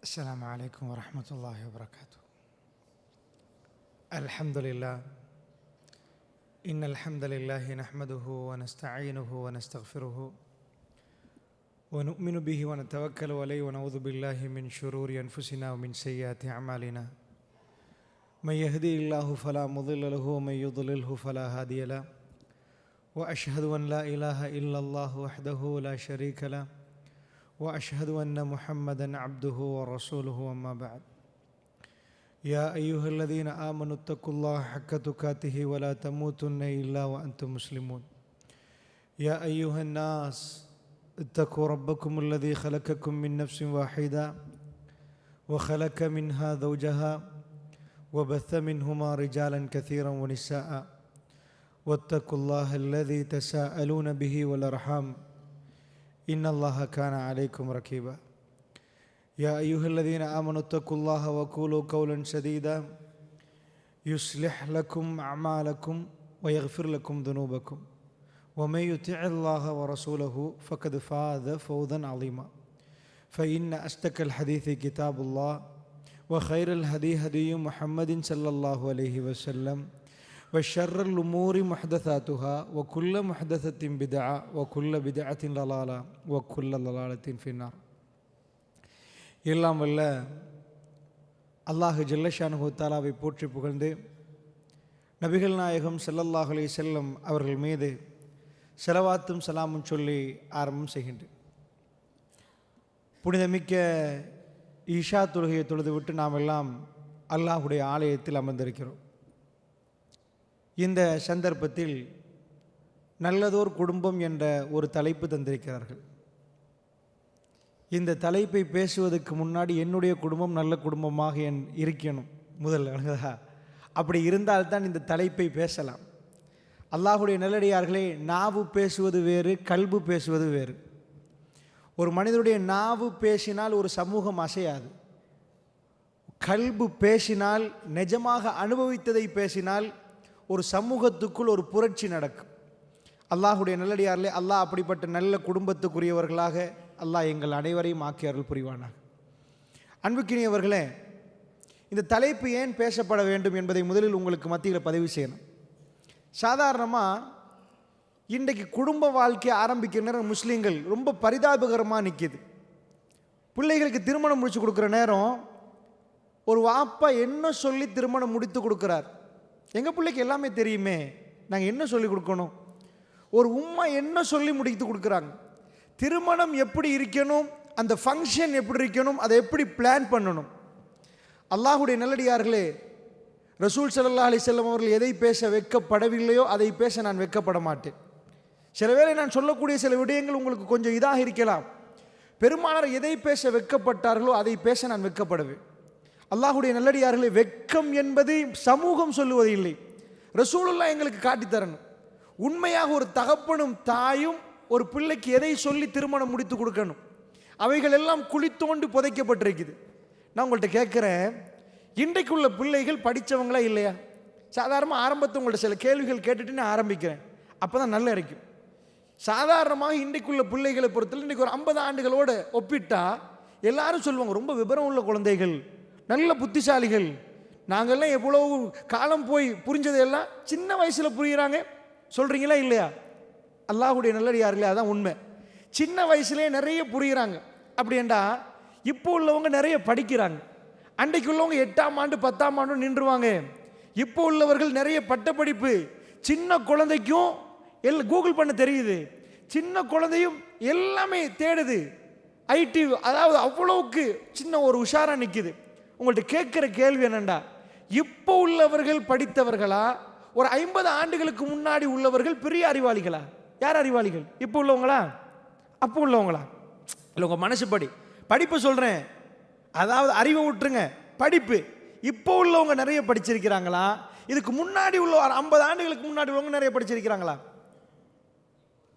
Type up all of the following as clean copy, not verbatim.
السلام عليكم ورحمة الله وبركاته. الحمد لله إن الحمد لله نحمده ونستعينه ونستغفره ونؤمن به ونتوكل عليه ونعوذ بالله من شرور أنفسنا ومن سيئات أعمالنا. من يهدي الله فلا مضل له ومن يضلله فلا هادي له وأشهد أن لا إله إلا الله وحده لا شريك له وأشهد أن محمدًا عبده ورسوله أما بعد. يا أيها الذين آمنوا اتقوا الله حق تقاته ولا تموتن إلا وأنتم مسلمون. يا أيها الناس اتقوا ربكم الذي خلقكم من نفس واحدة وخلق منها زوجها وبث منهما رجالا كثيرا ونساء واتقوا الله الذي تساءلون به والأرحام إن الله كان عليكم رقيبا. يا أيها الذين آمنوا اتقوا الله وقولوا قولا سديدا يصلح لكم أعمالكم ويغفر لكم ذنوبكم ومن يطع الله ورسوله فقد فاز فوزا عظيما. فإن أصدق الحديث كتاب الله وخير الهدي هدي محمد صلى الله عليه وسلم وشر الأمور محدثاتها وكل محدثة بدعة وكل بدعة ضلالة وكل ضلالة في النار. எல்லாம் வல்ல அல்லாஹ் ஜல்ல ஷானுஹு தஆலாவை போற்றி புகழ்ந்து நபிகள் நாயகம் ஸல்லல்லாஹு அலைஹி வஸல்லம் அவர்கள் மீது ஸலவாத்தும் சலாமும் சொல்லி ஆரம்பம் செய்கின்றேன். புனிதமிக்க ஈஷா தொழுகையை தொழுதுவிட்டு நாம் எல்லாம் அல்லாஹுடைய ஆலயத்தில் அமர்ந்திருக்கிறோம். இந்த சந்தர்ப்பத்தில் நல்லதோர் குடும்பம் என்ற ஒரு தலைப்பு தந்திருக்கிறார்கள். இந்த தலைப்பை பேசுவதற்கு முன்னாடி என்னுடைய குடும்பம் நல்ல குடும்பமாக இருக்கணும் முதல்ல. அப்படி இருந்தால்தான் இந்த தலைப்பை பேசலாம். அல்லாஹுடைய நல்லடியார்களே, நாவு பேசுவது வேறு, கல்பு பேசுவது வேறு. ஒரு மனிதனுடைய நாவு பேசினால் ஒரு சமூகம் அசையாது. கல்பு பேசினால், நிஜமாக அனுபவித்ததை பேசினால் ஒரு சமூகத்துக்குள் ஒரு புரட்சி நடக்கும். அல்லாஹுடைய நல்லடியார்களே, அல்லாஹ் அப்படிப்பட்ட நல்ல குடும்பத்துக்குரியவர்களாக அல்லாஹ் எங்கள் அனைவரையும் ஆக்கி அருள் புரிவானாக. அன்புக்கினியவர்களே, இந்த தலைப்பு ஏன் பேசப்பட வேண்டும் என்பதை முதலில் உங்களுக்கு மத்தியில் பதிவு செய்யணும். சாதாரணமாக இன்றைக்கு குடும்ப வாழ்க்கையை ஆரம்பிக்கிற நேரம் முஸ்லீம்கள் ரொம்ப பரிதாபகரமாக நிற்கிது. பிள்ளைகளுக்கு திருமணம் முடித்து கொடுக்குற நேரம் ஒரு வாப்பா என்ன சொல்லி திருமணம் முடித்து கொடுக்குறார். எங்கள் பிள்ளைக்கு எல்லாமே தெரியுமே, நாங்கள் என்ன சொல்லி கொடுக்கணும். ஒரு உம்மா என்ன சொல்லி முடித்து கொடுக்குறாங்க. திருமணம் எப்படி இருக்கணும், அந்த ஃபங்க்ஷன் எப்படி இருக்கணும், அதை எப்படி பிளான் பண்ணணும். அல்லாஹுடைய நல்லடியார்களே, ரசூல் ஸல்லல்லாஹு அலைஹி வஸல்லம் அவர்கள் எதை பேச வெட்கப்படவில்லையோ அதை பேச நான் வெட்கப்பட மாட்டேன். சில வேளை நான் சொல்லக்கூடிய சில விடயங்கள் உங்களுக்கு கொஞ்சம் இதாக இருக்கலாம். பெருமானார் எதை பேச வெட்கப்பட்டார்களோ அதை பேச நான் வெட்கப்படுவேன். அல்லாஹுடைய நல்லடியார்களே, வெட்கம் என்பது சமூகம் சொல்லுவது இல்லை, ரசூலுல்லாஹ் எங்களுக்கு காட்டித்தரணும். உண்மையாக ஒரு தகப்பனும் தாயும் ஒரு பிள்ளைக்கு எதை சொல்லி திருமணம் முடித்து கொடுக்கணும், அவைகள் எல்லாம் குழித்தோண்டு புதைக்கப்பட்டிருக்குது. நான் உங்கள்கிட்ட கேட்குறேன், இன்றைக்குள்ள பிள்ளைகள் படித்தவங்களா இல்லையா? சாதாரணமாக ஆரம்பத்தை உங்கள்கிட்ட சில கேள்விகள் கேட்டுட்டு நான் ஆரம்பிக்கிறேன், அப்போ தான் நல்லா இருக்கும். சாதாரணமாக இன்றைக்குள்ள பிள்ளைகளை பொறுத்தவரை இன்றைக்கு ஒரு 50 ஆண்டுகளோடு ஒப்பிட்டா எல்லாரும் சொல்லுவாங்க, ரொம்ப விபரம் உள்ள குழந்தைகள், நல்ல புத்திசாலிகள். நாங்கள்லாம் எவ்வளோ காலம் போய் புரிஞ்சதெல்லாம் சின்ன வயசில் புரிகிறாங்க சொல்கிறீங்களா இல்லையா? அல்லாஹுடைய நல்லடியார்களே, அதான் உண்மை. சின்ன வயசுலேயே நிறைய புரிகிறாங்க. அப்படின்டா இப்போ உள்ளவங்க நிறைய படிக்கிறாங்க. அன்றைக்கு உள்ளவங்க 8ஆம் ஆண்டு 10ஆம் ஆண்டு நின்றுவாங்க. இப்போ உள்ளவர்கள் நிறைய பட்டப்படிப்பு. சின்ன குழந்தைக்கும் கூகுள் பண்ண தெரியுது, சின்ன குழந்தையும் எல்லாமே தேடுது. ஐடி, அதாவது அவ்வளவுக்கு சின்ன ஒரு உஷாரா நிற்குது. உங்கள்கிட்ட கேட்குற கேள்வி என்னண்டா, இப்போ உள்ளவர்கள் படித்தவர்களா, ஒரு 50 ஆண்டுகளுக்கு முன்னாடி உள்ளவர்கள் பெரிய அறிவாளிகளா? யார் அறிவாளிகள், இப்போ உள்ளவங்களா அப்போ உள்ளவங்களா? இல்லை, உங்கள் மனசுப்படி படிப்பு சொல்கிறேன், அதாவது அறிவை விட்டுருங்க, படிப்பு. இப்போ உள்ளவங்க நிறைய படிச்சிருக்கிறாங்களா, இதுக்கு முன்னாடி உள்ள 50 ஆண்டுகளுக்கு முன்னாடி உள்ளவங்க நிறைய படிச்சிருக்கிறாங்களா?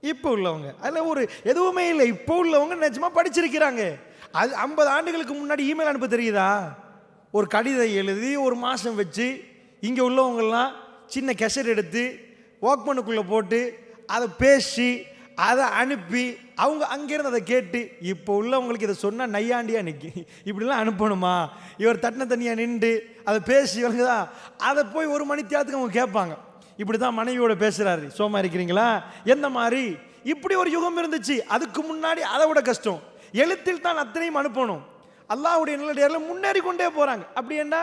இப்போ உள்ளவங்க அதில் ஒரு எதுவுமே இல்லை. இப்போ உள்ளவங்க நிஜமாக படிச்சிருக்கிறாங்க. அது 50 ஆண்டுகளுக்கு முன்னாடி இமெயில் அனுப்ப தெரியுதா? ஒரு கடிதம் எழுதி ஒரு மாதம் வச்சு இங்கே உள்ளவங்கெல்லாம் சின்ன கெசட் எடுத்து வாக்மனுக்குள்ளே போட்டு அதை பேசி அதை அனுப்பி அவங்க அங்கேருந்து அதை கேட்டு இப்போ உள்ளவங்களுக்கு இதை சொன்னால் நையாண்டியா நிற்கி இப்படிலாம் அனுப்பணுமா, இவர் தட்டின தனியாக நின்று அதை பேசி வழங்குதா, அதை போய் ஒரு மணி தேரத்துக்கு அவங்க கேட்பாங்க. இப்படி தான் மனைவியோட பேசுகிறாரு, சோமா இருக்கிறீங்களா, எந்த மாதிரி, இப்படி ஒரு யுகம் இருந்துச்சு. அதுக்கு முன்னாடி அதை விட கஷ்டம், எழுத்தில் தான் அத்தனையும் அனுப்பணும். அல்லாஹ்வுடைய நல்லடியார்கள் முன்னேறி கொண்டே போகிறாங்க. அப்படி என்ன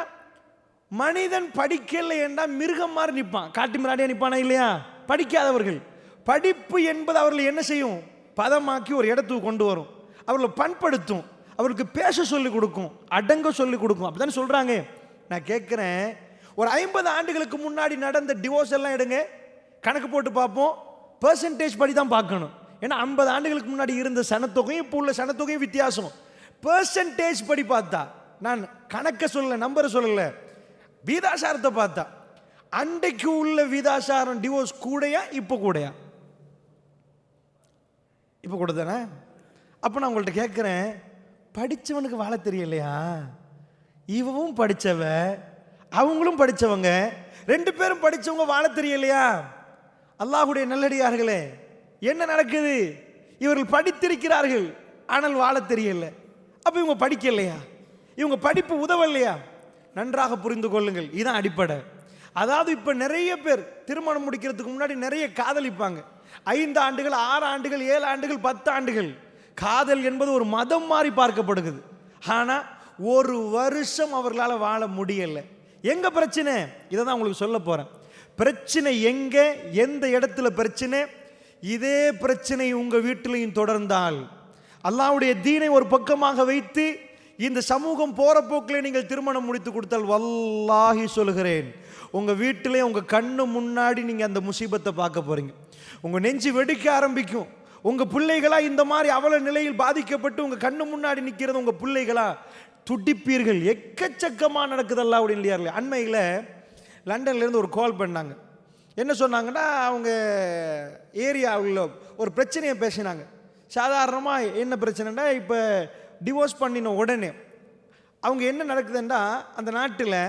மனிதன் படிக்கலை என்றால் மிருகம் மாதிரி நிற்பான், காட்டு மிராடியாக நிற்பானா இல்லையா. படிக்காதவர்கள் படிப்பு என்பது அவர்களை என்ன செய்யும், பதமாக்கி ஒரு இடத்துக்கு கொண்டு வரும், அவர்களை பண்படுத்தும், அவருக்கு பேச சொல்லிக் கொடுக்கும், அடங்க சொல்லிக் கொடுக்கும். அப்படி தானே சொல்கிறாங்க. நான் கேட்குறேன், ஒரு 50 ஆண்டுகளுக்கு முன்னாடி நடந்த டிவோர்ஸ் எல்லாம் எடுங்க, கணக்கு போட்டு பார்ப்போம். பெர்சன்டேஜ் படி தான் பார்க்கணும். ஏன்னா 50 ஆண்டுகளுக்கு முன்னாடி இருந்த சனத்தொகையும் இப்போ உள்ள சனத்தொகையும் வித்தியாசம். பெர்சன்டேஜ் படி பார்த்தா, நான் கணக்க சொல்லலை, நம்பரை சொல்லலை, வீதாசாரத்தை பார்த்தா அன்றைக்கு உள்ள வீதாசாரம் டிவோர்ஸ் கூடையா இப்போ கூடையா? இப்போ கூட தானே. அப்போ நான் உங்கள்கிட்ட கேட்குறேன், படித்தவனுக்கு வாழ தெரியலையா? இவவும் படித்தவ, அவங்களும் படித்தவங்க, 2 பேரும் படித்தவங்க வாழ தெரியலையா? அல்லாஹ்வுடைய நல்லடியார்களே, என்ன நடக்குது? இவர்கள் படித்திருக்கிறார்கள், ஆனால் வாழ தெரியல. அப்போ இவங்க படிக்கலையா? இவங்க படிப்பு உதவலையா? நன்றாக புரிந்து கொள்ளுங்கள், இதுதான் அடிப்படை. அதாவது இப்போ நிறைய பேர் திருமணம் முடிக்கிறதுக்கு முன்னாடி நிறைய காதலிப்பாங்க. 5 ஆண்டுகள், 6 ஆண்டுகள், 7 ஆண்டுகள், 10 ஆண்டுகள். காதல் என்பது ஒரு மதம் மாதிரி பார்க்கப்படுகிறது. ஆனால் ஒரு வருஷம் அவர்களால் வாழ முடியலை. எங்க பிரச்சனை? இதை தான் உங்களுக்கு சொல்ல போறேன். பிரச்சனை எங்க, எந்த இடத்துல பிரச்சனை? இதே பிரச்சனை உங்க வீட்டிலையும் தொடர்ந்தால், அல்லாஹ்வுடைய தீனை ஒரு பக்கமாக வைத்து இந்த சமூகம் போற போக்கில் நீங்கள் திருமணம் முடித்து கொடுத்தால், வல்லாஹி சொல்கிறேன், உங்க வீட்டிலே உங்க கண்ணு முன்னாடி நீங்க அந்த முசீபத்தை பார்க்க போறீங்க. உங்க நெஞ்சு வெடிக்க ஆரம்பிக்கும். உங்க பிள்ளைகளா இந்த மாதிரி அவல நிலையில் பாதிக்கப்பட்டு உங்க கண்ணு முன்னாடி நிற்கிறது உங்க பிள்ளைகளா, துடிப்பீர்கள். எக்கச்சக்கமாக நடக்குதல்ல அப்படின்னு. அண்மையில் லண்டன்லேருந்து ஒரு கால் பண்ணாங்க. என்ன சொன்னாங்கன்னா, அவங்க ஏரியாவில் ஒரு பிரச்சனையை பேசினாங்க. சாதாரணமாக என்ன பிரச்சனைனா, இப்போ டிவோர்ஸ் பண்ணின உடனே அவங்க என்ன நடக்குதுன்னா, அந்த நாட்டில்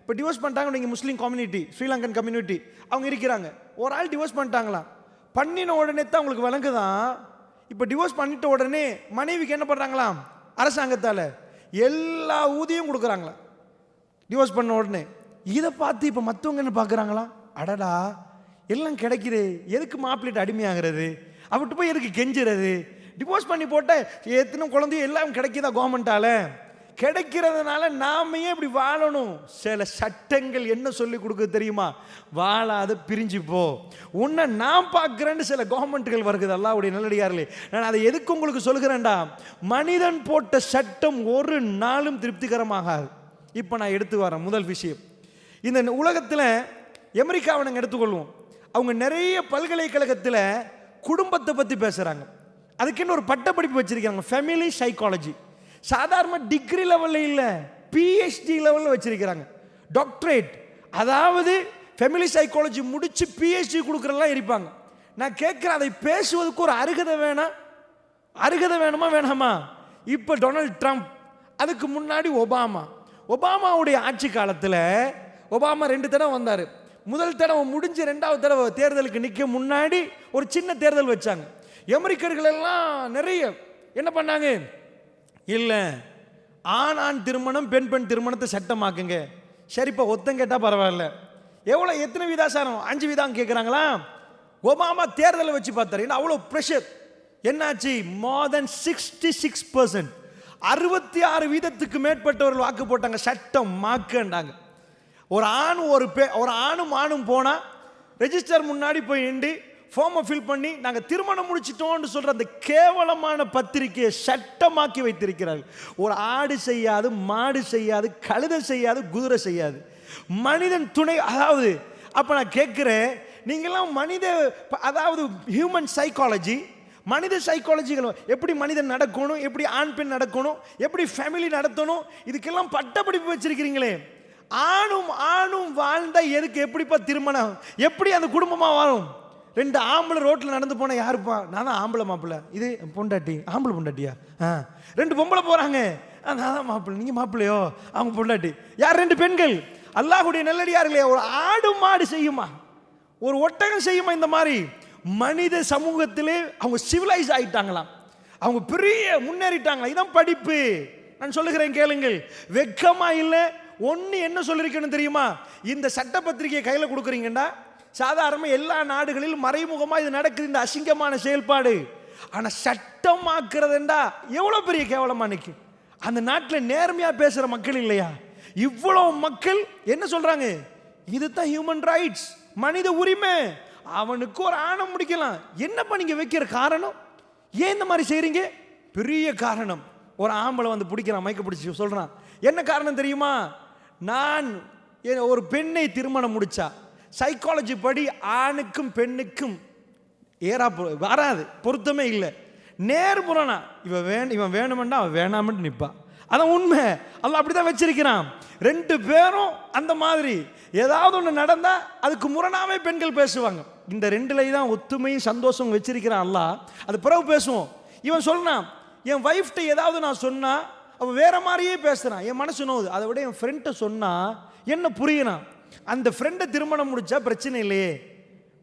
இப்போ டிவோர்ஸ் பண்ணிட்டாங்க. நீங்கள் முஸ்லீம் கம்யூனிட்டி, ஸ்ரீலங்கன் கம்யூனிட்டி அவங்க இருக்கிறாங்க. ஒரு ஆள் டிவோர்ஸ் பண்ணிட்டாங்களாம். பண்ணின உடனே தான் அவங்களுக்கு விளங்குதான், இப்போ டிவோர்ஸ் பண்ணிட்ட உடனே மனைவிக்கு என்ன பண்ணுறாங்களாம், அரசாங்கத்தால் எல்லா ஊதியம் கொடுக்குறாங்களா டிவோர்ஸ் பண்ண உடனே. இதை பார்த்து இப்போ மற்றவங்க என்ன பார்க்குறாங்களா, அடடா எல்லாம் கிடைக்குது, எதுக்கு மாப்பிள்ளைட்டு அடிமையாகிறது, அவட்டு போய் எதுக்கு கெஞ்சுறது, டிவோர்ஸ் பண்ணி போட்ட எத்தனை குழந்தையும் எல்லாம் கிடைக்குதா கவர்மெண்டால, கிடைக்கிறதுனால நாம ஏன் இப்படி வாழணும்? சில சட்டங்கள் என்ன சொல்லி கொடுக்குது தெரியுமா, வாழாத பிரிஞ்சு போ, உன்னை நான் பார்க்குறேன்னு சில கவர்மெண்ட்டுகள் வருகிறது. அல்லாஹ்வுடைய நல்லடியார்களே, நான் அதை எதுக்கு உங்களுக்கு சொல்கிறேன்டா, மனிதன் போட்ட சட்டம் ஒரு நாளும் திருப்திகரமாகாது. இப்போ நான் எடுத்து வரேன் முதல் விஷயம். இந்த உலகத்தில் அமெரிக்காவை நாங்கள் எடுத்துக்கொள்வோம். அவங்க நிறைய பல்கலைக்கழகத்தில் குடும்பத்தை பற்றி பேசுகிறாங்க. அதுக்குன்னு ஒரு பட்டப்படிப்பு வச்சிருக்காங்க, ஃபேமிலி சைக்காலஜி. சாதாரண டிகிரி லெவலில் இல்லை, பிஹெச்டி லெவலில் வச்சிருக்கிறாங்க, டாக்டரேட். அதாவது ஃபேமிலி சைக்காலஜி முடிச்சு பிஹெச்டி கொடுக்குறலாம் இருப்பாங்க. நான் கேட்குறேன், அதை பேசுவதற்கு ஒரு அருகதை வேணாம், அருகதை வேணுமா வேணாமா? இப்போ டொனால்ட் ட்ரம்ப், அதுக்கு முன்னாடி ஒபாமாவுடைய ஆட்சி காலத்தில் ஒபாமா 2 தடவை வந்தார். முதல் தடவை முடிஞ்சு 2வது தடவை தேர்தலுக்கு நிற்க முன்னாடி ஒரு சின்ன தேர்தல் வச்சாங்க. அமெரிக்கர்கள் எல்லாம் நிறைய என்ன பண்ணாங்க, இல்லை ஆண் திருமணம் பெண் திருமணத்தை சட்டமாக்குங்க. சரிப்பா ஒத்தம் கேட்டால் பரவாயில்ல, எவ்வளோ எத்தனை விதாசாரம், 5 வீதம் கேட்குறாங்களா. ஒபாமா தேர்தலை வச்சு பார்த்தாரு, ஏன்னா அவ்வளோ ப்ரெஷர். என்னாச்சு, மோர் தென் 66%, 66% மேற்பட்டவர்கள் வாக்கு போட்டாங்க, சட்டம் மாக்குண்டாங்க. ஒரு ஆணும் ஆணும் போனால் ரெஜிஸ்டர் முன்னாடி போய் நின்று ஃபார்மை ஃபில் பண்ணி நாங்கள் திருமணம் முடிச்சிட்டோம்னு சொல்கிற அந்த கேவலமான பத்திரிகையை சட்டமாக்கி வைத்திருக்கிறார்கள். ஒரு ஆடு செய்யாது, மாடு செய்யாது, கழுதை செய்யாது, குதிரை செய்யாது, மனிதன் துணை. அதாவது அப்போ நான் கேட்குறேன், நீங்கள்லாம் அதாவது ஹியூமன் சைக்காலஜி, மனித சைக்காலஜிகள், எப்படி மனிதன் நடக்கணும், எப்படி ஆண் பெண் நடக்கணும், எப்படி ஃபேமிலி நடத்தணும், இதுக்கெல்லாம் பட்டப்படிப்பு வச்சிருக்கிறீங்களே. ஆணும் வாழ்ந்தா எதுக்கு, எப்படிப்பா திருமணம், எப்படி அந்த குடும்பமாக வாழும்? 2 ஆம்பளை ரோட்டில் நடந்து போனால் யாருப்பா, நான் தான் ஆம்பளை மாப்பிள்ளை, இது பொண்டாட்டி, ஆம்பளை பொண்டாட்டியா, 2 பொம்பளை போகிறாங்க, நான் தான் மாப்பிள்ளை, நீங்கள் மாப்பிள்ளையோ, அவங்க பொண்டாட்டி, யார் 2 பெண்கள். அல்லாஹ்வுடைய நல்லடியார்களே, ஒரு ஆடு மாடு செய்யுமா, ஒரு ஒட்டகம் செய்யுமா இந்த மாதிரி? மனித சமூகத்திலே அவங்க சிவிலைஸ் ஆயிட்டாங்களாம், அவங்க பெரிய முன்னேறிட்டாங்களா. இதான் படிப்பு. நான் சொல்லுகிறேன் கேளுங்கள், வெக்கமா இல்லை. ஒன்று என்ன சொல்லியிருக்கணும் தெரியுமா? இந்த சட்டப்பத்திரிகையை கையில் கொடுக்குறீங்கடா, சாதாரணமாக எல்லா நாடுகளிலும் மறைமுகமாக இது நடக்குது, இந்த அசிங்கமான செயல்பாடு. ஆனால் சட்டமாக்குறதுண்டா எவ்வளோ பெரிய கேவலமா நிற்கும். அந்த நாட்டில் நேர்மையாக பேசுகிற மக்கள் இல்லையா? இவ்வளோ மக்கள் என்ன சொல்கிறாங்க? இதுதான் ஹியூமன் ரைட்ஸ், மனித உரிமை. அவனுக்கு ஒரு ஆணம் முடிக்கலாம். என்னப்பா நீங்கள் வைக்கிற காரணம்? ஏன் இந்த மாதிரி செய்கிறீங்க? பெரிய காரணம். ஒரு ஆம்பளை வந்து பிடிக்கிறான், மயக்க பிடிச்சி சொல்கிறான். என்ன காரணம் தெரியுமா? நான் ஒரு பெண்ணை திருமணம் முடிச்சா சைக்காலஜி படி ஆணுக்கும் பெண்ணுக்கும் வராது, பொருத்தமே இல்லை. நேர்முறனா இவன் வேணுமெண்டா அவன் வேணாமட்டு நிற்பான். அதான் உண்மை. அல்லாஹ் அப்படி தான் வச்சிருக்கிறான். ரெண்டு பேரும் அந்த மாதிரி ஏதாவது ஒன்று நடந்தால் அதுக்கு முரணாவே பெண்கள் பேசுவாங்க. இந்த ரெண்டுலேயும் தான் ஒத்துமையும் சந்தோஷம் வச்சிருக்கிறான் அல்லாஹ். அது பிறகு பேசுவோம். இவன் சொல்றான், என் வைஃப்ட்ட ஏதாவது நான் சொன்னா அவன் வேற மாதிரியே பேசுறான், என் மனசு நோவுது. அதை விட என் ஃப்ரெண்ட்டை சொன்னா என்ன புரியணும். அந்த ஃப்ரெண்டை திருமணம் முடிச்சா பிரச்சனை இல்லையே.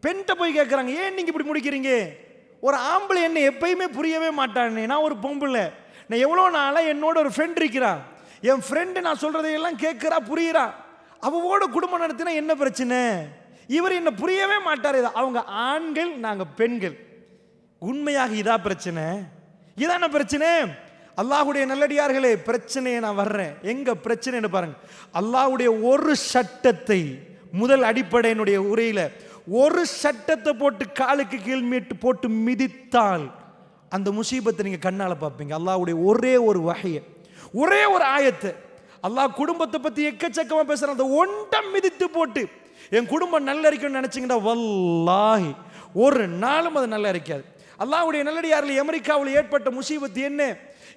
பெண்கிட்ட போய் கேட்குறாங்க, ஏன் நீங்கள் இப்படி முடிக்கிறீங்க? ஒரு ஆம்பளை என்ன எப்பயுமே புரியவே மாட்டானே. நான் ஒரு பொம்பளை, நான் எவ்வளோ நாளாக என்னோட ஒரு ஃப்ரெண்ட் இருக்கிறான். என் ஃப்ரெண்டு நான் சொல்கிறதையெல்லாம் கேட்குறா, புரியுறா. அவவோட குடும்பம் நடத்தினா என்ன பிரச்சனை? இவர் என்ன புரியவே மாட்டார். அவங்க ஆண்கள், நாங்கள் பெண்கள். உண்மையாக இதா பிரச்சனை? இதான பிரச்சனை? அல்லாஹ்வுடைய நல்லடியார்களே, பிரச்சனையை நான் வர்றேன். எங்க பிரச்சனைன்னு பாருங்க. அல்லாஹ்வுடைய ஒரு சட்டத்தை, முதல் அடிப்படை என்னுடைய உரையில, ஒரு சட்டத்தை போட்டு காலுக்கு கீழ் மீட்டு போட்டு மிதித்தால் அந்த முசீபத்தை நீங்க கண்ணால பார்ப்பீங்க. அல்லாஹ்வுடைய ஒரே ஒரு வகையை, ஒரே ஒரு ஆயத்தை. அல்லாஹ் குடும்பத்தை பத்தி எக்கச்சக்கமா பேசுறான். அந்த ஒன்றை மிதித்து போட்டு என் குடும்பம் நல்ல இருக்குன்னு நினைச்சீங்கன்னா வல்லாஹி ஒரு நாளும் அது நல்லா இருக்காது. அல்லாஹ்வுடைய நல்லடியார்கள் அமெரிக்காவில் ஏற்பட்ட முசீபத்து என்ன?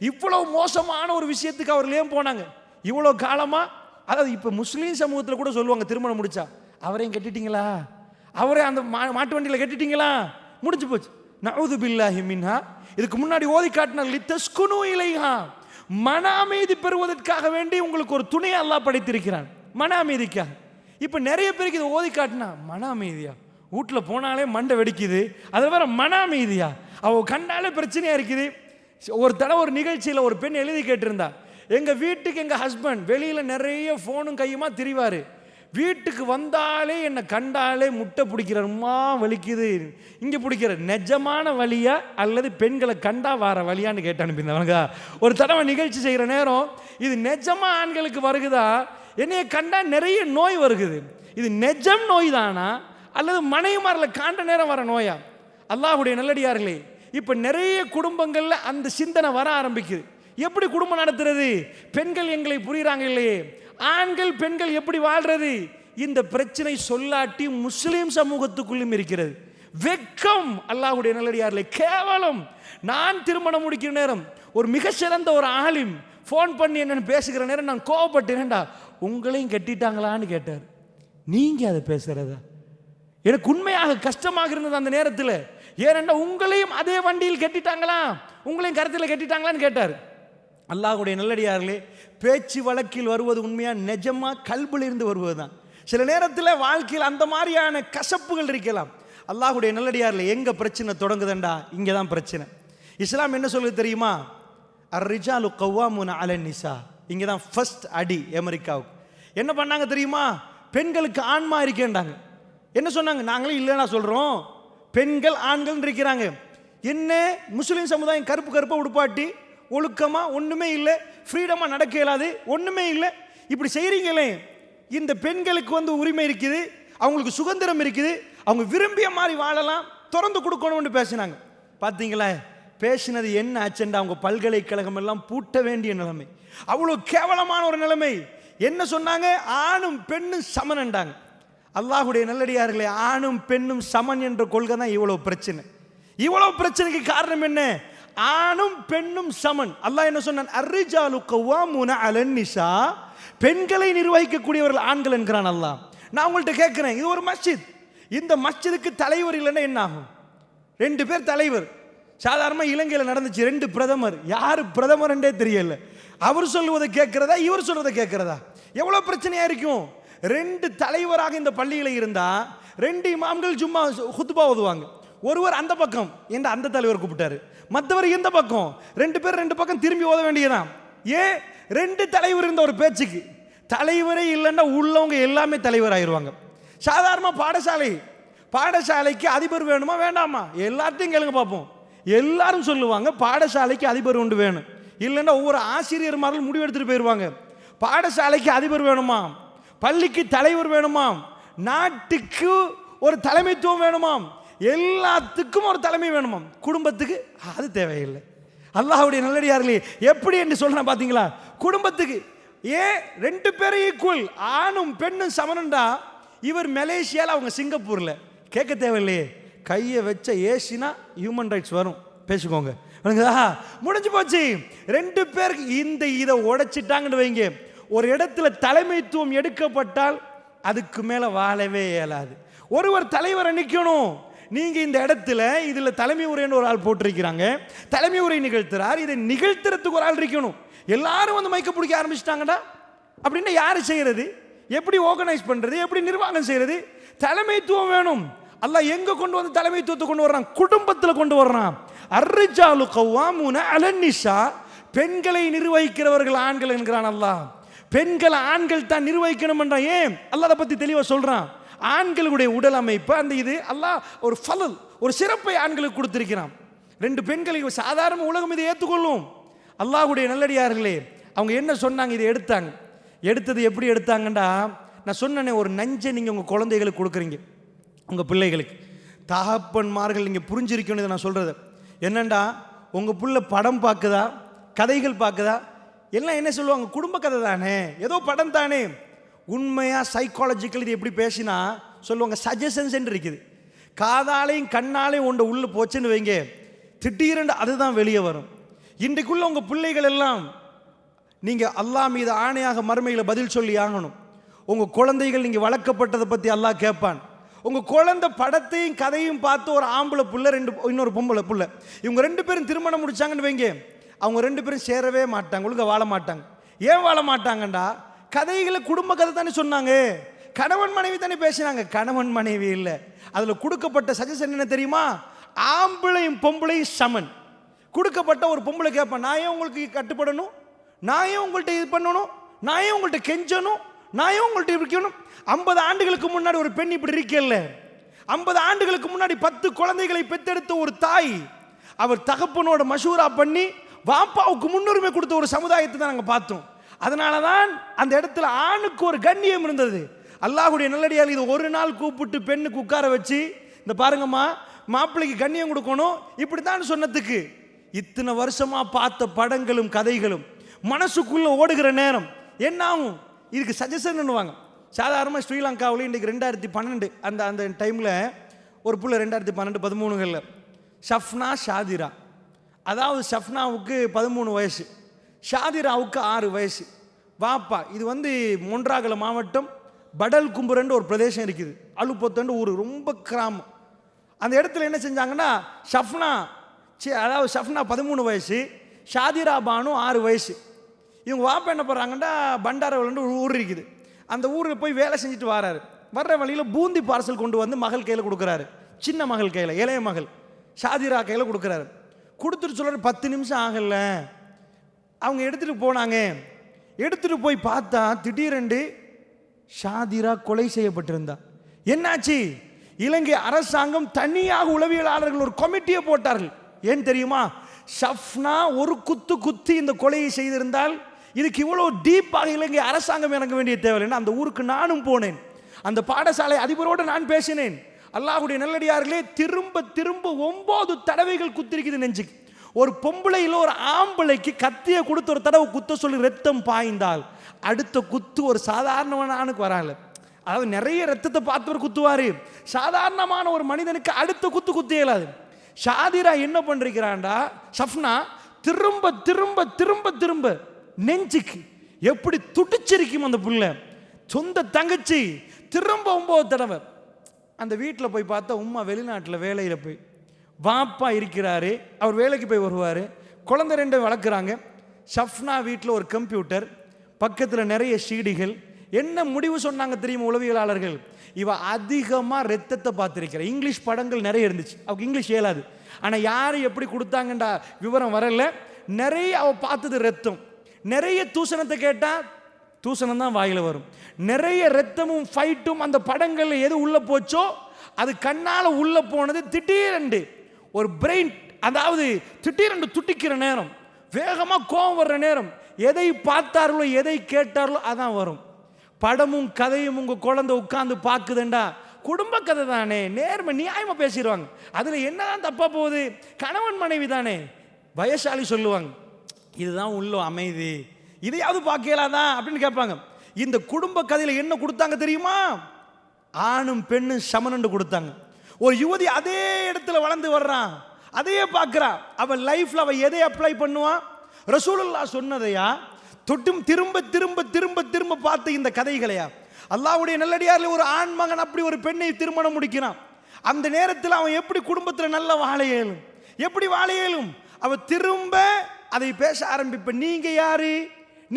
இவ்வளவு மோசமான ஒரு விஷயத்துக்கு அவர்கள் ஏன் போனாங்க இவ்வளோ காலமா? அதாவது இப்போ முஸ்லீம் சமூகத்தில் கூட சொல்லுவாங்க, திருமணம் முடிச்சா அவரையும் கட்டிட்டீங்களா, அவரே அந்த மாட்டு வண்டியில் கட்டிட்டீங்களா, முடிஞ்சு போச்சு. நஊது பில்லாஹி மின்ஹா. இதுக்கு முன்னாடி ஓதி காட்டினார், லித்தஸ்குனு இலைஹா, மன அமைதி பெறுவதற்காக வேண்டி உங்களுக்கு ஒரு துணை அல்லாஹ் படைத்திருக்கிறான், மன அமைதிக்காக. இப்போ நிறைய பேருக்கு இதை ஓதி காட்டினா மன அமைதியா, வீட்டில் போனாலே மண்டை வெடிக்குது, அது வேற மன அமைதியா, அவ கண்டாலே பிரச்சனையா இருக்குது. ஒரு தடவை ஒரு நிகழ்ச்சியில் ஒரு பெண் எழுதி கேட்டிருந்தா, எங்கள் வீட்டுக்கு எங்கள் ஹஸ்பண்ட் வெளியில் நிறைய ஃபோனும் கையுமா திரிவார், வீட்டுக்கு வந்தாலே என்னை கண்டாலே முட்டை பிடிக்கிறமா வலிக்குது, இங்கே பிடிக்கிற நிஜமான வலியா அல்லது பெண்களை கண்டா வர வலியான்னு கேட்டு அனுப்பியிருந்தவங்க. ஒரு தடவை நிகழ்ச்சி செய்கிற நேரம், இது நிஜமா ஆண்களுக்கு வருகுதா, என்னைய கண்டா நிறைய நோய் வருகுது, இது நிஜம் நோய் தானா அல்லது மனைவிமாரில் காண்ட நேரம் வர நோயா? அல்லாஹ்வுடைய நல்லடியார்களே, இப்போ நிறைய குடும்பங்களில் அந்த சிந்தனை வர ஆரம்பிக்குது. எப்படி குடும்பம் நடத்துறது? பெண்கள் எங்களை புரியுறாங்க இல்லையே, ஆண்கள் பெண்கள் எப்படி வாழ்றது? இந்த பிரச்சனை சொல்லாட்டி முஸ்லீம் சமூகத்துக்குள்ளும் இருக்கிறது. வெக்கம். அல்லாஹ்வுடைய நல்லடியார்களே, கேவலம். நான் திருமணம் முடிக்கிற நேரம் ஒரு மிக சிறந்த ஒரு ஆலிம் ஃபோன் பண்ணி என்னன்னு பேசுகிற நேரம் நான் கோவப்பட்டேன்டா, உங்களையும் கட்டிட்டாங்களான்னு கேட்டார். நீங்க அதை பேசுறதா? எனக்கு உண்மையாக கஷ்டமாக இருந்தது அந்த நேரத்தில். ஏனென்றா உங்களையும் அதே வண்டியில் கட்டிட்டாங்களா, உங்களையும் கருத்தில் கட்டிட்டாங்களான்னு கேட்டார். அல்லாஹ்வுடைய நல்லடியார்களே, பேச்சு வழக்கில் வருவது உண்மையா நிஜமா கல்பில் இருந்து வருவது தான். சில நேரத்தில் வாழ்க்கையில் அந்த மாதிரியான கசப்புகள் இருக்கலாம். அல்லாஹ்வுடைய நல்லடியார்களே, எங்க பிரச்சனை தொடங்குதுண்டா இங்கே தான் பிரச்சனை. இஸ்லாம் என்ன சொல்லுது தெரியுமா? அர்ரிஜாலு கவ்வாமுன அலன் நிசா. இங்கே தான் ஃபர்ஸ்ட் அடி அமெரிக்காவுக்கு. என்ன பண்ணாங்க தெரியுமா? பெண்களுக்கு ஆன்மா இருக்கேன்டாங்க. என்ன சொன்னாங்க? நாங்களே இல்லைன்னா சொல்கிறோம், பெண்கள் ஆண்கள் இருக்கிறாங்க. என்ன முஸ்லீம் சமுதாயம் கருப்பு கருப்பாக உடுப்பாட்டி ஒழுக்கமாக ஒன்றுமே இல்லை, ஃப்ரீடமாக நடக்க இயலாது, ஒன்றுமே இல்லை, இப்படி செய்கிறீங்களே. இந்த பெண்களுக்கு வந்து உரிமை இருக்குது, அவங்களுக்கு சுதந்திரம் இருக்குது, அவங்க விரும்பிய மாதிரி வாழலாம், திறந்து கொடுக்கணும்னு பேசினாங்க. பார்த்தீங்களா பேசினது என்ன ஆச்சுண்டா? அவங்க பல்கலைக்கழகம் எல்லாம் பூட்ட வேண்டிய நிலைமை, அவ்வளோ கேவலமான ஒரு நிலைமை. என்ன சொன்னாங்க? ஆணும் பெண்ணும் சமன்ண்டாங்க. அல்லாஹ்வுடைய நல்லடியார்களே, ஆணும் பெண்ணும் சமன் என்ற கொள்கை தான் இவ்வளவு பிரச்சனை. இவ்வளவு பிரச்சனைக்கு காரணம் என்ன? ஆணும் பெண்ணும் சமன். அல்லாஹ் என்ன சொன்னான்? அர்ரிஜாலு கவ்வாமுன அலன் நிசா. பெண்களை நிர்வகிக்கக்கூடியவர்கள் ஆண்கள் என்கிறான் அல்லாஹ். நான் உங்கள்கிட்ட கேட்கிறேன், இது ஒரு மஸ்ஜித், இந்த மஸ்ஜிதுக்கு தலைவர் இல்லைன்னா என்ன ஆகும்? 2 பேர் தலைவர். சாதாரணமாக இலங்கையில் நடந்துச்சு, 2 பிரதமர். யார் பிரதமர் என்றே தெரியல. அவர் சொல்லுவதை கேட்கிறதா, இவர் சொல்வதை கேட்கிறதா? எவ்வளவு பிரச்சனையா இருக்கும். 2 தலைவராக இந்த பள்ளியில் இருந்தா 2 இமாம்கள் சும்மா ஹுத்பா ஓதுவாங்க, ஒருவர் அந்த பக்கம் என்று அந்த தலைவர் கூப்பிட்டாரு, மற்றவர் இந்த பக்கம், 2 பேர் 2 பக்கம் திரும்பி ஓத வேண்டியதான். ஏன் 2 தலைவர் இருந்த ஒரு பேச்சுக்கு? தலைவரே இல்லைன்னா உள்ளவங்க எல்லாமே தலைவர் ஆயிடுவாங்க. சாதாரணமாக பாடசாலைக்கு அதிபர் வேணுமா வேண்டாமா? எல்லாத்தையும் கேளுங்க பார்ப்போம். எல்லாரும் சொல்லுவாங்க பாடசாலைக்கு அதிபர் ஒன்று வேணும், இல்லைன்னா ஒவ்வொரு ஆசிரியர்மார்கள் முடிவு எடுத்துட்டு போயிடுவாங்க. பாடசாலைக்கு அதிபர் வேணுமா, பள்ளிக்கு தலைவர் வேணுமா, நாட்டுக்கு ஒரு தலைமைத்துவம் வேணுமாம், எல்லாத்துக்கும் ஒரு தலைமை வேணுமாம். குடும்பத்துக்கு அது தேவையில்லை. அல்லாஹ்வுடைய நல்லடியார்களே, எப்படி என்று சொல்றேன் பார்த்தீங்களா? குடும்பத்துக்கு ஏன் 2 பேரும் ஈக்குவல், ஆணும் பெண்ணும் சமனண்டா. இவர் மலேசியாவில், அவங்க சிங்கப்பூரில். கேட்க தேவையில்லையே, கையை வச்ச ஏசினா ஹியூமன் ரைட்ஸ் வரும், பேசிக்கோங்க. முடிஞ்சு போச்சு. 2 பேருக்கு இதை உடைச்சிட்டாங்கன்னு வைங்க, ஒரு இடத்துல தலைமைத்துவம் எடுக்கப்பட்டால் அதுக்கு மேலே வாழவே இயலாது. ஒருவர் தலைவரை நிற்கணும். நீங்க இந்த இடத்துல இதுல தலைமை உரைன்னு ஒரு ஆள் போட்டிருக்கிறாங்க, தலைமை உரை நிகழ்த்துறார், இதை நிகழ்த்துறதுக்கு ஒரு ஆள் இருக்கணும். எல்லாரும் வந்து மைக்க பிடிக்க ஆரம்பிச்சிட்டாங்கடா அப்படின்னா யாரு செய்யறது? எப்படி ஆர்கனைஸ் பண்றது? எப்படி நிர்வாகம் செய்யறது? தலைமைத்துவம் வேணும். அல்லாஹ் எங்க கொண்டு வந்து தலைமைத்துவத்தை கொண்டு வர்றான்? குடும்பத்தில் கொண்டு வர்றான். அர்ரிஜாலு கவ்வாமூன அலன் நிஸா, பெண்களை நிர்வகிக்கிறவர்கள் ஆண்கள் என்கிறான் அல்லாஹ். பெண்கள் ஆண்கள் தான் நிர்வகிக்கணும் என்றான். ஏன் அல்லாஹ் அதை பத்தி தெளிவா சொல்றான். ஆண்களுடைய உடல் அமைப்பு அந்த இது அல்லாஹ் ஒரு ஃபலல், ஒரு சிறப்பை ஆண்களுக்கு கொடுத்திருக்கிறான். 2 பெண்களை சாதாரண உலகம் இதை ஏற்றுக்கொள்ளும். அல்லாஹ்வுடைய நல்லடியார்களே, அவங்க என்ன சொன்னாங்க? இதை எடுத்தது எப்படி எடுத்தாங்கண்டா, நான் சொன்னேனே, ஒரு நஞ்சை நீங்கள் உங்கள் குழந்தைகளுக்கு கொடுக்குறீங்க, உங்கள் பிள்ளைகளுக்கு. தகப்பன்மார்கள் நீங்கள் புரிஞ்சிருக்கணும் இதை நான் சொல்கிறது. என்னண்டா, உங்கள் பிள்ளை படம் பார்க்குதா, கதைகள் பார்க்குதா, எல்லாம் என்ன சொல்லுவாங்க? குடும்ப கதை தானே, ஏதோ படம் தானே. உண்மையாக சைக்காலஜிக்கல் இது எப்படி பேசினா சொல்லுவாங்க, சஜஷன்ஸ் என்று இருக்குது. காதாலையும் கண்ணாலையும் ஒன்றை உள்ளே போச்சுன்னு வைங்க, திடீரென்று அதுதான் வெளியே வரும். இன்றைக்குள்ள உங்கள் பிள்ளைகள் எல்லாம் நீங்கள் அல்லாஹ் மீது ஆணையாக மறுமையில் பதில் சொல்லி ஆகணும். உங்கள் குழந்தைகள் நீங்கள் வளர்க்கப்பட்டதை பற்றி அல்லாஹ் கேட்பான். உங்கள் குழந்தை படத்தையும் கதையும் பார்த்து ஒரு ஆம்பளை புள்ள, இன்னொரு பொம்பளை புள்ள, இவங்க 2 பேரும் திருமணம் முடிச்சாங்கன்னு வைங்க, அவங்க 2 பேரும் சேரவே மாட்டாங்க, ஒழுங்க வாழ மாட்டாங்க. ஏன் வாழ மாட்டாங்கண்டா, கதைகளை குடும்ப கதை தானே சொன்னாங்க, கணவன் மனைவி தானே பேசினாங்க. கணவன் மனைவி இல்லை. அதில் கொடுக்கப்பட்ட சஜஷன் என்ன தெரியுமா? ஆம்பளையும் பொம்பளையும் சமன். கொடுக்கப்பட்ட ஒரு பொம்பளை கேட்பேன், நான் ஏன் உங்களுக்கு கட்டுப்படணும், நான் ஏன் உங்கள்கிட்ட இது பண்ணணும், நான் ஏன் உங்கள்கிட்ட கெஞ்சணும், நான் ஏன் உங்கள்கிட்ட இருக்கணும்? 50 ஆண்டுகளுக்கு முன்னாடி ஒரு பெண் இப்படி இருக்கல. 50 ஆண்டுகளுக்கு முன்னாடி 10 குழந்தைகளை பெற்றெடுத்த ஒரு தாய், அவர் தகப்பனோட மஷூரா பண்ணி வாப்பாவுக்கு முன்னுரிமை கொடுத்த ஒரு சமுதாயத்தை தான் நாங்கள் பார்த்தோம். அதனால தான் அந்த இடத்துல ஆணுக்கு ஒரு கண்ணியம் இருந்தது. அல்லாஹ்வுடைய நல்லடியால் இது ஒரு நாள் கூப்பிட்டு பெண்ணுக்கு உட்கார வச்சு, இந்த பாருங்கம்மா, மாப்பிள்ளைக்கு கண்ணியம் கொடுக்கணும் இப்படி தான் சொன்னதுக்கு, இத்தனை வருஷமா பார்த்த படங்களும் கதைகளும் மனசுக்குள்ள ஓடுகிற நேரம் என்ன ஆகும்? இதுக்கு சஜஷன் பண்ணுவாங்க. சாதாரணமாக ஸ்ரீலங்காவில் இன்றைக்கு 2012 அந்த டைமில் ஒரு புள்ள 2012-13 ஷஃப்னா ஷாதிரா, அதாவது ஷஃப்னாவுக்கு 13 வயசு, ஷாதிராவுக்கு 6 வயசு. வாப்பா இது வந்து மொன்றாகல மாவட்டம் படல் கும்புரண்டு ஒரு பிரதேசம் இருக்குது, அலுப்பொத்தண்டு ஊர், ரொம்ப கிராமம். அந்த இடத்துல என்ன செஞ்சாங்கன்னா, அதாவது ஷஃப்னா 13 வயசு, ஷாதிரா பானு 6 வயசு. இவங்க வாப்பா என்ன பண்ணுறாங்கன்னா, பண்டாரவலண்டு ஒரு ஊர் இருக்குது, அந்த ஊரில் போய் வேலை செஞ்சுட்டு வர்ற வழியில் பூந்தி பார்சல் கொண்டு வந்து மகள் கையில் கொடுக்குறாரு. சின்ன மகள் கையில், இளைய மகள் ஷாதிரா கையில் கொடுக்குறாரு. கொடுத்துட்டு சொல்கிறார், 10 நிமிஷம் ஆகல. அவங்க எடுத்துகிட்டு போனாங்க. எடுத்துகிட்டு போய் பார்த்தா திடீரென்று ஷாதிரா கொலை செய்யப்பட்டிருந்தா. என்னாச்சு? இலங்கை அரசாங்கம் தனியாக உளவியலாளர்கள் ஒரு கமிட்டியை போட்டார்கள். ஏன் தெரியுமா? ஷஃப்னா ஒரு குத்தி இந்த கொலையை செய்திருந்தால் இதுக்கு இவ்வளோ டீப்பாக இலங்கை அரசாங்கம் இறங்க வேண்டிய தேவையில்லை. அந்த ஊருக்கு நானும் போனேன், அந்த பாடசாலை அதிபரோடு நான் பேசினேன். அல்லாஹ்வுடைய நல்லடியார்களே, திரும்ப 9 தடவைகள் குத்திருக்குது நெஞ்சுக்கு. ஒரு பொம்பளையில் ஒரு ஆம்பளைக்கு கத்தியை கொடுத்து ஒரு தடவை குத்த சொல்லி ரத்தம் பாய்ந்தால் அடுத்த குத்து ஒரு சாதாரணமானுக்கு வராது. அதாவது நிறைய ரத்தத்தை பார்த்தவர் குத்துவாரு, சாதாரணமான ஒரு மனிதனுக்கு அடுத்த குத்து இயலாது. ஷாதிரா என்ன பண்றான்டா, ஷஃப்னா திரும்ப திரும்ப திரும்ப திரும்ப நெஞ்சுக்கு எப்படி துடிச்சிருக்கும் அந்த புள்ள. சொந்த தங்கச்சி திரும்ப 9 தடவை. அந்த வீட்டில் போய் பார்த்தா உம்மா வெளிநாட்டில் வேலையில் போய், வாப்பா இருக்கிறாரு, அவர் வேலைக்கு போய் வருவார், குழந்தை 2 வளர்க்குறாங்க. ஷஃப்னா வீட்டில் ஒரு கம்ப்யூட்டர், பக்கத்தில் நிறைய சீடிகள், என்ன முடிவு சொன்னாங்க தெரியுமா உளவியலாளர்கள்? இவ அதிகமாக ரத்தத்தை பார்த்துருக்கிற. இங்கிலீஷ் படங்கள் நிறைய இருந்துச்சு, அவருக்கு இங்கிலீஷ் இயலாது. ஆனால் யார் எப்படி கொடுத்தாங்கண்டா விவரம் வரல. நிறைய அவ பார்த்தது ரத்தம். நிறைய தூசணத்தை கேட்டால் தூசணம் தான் வாயில் வரும். நிறைய ரத்தமும் ஃபைட்டும் அந்த படங்களில் எது உள்ளே போச்சோ அது கண்ணால் உள்ளே போனது. திடீரென்று ஒரு பிரெயின், அதாவது திடீரென்று துட்டிக்கிற நேரம், வேகமாக கோபம் வர்ற நேரம், எதை பார்த்தார்களோ எதை கேட்டார்களோ அதான் வரும். படமும் கதையும் உங்கள் குழந்தை உட்காந்து பார்க்குதுண்டா குடும்ப கதை தானே, நேர்மை நியாயமாக பேசிடுவாங்க. அதில் என்னதான் தப்பா போகுது? கணவன் மனைவி தானே. வயசாளி சொல்லுவாங்க, இதுதான் உள்ள அமைதி, இதையாவது பார்க்கலாதான் அப்படின்னு கேட்பாங்க. இந்த குடும்ப கதையில் என்ன கொடுத்தாங்க தெரியுமா? ஆணும் பெண்ணும் சமனண்டு கொடுத்தாங்க. ஒரு யுவதி அதே இடத்துல வளர்ந்து வர்றான், அதையே பார்க்குறா. அவன் லைஃப்ல அவன் எதை அப்ளை பண்ணுவான்? ரசூலுல்லாஹ் சொன்னதையா தொட்டும் திரும்ப திரும்ப திரும்ப திரும்ப பார்த்த இந்த கதைகளையா? அல்லாஹ்வுடைய நல்லடியாரில் ஒரு ஆண் மகன் அப்படி ஒரு பெண்ணை திருமணம் முடிக்கிறான். அந்த நேரத்தில் அவன் எப்படி குடும்பத்தில் நல்ல வாழ இயலும்? எப்படி வாழ இயலும்? அவன் திரும்ப அதை பேச ஆரம்பிப்ப. நீங்க யாரு?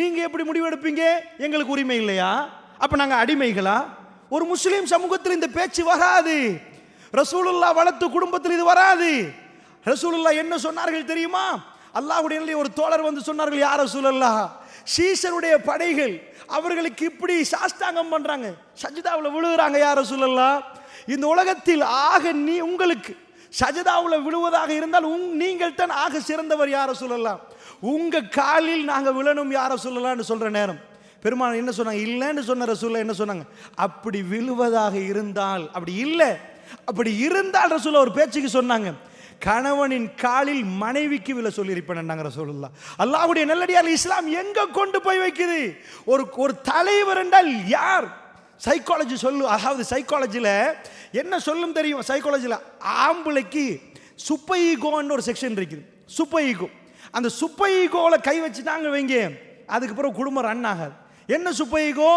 நீங்க எப்படி முடிவெடுப்பீங்க? எங்களுக்கு உரிமை இல்லையா? அப்ப நாங்க அடிமைகளா? ஒரு முஸ்லிம் சமூகத்தில் இந்த பேச்சு வராது. ரசூலுல்லாஹ் வளர்த்த குடும்பத்தில் இது வராது. ரசூலுல்லாஹ் என்ன சொன்னார்கள் தெரியுமா? அல்லாஹ்வுடைய ஒரு தோழர் வந்து சொன்னார்கள், யா ரசூலல்லாஹ், சீசருடைய படைகள் அவர்களுக்கு இப்படி சாஷ்டாங்கம் பண்றாங்க, சஜிதாவில் விழுகிறாங்க, யா ரசூலல்லாஹ், இந்த உலகத்தில் ஆக உங்களுக்கு சஜிதாவில் விழுவதாக இருந்தால் நீங்கள் தான் ஆக சிறந்தவர், யா ரசூலல்லாஹ், உங்க காலில் நாங்க விழணும், யா ரசூலல்லாஹ்னு சொல்ற நேரம் பெருமாள் என்ன சொன்னாங்க? இல்லைன்னு சொன்ன ரசூலுல்லாஹ் என்ன சொன்னாங்க? அப்படி விழுவதாக இருந்தால், அப்படி இல்லை, அப்படி இருந்தால் ரசூலுல்லாஹ் ஒரு பேச்சுக்கு சொன்னாங்க, கணவனின் காலில் மனைவிக்கு விழ சொல்லியிருப்பேன் ரசூலுல்லாஹ். அல்லாஹ்வுடைய நல்லடியார், இஸ்லாம் எங்க கொண்டு போய் வைக்குது? ஒரு தலைவர் என்றால் யார்? சைக்காலஜி சொல்லு, அதாவது சைக்காலஜியில் என்ன சொல்லும் தெரியும்? சைக்காலஜியில் ஆம்பளைக்கு சூப்பர் ஈகோன்னு ஒரு செக்ஷன் இருக்குது. சூப்பர் ஈகோ, அந்த சூப்பர் ஈகோவில் கை வச்சுட்டாங்க வைங்க, அதுக்கப்புறம் குடும்பம் ரன் ஆகாது. என்ன சூப்பர் ஈகோ?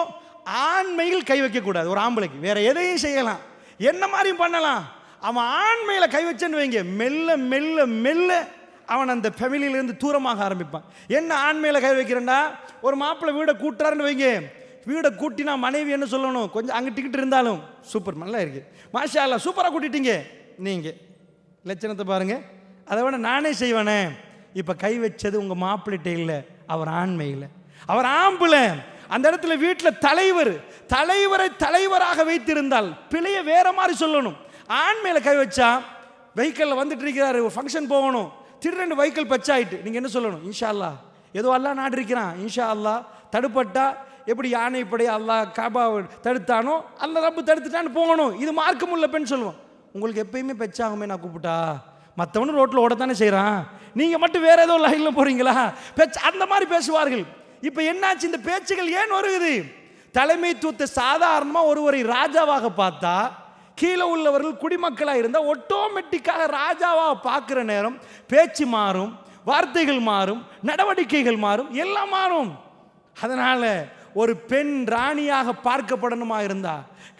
ஆண்மையில் கை வைக்கக்கூடாது ஒரு ஆம்பளைக்கு. வேற எதையும் செய்யலாம், என்ன மாதிரியும் பண்ணலாம். அவன் ஆண்மையில கை வச்சேன்னு வைங்க, மெல்ல மெல்ல மெல்ல அவன் அந்த ஃபேமிலியிலேருந்து தூரமாக ஆரம்பிப்பான். என்ன ஆண்மையில கை வைக்கிறேன்டா? ஒரு மாப்பிள்ளை வீடை கூட்டுறாருன்னு வைங்க, வீடை கூட்டினா மனைவி என்ன சொல்லணும்? கொஞ்சம் அங்கிட்டிக்கிட்டு இருந்தாலும் சூப்பர், நல்லா இருக்கு, மாஷா அல்லாஹ், சூப்பராக கூட்டிட்டீங்க, நீங்க லட்சணத்தை பாருங்க, அதை விட நானே செய்வேனே. இப்போ கை வச்சது உங்கள் மாப்பிள்ளைகிட்ட இல்லை, அவர் ஆண்மையில், அவர் ஆம்பளை. அந்த இடத்துல வீட்டில் தலைவரை தலைவராக வைத்திருந்தால் பிழைய வேற மாதிரி சொல்லணும். ஆண்மையில கை வச்சா, வெஹிக்கிளில் வந்துட்டு இருக்கிறாரு, ஒரு ஃபங்க்ஷன் போகணும், திடீரென்று வெஹிக்கிள் பச்சாயிட்டு, நீங்கள் என்ன சொல்லணும்? இன்ஷா அல்லாஹ், ஏதோ அல்லாஹ் நாடு இருக்கிறான், இன்ஷா அல்லாஹ். தடுப்பட்டா எப்படி யானைப்படை அல்லாஹ் காபா தடுத்தானோ அல்ல ரப்பு தடுத்துட்டான்னு போகணும். இது மார்க்கம் உள்ள பெண் சொல்லுவோம். உங்களுக்கு எப்பயுமே பெச்சாகுமே நான் கூப்பிட்டா, மற்றவனு ரோட்டில் ஓடத்தானே செய்கிறான், நீங்கள் மட்டும் வேற ஏதோ லைனில் போகிறீங்களா? அந்த மாதிரி பேசுவார்கள். இப்போ என்னாச்சு? இந்த பேச்சுகள் ஏன் வருகிறது? தலைமைத்துவத்தை சாதாரணமாக ஒருவரை ராஜாவாக பார்த்தா, கீழே உள்ளவர்கள் குடிமக்களாக இருந்தால் ஆட்டோமேட்டிக்காக ராஜாவாக பார்க்குற நேரம் பேச்சு மாறும், வார்த்தைகள் மாறும், நடவடிக்கைகள் மாறும், எல்லாம் மாறும். அதனால் ஒரு பெண் ராணியாக பார்க்கப்படணுமா இருந்தா,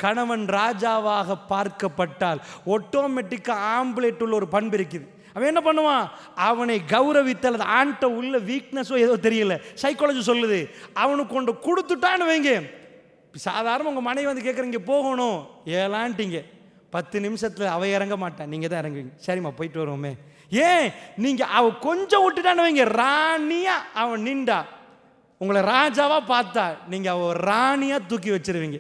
கணவன் ராஜாவாக பார்க்கப்பட்டால் ஆட்டோமேட்டிக்காக ஆம்புலேட் உள்ள ஒரு பண்பு இருக்குது. அவன் என்ன பண்ணுவான்? அவனை கௌரவித்தல், ஆண்ட உள்ள வீக்னஸோ ஏதோ தெரியல, சைக்காலஜி சொல்லுது, அவனுக்கு கொண்டு கொடுத்துட்டான்னு வைங்க. சாதாரண உங்கள் மனைவி வந்து கேட்குறீங்க போகணும் ஏலான்ட்டிங்க, 10 நிமிஷத்தில் அவ இறங்க மாட்டான், நீங்கள் தான் இறங்குவீங்க. சரிம்மா போயிட்டு வருவோமே. ஏன்? நீங்கள் அவ கொஞ்சம் விட்டுட்டான்னு வைங்க, ராணியா அவன் நின்றா, உங்களை ராஜாவாக பார்த்தா நீங்கள் அவள் ராணியாக தூக்கி வச்சிருவீங்க.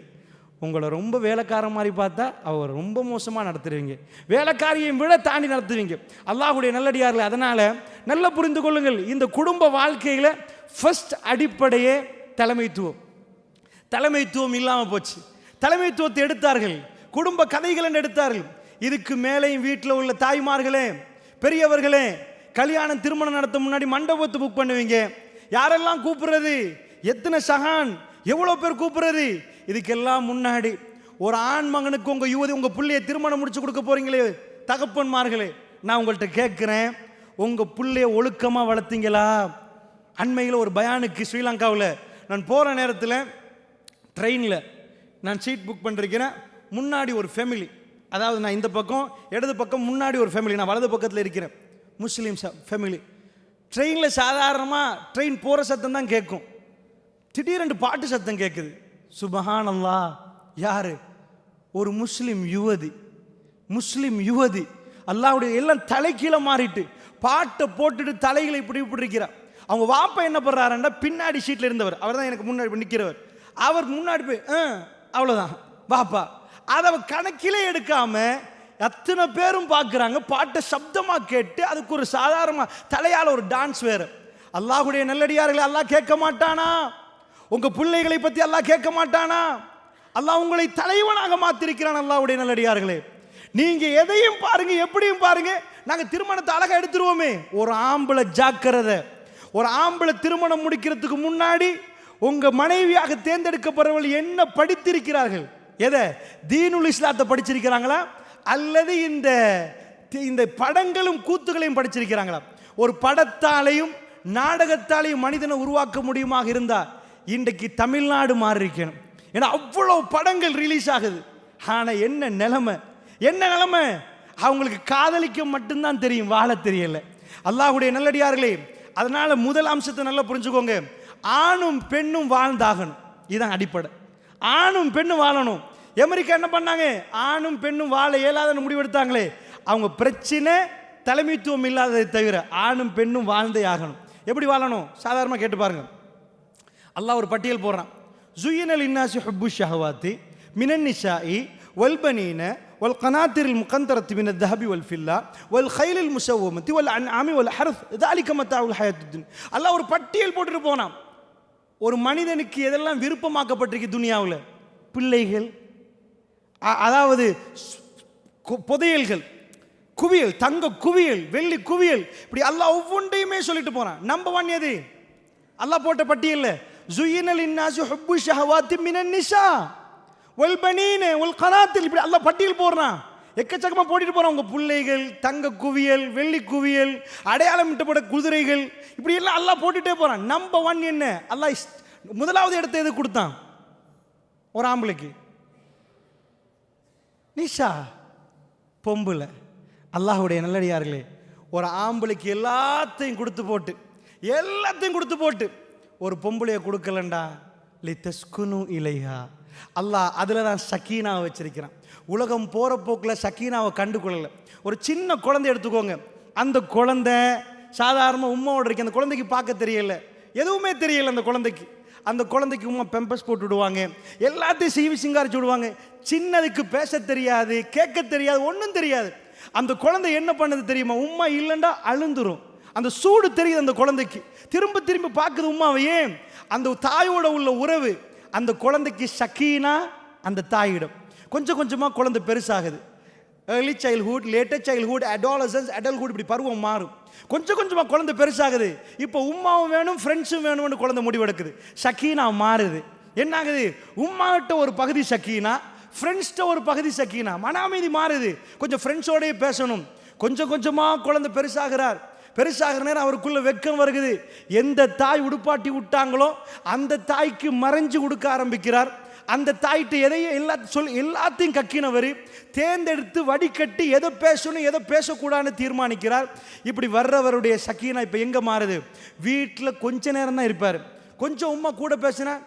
உங்களை ரொம்ப வேலைக்கார மாதிரி பார்த்தா அவர் ரொம்ப மோசமாக நடத்துருவீங்க, வேலைக்காரியை விட தாண்டி நடத்துவீங்க. அல்லாஹ்வுடைய நல்லடியார்கள், அதனால் நல்லா புரிந்து கொள்ளுங்கள், இந்த குடும்ப வாழ்க்கையில் ஃபர்ஸ்ட் அடிப்படையே தலைமைத்துவம். தலைமைத்துவம் இல்லாமல் போச்சு. தலைமைத்துவத்தை எடுத்தார்கள், குடும்ப கதைகள் எடுத்தார்கள். இதுக்கு மேலேயும் வீட்டில் உள்ள தாய்மார்களே, பெரியவர்களே, கல்யாணம் திருமணம் நடத்த முன்னாடி மண்டபத்தை புக் பண்ணுவீங்க. யாரெல்லாம் கூப்பிடுறது? எத்தனை சகான், எவ்வளோ பேர் கூப்பிடுறது? இதுக்கெல்லாம் முன்னாடி ஒரு ஆண் மகனுக்கு உங்கள் யுவதி, உங்கள் பிள்ளையை திருமணம் முடிச்சு கொடுக்க போறீங்களே தகப்பன்மார்களே, நான் உங்கள்கிட்ட கேட்குறேன், உங்கள் பிள்ளையை ஒழுக்கமாக வளர்த்தீங்களா? அண்மையில் ஒரு பயானுக்கு ஸ்ரீலங்காவில் நான் போகிற நேரத்தில் ட்ரெயினில் நான் சீட் புக் பண்ணிருக்கிறேன். முன்னாடி ஒரு ஃபேமிலி, அதாவது நான் இந்த பக்கம் இடது பக்கம், முன்னாடி ஒரு ஃபேமிலி, நான் வலது பக்கத்தில் இருக்கிறேன், முஸ்லீம் ஃபேமிலி. ட்ரெயினில் சாதாரணமாக ட்ரெயின் போகிற சத்தம் தான் கேட்கும், திடீரென்று பாட்டு சத்தம் கேட்குது. சுபஹானல்லாஹ். யாரு? ஒரு முஸ்லிம் யுவதி அல்லாஹ்வுடைய எல்லாம் தலைகீழ மாறிட்டு பாட்டை போட்டுட்டு தலைகளை இப்படி இப்படி இருக்கிறார். அவங்க வாப்பா என்ன பண்றாருன்னா பின்னாடி சீட்ல இருந்தவர், அவர் தான் எனக்கு முன்னாடி நிற்கிறவர். அவர் முன்னாடி போய் அவ்வளோதான் வாப்பா. அதை கணக்கிலே எடுக்காம எத்தனை பேரும் பார்க்குறாங்க. பாட்டை சப்தமாக கேட்டு அதுக்கு ஒரு சாதாரண தலையால் ஒரு டான்ஸ் வேறு. அல்லாஹ்வுடைய நல்லடியார்களை அல்லாஹ் கேட்க மாட்டானா? உங்கள் பிள்ளைகளை பற்றி அல்லாஹ் கேட்க மாட்டானா? அல்லாஹ் உங்களை தலைவனாக மாற்றிருக்கிறான். அல்லாஹ்வுடைய நல்லடியார்களே, நீங்கள் எதையும் பாருங்க, எப்படியும் பாருங்க. நாங்கள் திருமணத்தை அழகாக எடுத்துருவோமே. ஒரு ஆம்பளை ஜாக்கிரதை. ஒரு ஆம்பளை திருமணம் முடிக்கிறதுக்கு முன்னாடி உங்கள் மனைவியாக தேர்ந்தெடுக்கப்படுறவர்கள் என்ன படித்திருக்கிறார்கள்? எதை? தீனுல் இஸ்லாத்தை படிச்சிருக்கிறாங்களா அல்லது இந்த படங்களும் கூத்துகளையும் படிச்சிருக்கிறாங்களா? ஒரு படத்தாலையும் நாடகத்தாலையும் மனிதனை உருவாக்க முடியுமாக இருந்தால் இன்றைக்கு தமிழ்நாடு மாறி இருக்கணும். ஏன்னா அவ்வளோ படங்கள் ரிலீஸ் ஆகுது. ஆனால் என்ன நிலைமை? அவங்களுக்கு காதலிக்க மட்டும்தான் தெரியும், வாழ தெரியல. அல்லாஹ்வுடைய நல்லடியார்களே, அதனால முதல் அம்சத்தை நல்லா புரிஞ்சுக்கோங்க. ஆணும் பெண்ணும் வாழ்ந்தாகணும். இதுதான் அடிப்படை. ஆணும் பெண்ணும் வாழணும். அமெரிக்கா என்ன பண்ணாங்க? ஆணும் பெண்ணும் வாழ இயலாதன்னு முடிவெடுத்தாங்களே. அவங்க பிரச்சனை தலைமைத்துவம் இல்லாததை தவிர ஆணும் பெண்ணும் வாழ்ந்தே ஆகணும். எப்படி வாழணும்? சாதாரணமாக கேட்டு பாருங்க. அல்லாஹ் ஒரு பட்டியல் போடுறான். ஜுய்யினல் இன்னாசி ஹுப்பு ஷஹவாத்தி மினன் நிசாஇ வல் பனீன வல் கனாத்திரில் முகந்தரத்தி மினத் தஹபி வல் ஃபில்லா வல் கைலில் முஸவ்வமத்தி வல் அன்ஆமி வல் ஹர்ஸ் ذلك متاع الحياة الدنيا. அல்லாஹ் ஒரு பட்டியல் போட்டுட்டு போனான். ஒரு மனிதனுக்கு எதெல்லாம் விருப்பமாக்கப்பட்டிருக்கு துனியாவில்? பிள்ளைகள், அதாவது புதையல்கள், குவியல், தங்க குவியல், வெள்ளி குவியல், இப்படி அல்லாஹ் ஒவ்வொன்றையுமே சொல்லிட்டு போறான். நம்பர் 1 எது? அல்லாஹ் போட்ட பட்டியல்ல ஜுய்யினல் இன்னாசி ஹுப்பு ஷஹவாத்தி மினன் நிசா வல் பனீன வல் கனாத்தில், இப்படி அல்லாஹ் பட்டியல் போடுறான். எக்கச்சக்கமா போட்டுட்டு போறான். உங்க பிள்ளைகள், தங்க குவியல், வெள்ளி குவியல், அடையாளம் இட்டப்பட்ட குதிரைகள், இப்படி எல்லாம் அல்லாஹ் போட்டுட்டே போறான். நம்பர் 1 என்ன? அல்லாஹ் முதலாவது இடத்தை எது கொடுத்தான்? ஒரு ஆம்பளைக்கு நிஷா, பொம்புல. அல்லாஹ்வுடைய நல்லடியார்களே, ஒரு ஆம்பளைக்கு எல்லாத்தையும் கொடுத்து போட்டு ஒரு பொம்பளையை கொடுக்கலண்டா லிதஸ்குனு இலைஹா. அல்லாஹ் அதில் தான் சக்கீனாவை வச்சிருக்கிறான். உலகம் போகிற போக்கில் சக்கீனாவை கண்டுகொள்ளலை. ஒரு சின்ன குழந்தை எடுத்துக்கோங்க. அந்த குழந்தை சாதாரண உம்மாவோட இருக்கு. அந்த குழந்தைக்கு பார்க்க தெரியல, எதுவுமே தெரியல அந்த குழந்தைக்கு உம்மா பெம்பஸ் போட்டு விடுவாங்க, எல்லாத்தையும் சீவி சிங்காரிச்சு விடுவாங்க. சின்னதுக்கு பேச தெரியாது, கேட்க தெரியாது, ஒன்றும் தெரியாது. அந்த குழந்தை என்ன பண்ணது தெரியுமா? உம்மா இல்லைண்டா அழுந்துரும். அந்த சூடு தெரியுது அந்த குழந்தைக்கு. திரும்ப பார்க்குது உம்மாவை. ஏன்? அந்த தாயோட உள்ள உறவு. அந்த குழந்தைக்கு சக்கீனா அந்த தாயிடம். கொஞ்சம் கொஞ்சமாக குழந்தை பெருசாகுது. Early childhood, later childhood, adolescence, adulthood, இப்படி பருவம் மாறும். கொஞ்சம் கொஞ்சமாக குழந்தை பெருசாகுது. இப்போ உம்மாவும் வேணும், ஃப்ரெண்ட்ஸும் வேணும்னு குழந்தை முடிவெடுக்குது. சக்கீனா மாறுது. என்ன ஆகுது? உம்மாகிட்ட ஒரு பகுதி சக்கீனா, ஃப்ரெண்ட்ஸ்கிட்ட ஒரு பகுதி சக்கீனா. மன அமைதி மாறுது. கொஞ்சம் ஃப்ரெண்ட்ஸோடய பேசணும். கொஞ்சம் கொஞ்சமாக குழந்தை பெருசாகிற நேரம் அவருக்குள்ள வெக்கம் வருகுது. எந்த தாய் உடுப்பாட்டி விட்டாங்களோ அந்த தாய்க்கு மறைஞ்சு கொடுக்க ஆரம்பிக்கிறார். அந்த தாய்கிட்ட எல்லாத்தையும் கக்கினவர் தேர்ந்தெடுத்து வடிகட்டி எதை பேசணும் எதை பேசக்கூடாதுன்னு தீர்மானிக்கிறார். இப்படி வர்றவருடைய சக்கீனா இப்போ எங்கே மாறுது? வீட்டில் கொஞ்ச நேரம் தான் இருப்பார். கொஞ்சம் உம்மா கூட பேசினா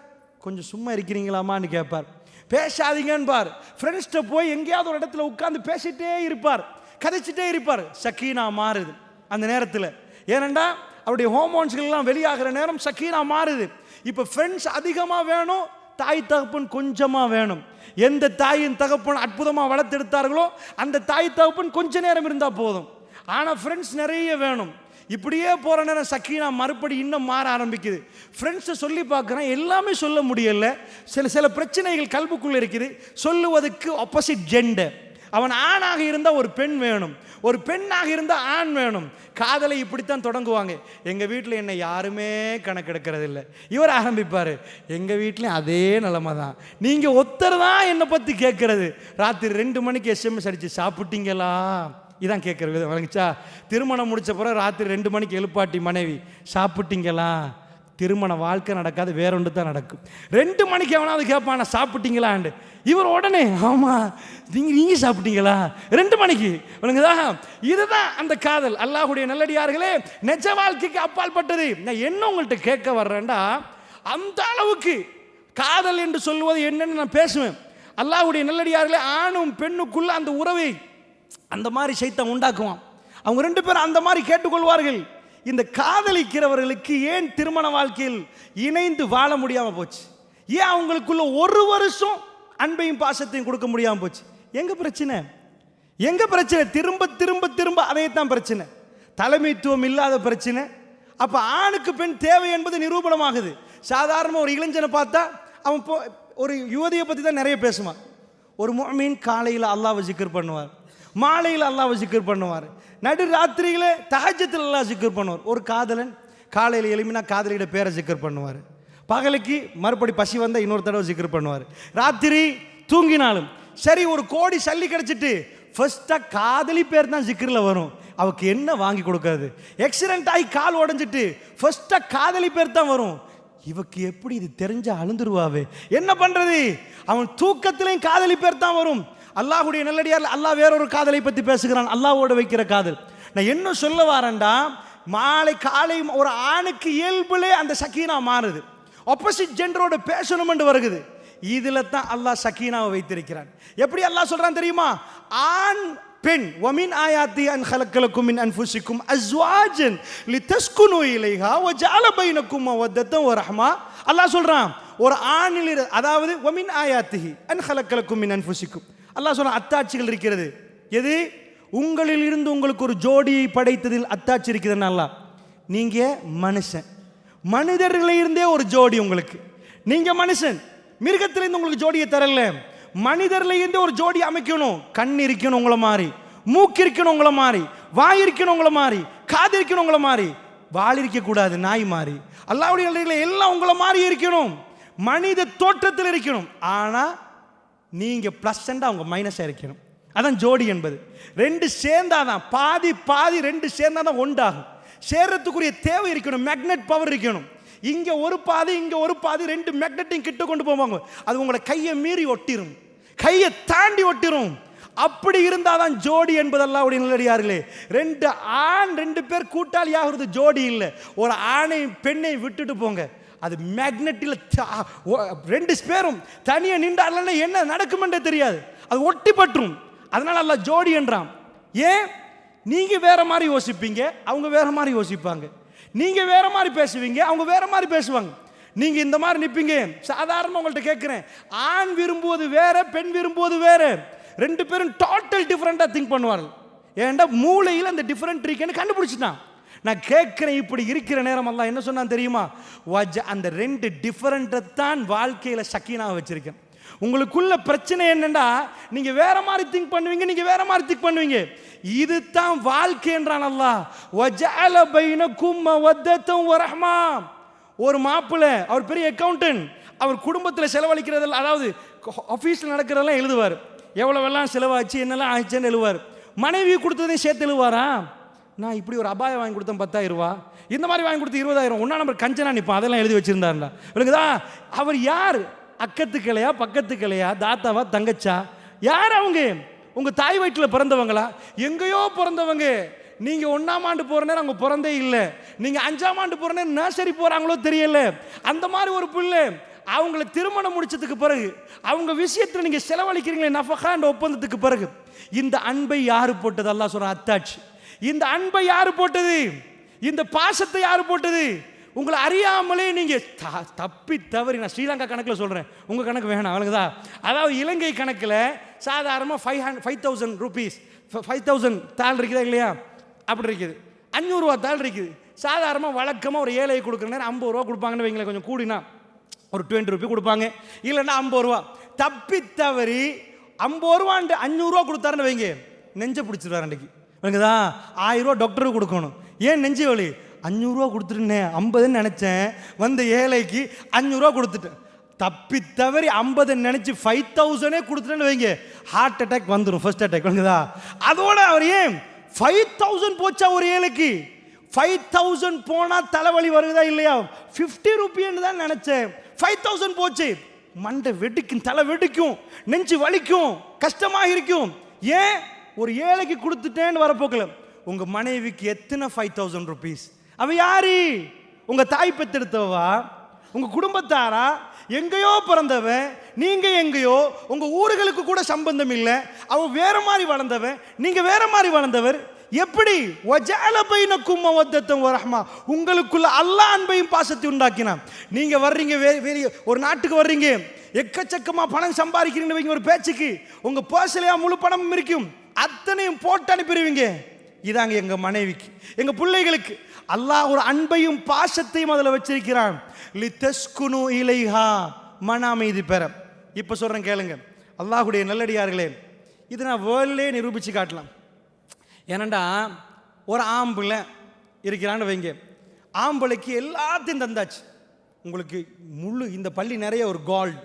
கொஞ்சம் சும்மா இருக்கிறீங்களாமான்னு கேட்பார். பேசாதீங்கன்னு பார். ஃப்ரெண்ட்ஸ்கிட்ட போய் எங்கேயாவது ஒரு இடத்துல உட்காந்து பேசிட்டே இருப்பார், கதைச்சிட்டே இருப்பார். சக்கீனா மாறுது அந்த நேரத்தில். ஏனண்டா அவருடைய ஹோமோன்ஸ்கள்லாம் வெளியாகிற நேரம் சக்கீனா மாறுது. இப்போ ஃப்ரெண்ட்ஸ் அதிகமாக வேணும், தாய் தகப்பன் கொஞ்சமாக வேணும். எந்த தாயின் தகப்பன் அற்புதமாக வளர்த்தெடுத்தார்களோ அந்த தாய் தகப்பன் கொஞ்ச நேரம் இருந்தால் போதும். ஆனால் ஃப்ரெண்ட்ஸ் நிறைய வேணும். இப்படியே போகிற நேரம் சக்கீனா மறுபடி இன்னும் மாற ஆரம்பிக்குது. ஃப்ரெண்ட்ஸை சொல்லி பார்க்குறேன், எல்லாமே சொல்ல முடியல. சில பிரச்சனைகள் கல்புக்குள்ளே இருக்குது. சொல்லுவதற்கு ஆப்போசிட் ஜெண்டர். அவன் ஆணாக இருந்தால் ஒரு பெண் வேணும், ஒரு பெண்ணாக இருந்தால் ஆண் வேணும். காதலை இப்படித்தான் தொடங்குவாங்க. எங்கள் வீட்டில் என்னை யாருமே கணக்கெடுக்கிறது இல்லை. இவர் ஆரம்பிப்பார், எங்கள் வீட்லேயும் அதே நிலைமை தான், நீங்கள் ஒருத்தர் தான் என்னை பற்றி கேட்குறது. ராத்திரி 2 மணிக்கு SMS அடித்து சாப்பிட்டீங்களா இதான் கேட்குற விதம் வழங்கிச்சா. திருமணம் முடித்த பிறகு ராத்திரி 2 மணிக்கு எழுப்பாட்டி மனைவி சாப்பிட்டீங்களா? திருமண வாழ்க்கை நடக்காது, வேற ஒன்று தான் நடக்கும். 2 மணிக்கு எவனாவது கேட்பானா சாப்பிட்டீங்களாண்டு? இவர் உடனே ஆமாம் நீங்கள் சாப்பிட்டீங்களா 2 மணிக்கு உனக்குதா. இதுதான் அந்த காதல். அல்லாஹ்வுடைய நல்லடியார்களே, நிஜ வாழ்க்கைக்கு அப்பால் பட்டது. நான் என்ன உங்கள்கிட்ட கேட்க வர்றேன்டா, அந்த அளவுக்கு காதல் என்று சொல்வது என்னன்னு நான் பேசுவேன். அல்லாஹ்வுடைய நல்லடியார்களே, ஆணும் பெண்ணுக்குள்ள அந்த உறவை அந்த மாதிரி சைத்தான் உண்டாக்குவான். அவங்க ரெண்டு பேரும் அந்த மாதிரி கேட்டுக்கொள்வார்கள். இந்த காதலிக்கிறவர்களுக்கு ஏன் திருமண வாழ்க்கையில் இணைந்து வாழ முடியாமல் போச்சு? ஏன் அவங்களுக்குள்ள ஒரு வருஷம் அன்பையும் பாசத்தையும் கொடுக்க முடியாமல் போச்சு? எங்க பிரச்சனை? எங்க பிரச்சனை? திரும்ப திரும்ப திரும்ப அதைத்தான் பிரச்சனை. தலைமைத்துவம் இல்லாத பிரச்சனை. அப்ப ஆணுக்கு பெண் தேவை என்பது நிரூபணமாகுது. சாதாரண ஒரு இளைஞனை பார்த்தா அவன் ஒரு யுவதியை பற்றி தான் நிறைய பேசுவான். ஒரு முஃமின் காலையில் அல்லாஹ்வை ஜிக்ர் பண்ணுவார், மாலையில் அல்லாஹ்வை ஜிக்ர் பண்ணுவார், நடு ராத்திரியில தஹஜ்ஜுத்தில் அல்லாஹ் ஜிக்ர் பண்ணுவார். ஒரு காதலன் காலையில் எழுப்பினா காதலியோட பேரை ஜிக்ர் பண்ணுவார், பகலுக்கு மறுபடி பசி வந்தால் இன்னொரு தடவை ஜிக்ர் பண்ணுவார், ராத்திரி தூங்கினாலும் சரி. ஒரு கோடி சல்லி கிடைச்சிட்டு ஃபர்ஸ்ட்டாக காதலி பேர் தான் ஜிக்ரில் வரும். அவருக்கு என்ன வாங்கி கொடுக்காது? ஆக்சிடென்ட் ஆகி கால் உடஞ்சிட்டு ஃபர்ஸ்ட்டாக காதலி பேர் தான் வரும். இவக்கு எப்படி இது தெரிஞ்சா அழுந்துருவாவே, என்ன பண்றது? அவன் தூக்கத்திலையும் காதலி பேர் தான் வரும். அல்லாஹ்வுடைய நல்லடியார், அல்லாஹ் வேறொரு காதலை பற்றி பேசுகிறான், அல்லாஹ்வோட வைக்கிற காதல். நான் என்ன சொல்ல வரேன்டா, மாலை காலை ஒரு ஆணுக்கு இயல்புலே அந்த சக்கீனா மாறுது. ஆப்போசிட் ஜெண்டரோட பேசணும் என்று வருகுது. இதுல தான் அல்லாஹ் சக்கீனாவை வைத்திருக்கிறான். எப்படி அல்லாஹ் சொல்றான் தெரியுமா? ஆண் பெண், வமின் ஆயாத்தி அன் ஹலக்கலக்கும் மின் அன்ஃபுசிக்கும் அஸ்வாஜன் லிதஸ்குனு இலைஹா வஜஅல பைனக்கும் மவத்தன் வரஹ்மா. அல்லாஹ் சொல்றான் ஒரு ஆணில், அதாவது வமின் ஆயாத்திஹி அன் ஹலக்கலக்கும் மின் அன்ஃபுசிக்கும். அல்லாஹ் சொல்றான் அத்தாட்சிகள் இருக்கிறது. எது? உங்களில் இருந்து உங்களுக்கு ஒரு ஜோடியை படைத்ததில் அத்தாட்சி இருக்கிறது. அல்லாஹ், நீங்க மனுஷன், மனிதர்களில் இருந்தே ஒரு ஜோடி உங்களுக்கு. நீங்க மனுஷன், மிருகத்திலிருந்து உங்களுக்கு ஜோடியை தரல. மனிதர்ல இருந்து ஒரு ஜோடி அமைக்கணும். கண் இருக்கணும் உங்களை மாதிரி, மூக்கு இருக்கணும் உங்களை மாதிரி, வாய் இருக்கணும் உங்களை மாதிரி, காது இருக்கணும் உங்களை மாதிரி, வால் இருக்க கூடாது நாய் மாதிரி. அல்லாஹ்வுடைய எல்லாம் உங்களை மாதிரி இருக்கணும், மனித தோற்றத்தில் இருக்கணும். ஆனா நீங்க பிளஸ் அவங்க மைனஸா இருக்கணும். அதான் ஜோடி என்பது. ரெண்டு சேர்ந்தாதான், பாதி பாதி ரெண்டு சேர்ந்தாதான் ஒன்றாகும். சேர்றதுக்குரிய தேவை இருக்கணும், மேக்னெட் பவர் இருக்கணும். இங்க ஒரு பாதி இங்க ஒரு பாதி, ரெண்டு மேக்னெட்டையும் கிட்ட கொண்டு போவாங்க. அது உங்களை கையை மீறி ஒட்டிரும், கையை தாண்டி ஒட்டிரும். அப்படி இருந்தாதான் ஜோடி என்பது அல்லாஹ்வுடைய நல்லடியார்களே. ரெண்டு ஆண் ரெண்டு பேர் கூட்டாளி ஆகிறது ஜோடி இல்லை. ஒரு ஆணை பெண்ணை விட்டுட்டு போங்க, அது மேக்னெட்டில் ரெண்டு பேரும் தனியா நின்றால என்ன நடக்குமென்றே தெரியாது, அது ஒட்டி பற்றும். அதனால அல்லாஹ் ஜோடி என்றான். ஏன்? நீங்க வேற மாதிரி யோசிப்பீங்க, அவங்க வேற மாதிரி யோசிப்பாங்க. நீங்க வேற மாதிரி பேசுவீங்க, அவங்க வேற மாதிரி பேசுவாங்க. நீங்க இந்த மாதிரி நிப்பீங்க. சாதாரண உங்கள்கிட்ட கேட்கிறேன், ஆண் விரும்புவது வேற, பெண் விரும்புவது வேற. ரெண்டு பேரும் டோட்டல் டிஃபரெண்டா திங்க் பண்ணுவார்கள். ஏன்டா மூளையில் அந்த டிஃபரெண்ட் இருக்குன்னு கண்டுபிடிச்சிட்டான். நான் கேட்கிறேன், இப்படி இருக்கிற நேரம் அல்லாஹ் என்ன சொன்னான் தெரியுமா? அந்த ரெண்டு டிஃபரெண்ட்டை தான் வாழ்க்கையில சக்கீனாவை வச்சிருக்கேன். உங்களுக்குள்ள பிரச்சனை என்னன்னா, நீங்க வேற மாதிரி திங்க் பண்ணுவீங்க, நீங்க வேற மாதிரி திங்க் பண்ணுவீங்க. இது தான் வாழ்க்கை என்றான் அல்லாஹ். வஜஅல பைனக்கும் மவத்தன் வரஹ்மா. ஒரு மாப்பிள்ளை, அவர் பெரிய அக்கவுண்டன்ட், அவர் குடும்பத்தில் செலவழிக்கிறதெல்லாம், அதாவது ஆஃபீஸில் நடக்கிறதெல்லாம் எழுதுவார். எவ்வளவெல்லாம் செலவாச்சு, என்னெல்லாம் ஆச்சுன்னு எழுதுவார். மனைவி கொடுத்ததையும் சேர்த்து எழுதுவாரா? நான் இப்படி ஒரு அபாயம் வாங்கி கொடுத்தேன் 10,000 ரூபா, இந்த மாதிரி வாங்கி கொடுத்து 20,000, ஒன்றா நம்பர் கஞ்சனா நிற்பான், அதெல்லாம் எழுதி வச்சிருந்தாருல. இவனுக்குதா அவர் யார்? அக்கத்து கிளையா, பக்கத்து கிளையா, தாத்தாவா, தங்கச்சா? யார் அவங்க? உங்க தாய் வயிற்றில் பிறந்தவங்களா? எங்கேயோ பிறந்தவங்க. நீங்க 1ஆம் ஆண்டு போற நேரம் அவங்க பிறந்தே இல்லை, நீங்க 5ஆம் ஆண்டு போற நேரம் நர்சரி போறாங்களோ தெரியல. அந்த மாதிரி ஒரு பிள்ளை அவங்கள திருமணம் முடிச்சதுக்கு பிறகு அவங்க விஷயத்தில் நீங்க செலவழிக்கிறீங்களே நஃபகா என்ற ஒப்பந்தத்துக்கு பிறகு, இந்த அன்பை யாரு போட்டது? அல்லாஹ் சொல்றான் அத்தாட்சி. இந்த அன்பை யாரு போட்டது? இந்த பாசத்தை யாரு போட்டது? உங்களை அறியாமலே நீங்க தப்பி தவறி, நான் ஸ்ரீலங்கா கணக்கில் சொல்றேன், உங்க கணக்கு வேணாம் அவளுக்குதான். அதாவது இலங்கை கணக்கில் சாதாரணமாக 5,000 ரூபீஸ், 5,000 தாள் இருக்குதா இல்லையா? அப்படி இருக்குது. 500 ரூபா தாள் இருக்குது. சாதாரணமாக வழக்கமாக ஒரு ஏழை கொடுக்குற நேரம் 50 ரூபா கொடுப்பாங்கன்னு வைங்களேன். கொஞ்சம் கூடினா ஒரு 20 ரூபி கொடுப்பாங்க, இல்லைன்னா 50 ரூபா. தப்பி தவறி 50 ரூபான்ட்டு 500 ரூபா கொடுத்தாருன்னு வைங்க, நெஞ்ச பிடிச்சிருவார். அன்றைக்கு எனக்குதான் 1000 ரூபா டாக்டருக்கு கொடுக்கணும். ஏன் நெஞ்சு வலி? 500 ரூபா கொடுத்துருந்தேன், 50ன்னு நினைச்சேன், வந்த ஏழைக்கு 500 ரூபா கொடுத்துட்டேன். தப்பி தவறி 50 நினைச்சு 5,000 கொடுத்துட்டேன்னு வைங்க, ஹார்ட் அட்டாக் வந்துடும், ஃபர்ஸ்ட் அட்டாக். எனக்குதா அதோட அவர் ஏன் 5,000 போச்சா ஒரு ஏழைக்கு? 5,000 போனா தலைவலி வருதா இல்லையா? 50 ரூபின்னு தான் நினைச்சேன், 5,000 போச்சு. மண்டை வெடிக்கும், தலை வெடிக்கும், நெஞ்சு வலிக்கும், கஷ்டமாக இருக்கும். ஏன்? ஒரு ஏழைக்கு கொடுத்துட்டேன்னு வரப்போக்கல. உங்க மனைவிக்கு எத்தனை 5,000 ரூபீஸ்? அவ யாரு? உங்க தாய் பெத்தெடுத்தவா? உங்க குடும்பத்தாரா? எங்கேயோ பிறந்தவன், நீங்க எங்கேயோ, உங்க ஊர்களுக்கு கூட சம்பந்தம் இல்லை, அவன் வேற மாதிரி வளர்ந்தவன், நீங்க வேற மாதிரி வளர்ந்தவர். எப்படி உங்களுக்குள்ள அல்லாஹ் அன்பையும் பாசத்தை உண்டாக்கினான். நீங்க வர்றீங்க, ஒரு நாட்டுக்கு வர்றீங்க, எக்கச்சக்கமா பணம் சம்பாதிக்கிறீங்க ஒரு பேச்சுக்கு, உங்க பர்ஸ்லயா முழு பணமும் இருக்கும், அத்தனையும் போட்டு அனுப்பிடுவீங்க. இதாங்க எங்க மனைவிக்கு, எங்க பிள்ளைகளுக்கு அல்லாஹ் ஒரு அன்பையும் பாசத்தையும் அதில் வச்சிருக்கிறான். லிதஸ்குனு இலைஹா, மன அமைதி பெற. இப்ப சொல்றேன் கேளுங்க அல்லாஹ்வுடைய நல்லடியார்களே, இது நான் வேர்ல்ட்லேயே நிரூபிச்சு காட்டலாம். ஏனண்டா ஒரு ஆம்பளை இருக்கிறான்னு வைங்க, ஆம்பளைக்கு எல்லாத்தையும் தந்தாச்சு. உங்களுக்கு முழு இந்த பள்ளி நிறைய ஒரு கோல்டு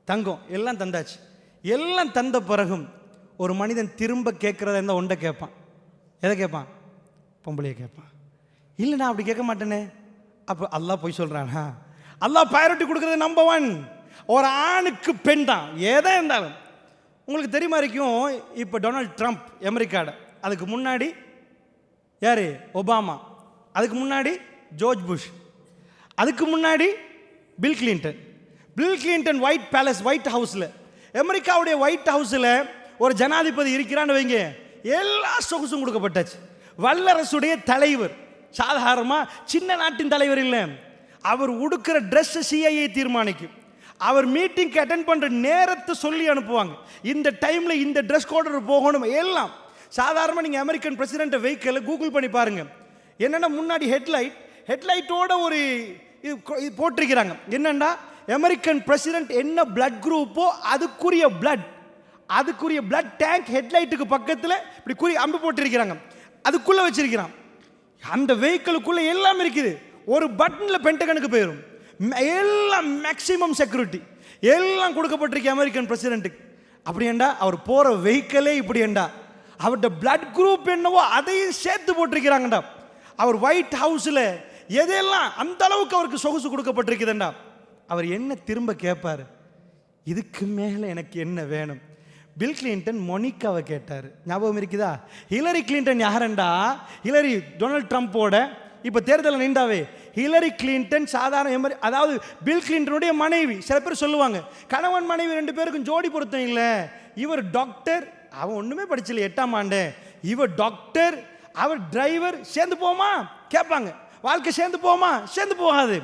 தங்கம் எல்லாம் தந்தாச்சு. எல்லாம் தந்த பிறகும் ஒரு மனிதன் திரும்ப கேட்கறத இருந்தால் ஒன்றை கேட்பான். எதை கேட்பான்? பொம்பளையை கேட்பான். இல்லை நான் அப்படி கேட்க மாட்டேனே. அப்போ அல்லாஹ் போய் சொல்கிறானா? அல்லாஹ் ப்ரையாரிட்டி கொடுக்குறது நம்பர் 1 ஒரு ஆணுக்கு பெண் தான். எதை இருந்தாலும் உங்களுக்கு தெரியுமா இருக்கும். இப்போ டொனால்ட் ட்ரம்ப் அமெரிக்காட, அதுக்கு முன்னாடி யார்? ஒபாமா, அதுக்கு முன்னாடி ஜார்ஜ் புஷ், அதுக்கு முன்னாடி bill Clinton. Bill Clinton white palace, white ஹவுஸில், அமெரிக்காவுடைய ஒயிட் ஹவுஸில் ஒரு ஜனாதிபதி இருக்கிறான்னு வைங்க, எல்லா சொகுசும் கொடுக்கப்பட்டாச்சு. வல்லரசுடைய தலைவர், சாதாரணமாக சின்ன நாட்டின் தலைவர் இல்லை, அவர் உடுக்கிற ட்ரெஸ் CIA தீர்மானிக்கும். அவர் மீட்டிங்க்கு அட்டென்ட் பண்ணுற நேரத்தை சொல்லி அனுப்புவாங்க. இந்த டைமில் இந்த ட்ரெஸ் கோடு போகணும் எல்லாம். சாதாரணமாக நீங்கள் அமெரிக்கன் பிரசிடென்ட் வெஹிக்கிளை கூகுள் பண்ணி பாருங்கள். என்னென்னா முன்னாடி ஹெட்லைட்டோட ஒரு இது போட்டிருக்கிறாங்க. என்னென்னா அமெரிக்கன் பிரசிடென்ட் என்ன பிளட் குரூப்போ அதுக்குரிய பிளட் டேங்க் ஹெட்லைட்டுக்கு பக்கத்தில் இப்படி குறி அம்பு போட்டிருக்கிறாங்க, அதுக்குள்ளே வச்சிருக்கிறான். அந்த வெஹிக்கிளுக்குள்ளே எல்லாம் இருக்குது. ஒரு பட்டனில் பென்டகனுக்கு போயிடும். எல்லாம் மேக்சிமம் செக்யூரிட்டி எல்லாம் கொடுக்கப்பட்டிருக்கு அமெரிக்கன் பிரசிடென்ட்டுக்கு. அப்படி ஏண்டா அவர் போகிற வெஹிக்கிளே இப்படி ஏண்டா அவர்கிட்ட பிளட் குரூப் என்னவோ அதையும் சேர்த்து போட்டிருக்கிறாங்கடா. அவர் ஒயிட் ஹவுஸில் எதெல்லாம் அந்த அளவுக்கு அவருக்கு சொகுசு கொடுக்கப்பட்டிருக்குதுண்டா. அவர் என்ன திரும்ப கேட்பார்? இதுக்கு மேலே எனக்கு என்ன வேணும்? பில் கிளின்டன் மொனிகாவை கேட்டார், ஞாபகம் இருக்குதா? ஹிலரி கிளின்டன் யாருண்டா? ஹிலரி டொனால்ட் ட்ரம்ப்போட இப்போ தேர்தலில் நின்றாவே. ஹிலரி கிளின்டன் சாதாரண அதாவது பில் கிளின்டனுடைய மனைவி. சில பேர் சொல்லுவாங்க கணவன் மனைவி 2 பேருக்கும் ஜோடி பொருத்தம் இல்லை. இவர் டாக்டர், அவன் ஒன்றுமே படிச்சல 8ஆம் ஆண்டு, இவர் டாக்டர், அவர் டிரைவர், சேர்ந்து போமா கேட்பாங்க. வாழ்க்கை சேர்ந்து போமா? சேர்ந்து போகாது.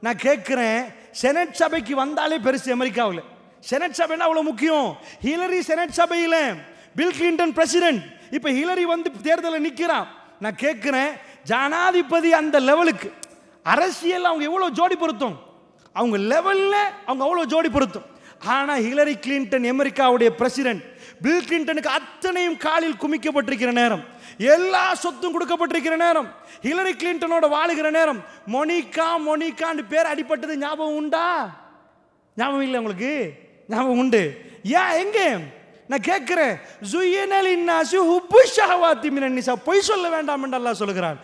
நான் கேட்குறேன், செனட் சபைக்கு வந்தாலே பெருசு அமெரிக்காவில். செனட் சபைன்னா அவ்வளோ முக்கியம். ஹிலரி செனட் சபையில், பில் கிளின்டன் பிரசிடென்ட். இப்போ ஹிலரி வந்து தேர்தலில் நிற்கிறான். நான் கேட்குறேன், ஜனாதிபதி அந்த லெவலுக்கு அரசியல் அவங்க எவ்வளோ ஜோடி பொருத்தம், அவங்க லெவலில் அவங்க அவ்வளோ ஜோடி பொருத்தம். ஆனால் ஹிலரி கிளின்டன் அமெரிக்காவுடைய பிரசிடென்ட், பில் கிளின்டனுக்கு அத்தனையும் காலில் குமிக்கப்பட்டிருக்கிற நேரம், எல்லா சொத்தும் கொடுக்கப்பட்டிருக்கிற நேரம், ஹிலரி கிளின்டனோட வாழுகிற நேரம், மொனிகான்னு பேர் அடிப்பட்டது ஞாபகம் உண்டா? ஞாபகம் இல்லை உங்களுக்கு? ஞாபகம் உண்டு. ஏன் எங்கே? நான் கேட்கிறேன், பொய் சொல்ல வேண்டாம் என்று அல்லாஹ் சொல்கிறான்.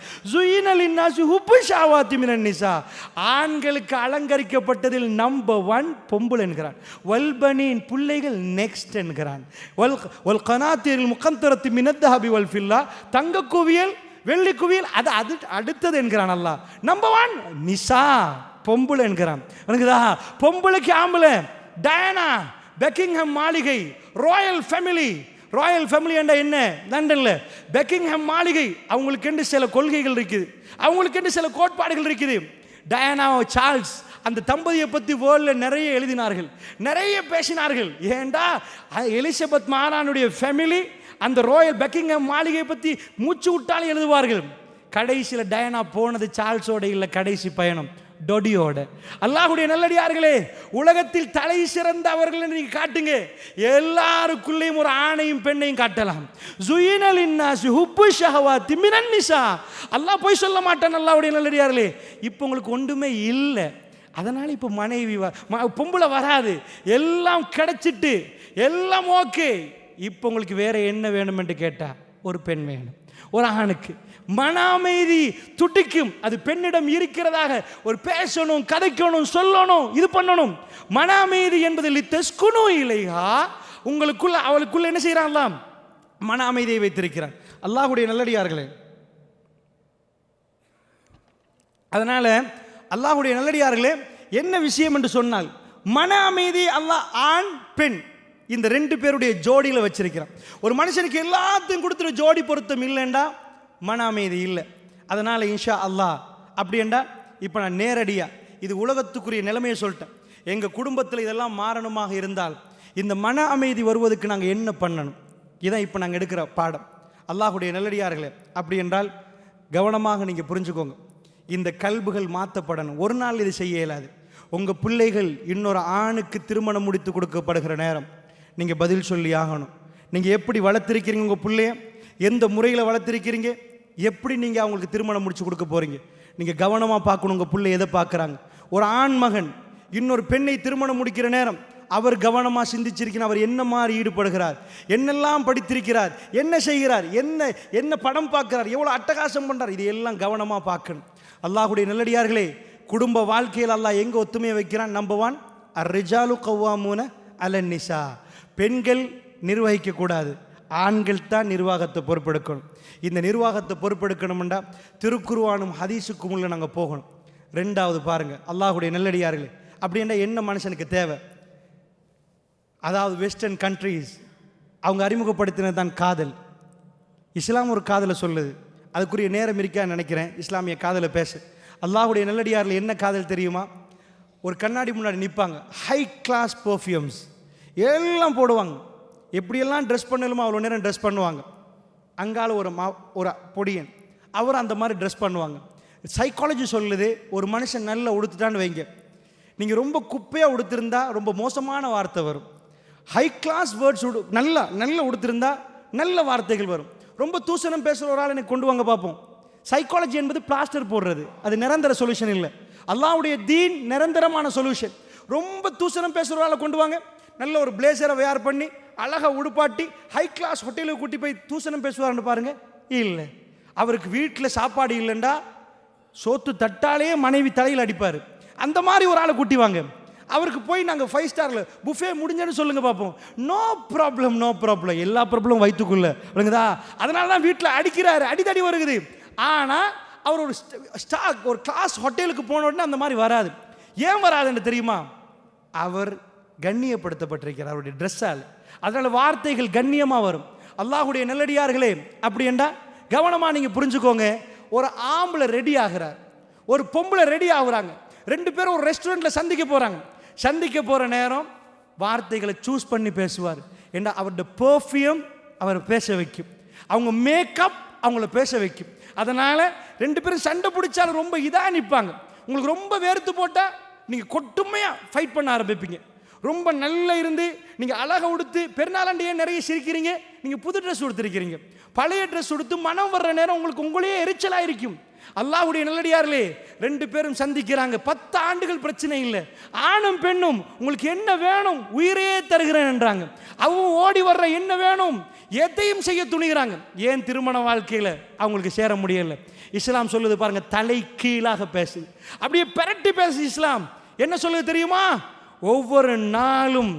ஆண்களுக்கு அலங்கரிக்கப்பட்டதில் நம்பர் 1 பொம்பளை என்கிறான். வல்பனின் பிள்ளைகள் நெக்ஸ்ட் என்கிறான். தங்க குவியல், வெள்ளி குவியல் அது அடுத்தது என்கிறான் அல்லாஹ். நம்பர் 1 நிசா, பொம்பளை என்கிறான். பொம்பளைக்கு ஆம்பளை டயானா, பெக்கிங்ஹாம் மாளிகை, ராயல் ஃபேமிலி என்ற என்ன லண்டன்ல பெக்கிங்ஹாம் மாளிகை. அவங்களுக்கு என்று சில கொள்கைகள் இருக்குது, அவங்களுக்கு என்று சில கோட்பாடுகள் இருக்குது. டயானா சார்ல்ஸ் அந்த தம்பதியை பற்றி வேர்ல்டில் நிறைய எழுதினார்கள், நிறைய பேசினார்கள். ஏண்டா எலிசபெத் மகாராணியுடைய ஃபேமிலி அந்த ராயல் பெக்கிங்ஹாம் மாளிகையை பற்றி மூச்சு விட்டாலும் எழுதுவார்கள். கடைசியில் டயானா போனது சார்ல்ஸோட இல்லை, கடைசி பயணம் டொடியோட. அல்லாஹ்வுடைய நல்லடியார்களே, உலகத்தில் தலை சிறந்தவர்கள் என்று நீங்க காட்டுங்க, எல்லாருக்குள்ளேயும் ஒரு ஆணையும் பெண்ணையும் காட்டலாம். அல்லாஹ் போய் சொல்ல மாட்டான். அல்லாஹ்வுடைய நல்லடியார்களே, இப்போ உங்களுக்கு ஒன்றுமே இல்லை, அதனால இப்போ மனைவி பொம்பளை வராது, எல்லாம் கிடைச்சிட்டு எல்லாம் ஓகே. இப்போ உங்களுக்கு வேற என்ன வேணும் என்று கேட்டா ஒரு பெண் வேணும். ஒரு ஆணுக்கு மன அமைதி துடிக்கும், அது பெண்ணிடம் இருக்கிறதாக ஒரு பேசணும், கதைக்கணும், சொல்லணும், இது பண்ணணும். மன அமைதி என்பதில் தஸ்குனு இலைஹா, உங்களுக்குள்ள அவளுக்குள்ள என்ன செய்யறான்? மன அமைதியை வைத்திருக்கிறான். அல்லாஹ்வுடைய நல்லடியார்களே, அதனால அல்லாஹ்வுடைய நல்லடியார்களே, என்ன விஷயம் என்று சொன்னால், மன அமைதி அல்லாஹ் ஆண் பெண் இந்த 2 பேருடைய ஜோடியில் வச்சிருக்கிறான். ஒரு மனுஷனுக்கு எல்லாத்தையும் கொடுத்துட்டு ஜோடி பொருத்தம் இல்லைண்டா மன அமைதி இல்லை. அதனால் இன்ஷா அல்லாஹ் அப்படின்டா இப்போ நான் நேரடியாக இது உலகத்துக்குரிய நிலைமையை சொல்லிட்டேன். எங்கள் குடும்பத்தில் இதெல்லாம் மாறணுமாக இருந்தால் இந்த மன அமைதி வருவதற்கு நாங்கள் என்ன பண்ணணும், இதான் இப்போ நாங்கள் எடுக்கிற பாடம். அல்லாஹுடைய நல்லடியார்களே, அப்படி என்றால் கவனமாக நீங்கள் புரிஞ்சுக்கோங்க. இந்த கல்புகள் மாற்றப்படணும். ஒரு நாள் இது செய்ய இயலாது. உங்கள் பிள்ளைகள் இன்னொரு ஆணுக்கு திருமணம் முடித்து கொடுக்கப்படுகிற நேரம் நீங்கள் பதில் சொல்லி ஆகணும். நீங்கள் எப்படி வளர்த்திருக்கிறீங்க, உங்கள் பிள்ளைய எந்த முறையில் வளர்த்திருக்கிறீங்க, எப்படி நீங்கள் அவங்களுக்கு திருமணம் முடித்து கொடுக்க போகிறீங்க, நீங்கள் கவனமாக பார்க்கணும். உங்கள் பிள்ளை எதை பார்க்குறாங்க. ஒரு ஆண் மகன் இன்னொரு பெண்ணை திருமணம் முடிக்கிற நேரம் அவர் கவனமாக சிந்திச்சிருக்கிறார். அவர் என்ன மாதிரி ஈடுபடுகிறார், என்னெல்லாம் படித்திருக்கிறார், என்ன செய்கிறார், என்ன படம் பார்க்கிறார், எவ்வளோ அட்டகாசம் பண்ணுறார், இது எல்லாம் கவனமாக பார்க்கணும். அல்லாஹுடைய நல்லடியார்களே, குடும்ப வாழ்க்கையில் அல்லாஹ் எங்கே ஒத்துமையை வைக்கிறான்? நம்பர் 1, அர்ரிஜாலு கவ்வாமூன அலன் நிசா. பெண்கள் நிர்வகிக்கக்கூடாது, ஆண்கள் தான் நிர்வாகத்தை பொறுப்பெடுக்கணும். இந்த நிர்வாகத்தை பொறுப்பெடுக்கணும்னா திருக்குர்ஆனும் ஹதீஸுக்கும் உள்ள நாங்கள் போகணும். 2வது பாருங்கள், அல்லாஹுடைய நல்லடியார்களே, அப்படின்னா என்ன மனுஷனுக்கு தேவை? அதாவது வெஸ்டர்ன் கண்ட்ரீஸ் அவங்க அறிமுகப்படுத்தினது தான் காதல். இஸ்லாம் ஒரு காதலை சொல்லுது. அதுக்குரிய நேரம் இருக்கான்னு நினைக்கிறேன் இஸ்லாமிய காதலை பேச. அல்லாஹுடைய நல்லடியாரில் என்ன காதல் தெரியுமா? ஒரு கண்ணாடி முன்னாடி நிற்பாங்க, ஹை கிளாஸ் பர்ஃப்யூம்ஸ் எல்லாம் போடுவாங்க, எப்படியெல்லாம் ட்ரெஸ் பண்ணலுமோ அவ்வளோ நேரம் ட்ரெஸ் பண்ணுவாங்க. அங்கால ஒரு பொடியன் அவர் அந்த மாதிரி ட்ரெஸ் பண்ணுவாங்க. சைக்காலஜி சொல்லுது, ஒரு மனுஷன் நல்லா உடுத்துட்டான்னு வைங்க, நீங்கள் ரொம்ப குப்பையாக உடுத்திருந்தா ரொம்ப மோசமான வார்த்தை வரும். ஹை கிளாஸ் வேர்ட்ஸ் நல்லா உடுத்திருந்தா நல்ல வார்த்தைகள் வரும். ரொம்ப தூசணம் பேசுகிற ஒரு ஆள் எனக்கு கொண்டு வாங்க பார்ப்போம். சைக்காலஜி என்பது பிளாஸ்டர் போடுறது, அது நிரந்தர சொல்யூஷன் இல்லை. அல்லாஹ்வுடைய தீன் நிரந்தரமான சொல்யூஷன். ரொம்ப தூசணம் பேசுகிற ஆளை கொண்டு வாங்க, நல்ல ஒரு பிளேசரை வேர் பண்ணி அழகாக உடுப்பாட்டி ஹை கிளாஸ் ஹோட்டலுக்கு கூட்டி போய் தூசணம் பேசுவார்னு பாருங்க. இல்லை, அவருக்கு வீட்டில் சாப்பாடு இல்லைண்டா சோத்து தட்டாலே மனைவி தலையில் அடிப்பார். அந்த மாதிரி ஒரு ஆளை கூட்டி வாங்க, அவருக்கு போய் நாங்கள் 5 ஸ்டாரில் புஃபே முடிஞ்சேன்னு சொல்லுங்க பார்ப்போம். நோ ப்ராப்ளம், எல்லா ப்ராப்ளம் வயிற்றுக்குள்ள விளங்குதா? அதனால தான் வீட்டில் அடிக்கிறாரு, அடித்தடி வருகுது. ஆனால் அவர் ஒரு கிளாஸ் ஹோட்டலுக்கு போன உடனே அந்த மாதிரி வராது. ஏன் வராதுன்னு தெரியுமா? அவர் கண்ணியப்படுத்தப்பட்டிருக்கிறார் அவருடைய ட்ரெஸ்ஸால். அதனால் வார்த்தைகள் கண்ணியமாக வரும். அல்லாஹுடைய நல்லடியார்களே, அப்படி என்றால் கவனமாக நீங்கள் புரிஞ்சுக்கோங்க. ஒரு ஆம்பளை ரெடி ஆகிறார், ஒரு பொம்பளை ரெடி ஆகுறாங்க, 2 பேரும் ஒரு ரெஸ்டாரண்ட்டில் சந்திக்க போகிறாங்க. சந்திக்க போகிற நேரம் வார்த்தைகளை சூஸ் பண்ணி பேசுவார். ஏன்னா அவருடைய பெர்ஃப்யூம் அவரை பேச வைக்கும், அவங்க மேக்கப் அவங்கள பேச வைக்கும். அதனால் 2 பேரும் சண்டை பிடிச்சாலும் ரொம்ப இதாக நிற்பாங்க. உங்களுக்கு ரொம்ப வேர்த்து போட்டால் நீங்கள் கொட்டுமையாக ஃபைட் பண்ண ஆரம்பிப்பீங்க. ரொம்ப நல்லா இருந்து நீங்கள் அழகாக உடுத்து பெருநாளாண்டியே நிறைய சிரிக்கிறீங்க, நீங்கள் புது ட்ரெஸ் உடுத்திருக்கிறீங்க, பழைய ட்ரெஸ் உடுத்து மனம் வர்ற நேரம் உங்களே எரிச்சலாக இருக்கும். அல்லாஹ்வுடைய நல்லடியார்களே, 2 பேரும் சந்திக்கிறாங்க. 10 ஆண்டுகள் பிரச்சனை இல்லை. ஆணும் பெண்ணும் உங்களுக்கு என்ன வேணும், உயிரையே தருகிறேன் என்றாங்க. அவங்க ஓடி வர்ற என்ன வேணும், எதையும் செய்ய துணிகிறாங்க. ஏன் திருமண வாழ்க்கையில் அவங்களுக்கு சேர முடியல? இஸ்லாம் சொல்லுது பாருங்க, தலை கீழாக பேசுது, அப்படியே பெரட்டி பேசு. இஸ்லாம் என்ன சொல்லுது தெரியுமா? ஒவ்வொரு நாளும்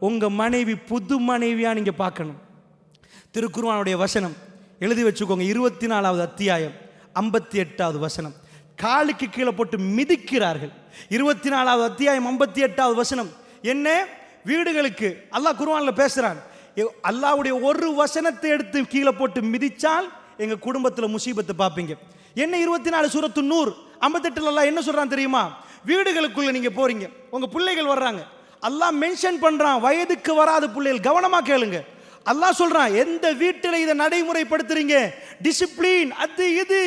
உங்கள் மனைவி புது மனைவியாக நீங்கள் பார்க்கணும். திருக்குர்ஆனுடைய வசனம் எழுதி வச்சுக்கோங்க, 24வது அத்தியாயம் 58வது வசனம். காலுக்கு கீழே போட்டு மிதிக்கிறார்கள். 24வது அத்தியாயம் 58வது வசனம். என்ன வீடுகளுக்கு அல்லாஹ் குர்ஆனில் பேசுகிறான். அல்லாஹ்வுடைய ஒரு வசனத்தை எடுத்து கீழே போட்டு மிதிச்சால் எங்கள் குடும்பத்தில் முசீபத்தை பார்ப்பீங்க. என்ன 24 சூரத்து நூர் 58 அல்லாஹ் என்ன சொல்கிறான் தெரியுமா? வீடுகளுக்குள்ள நீங்கள் போறீங்க, உங்கள் பிள்ளைகள் வர்றாங்க, அல்லாஹ் மென்ஷன் பண்ணுறான் வயதுக்கு வராத பிள்ளைகள். கவனமாக கேளுங்க, அல்லாஹ் சொல்றான், எந்த வீட்டில் இதை நடைமுறைப்படுத்துறீங்க, டிசிப்ளின் அது இது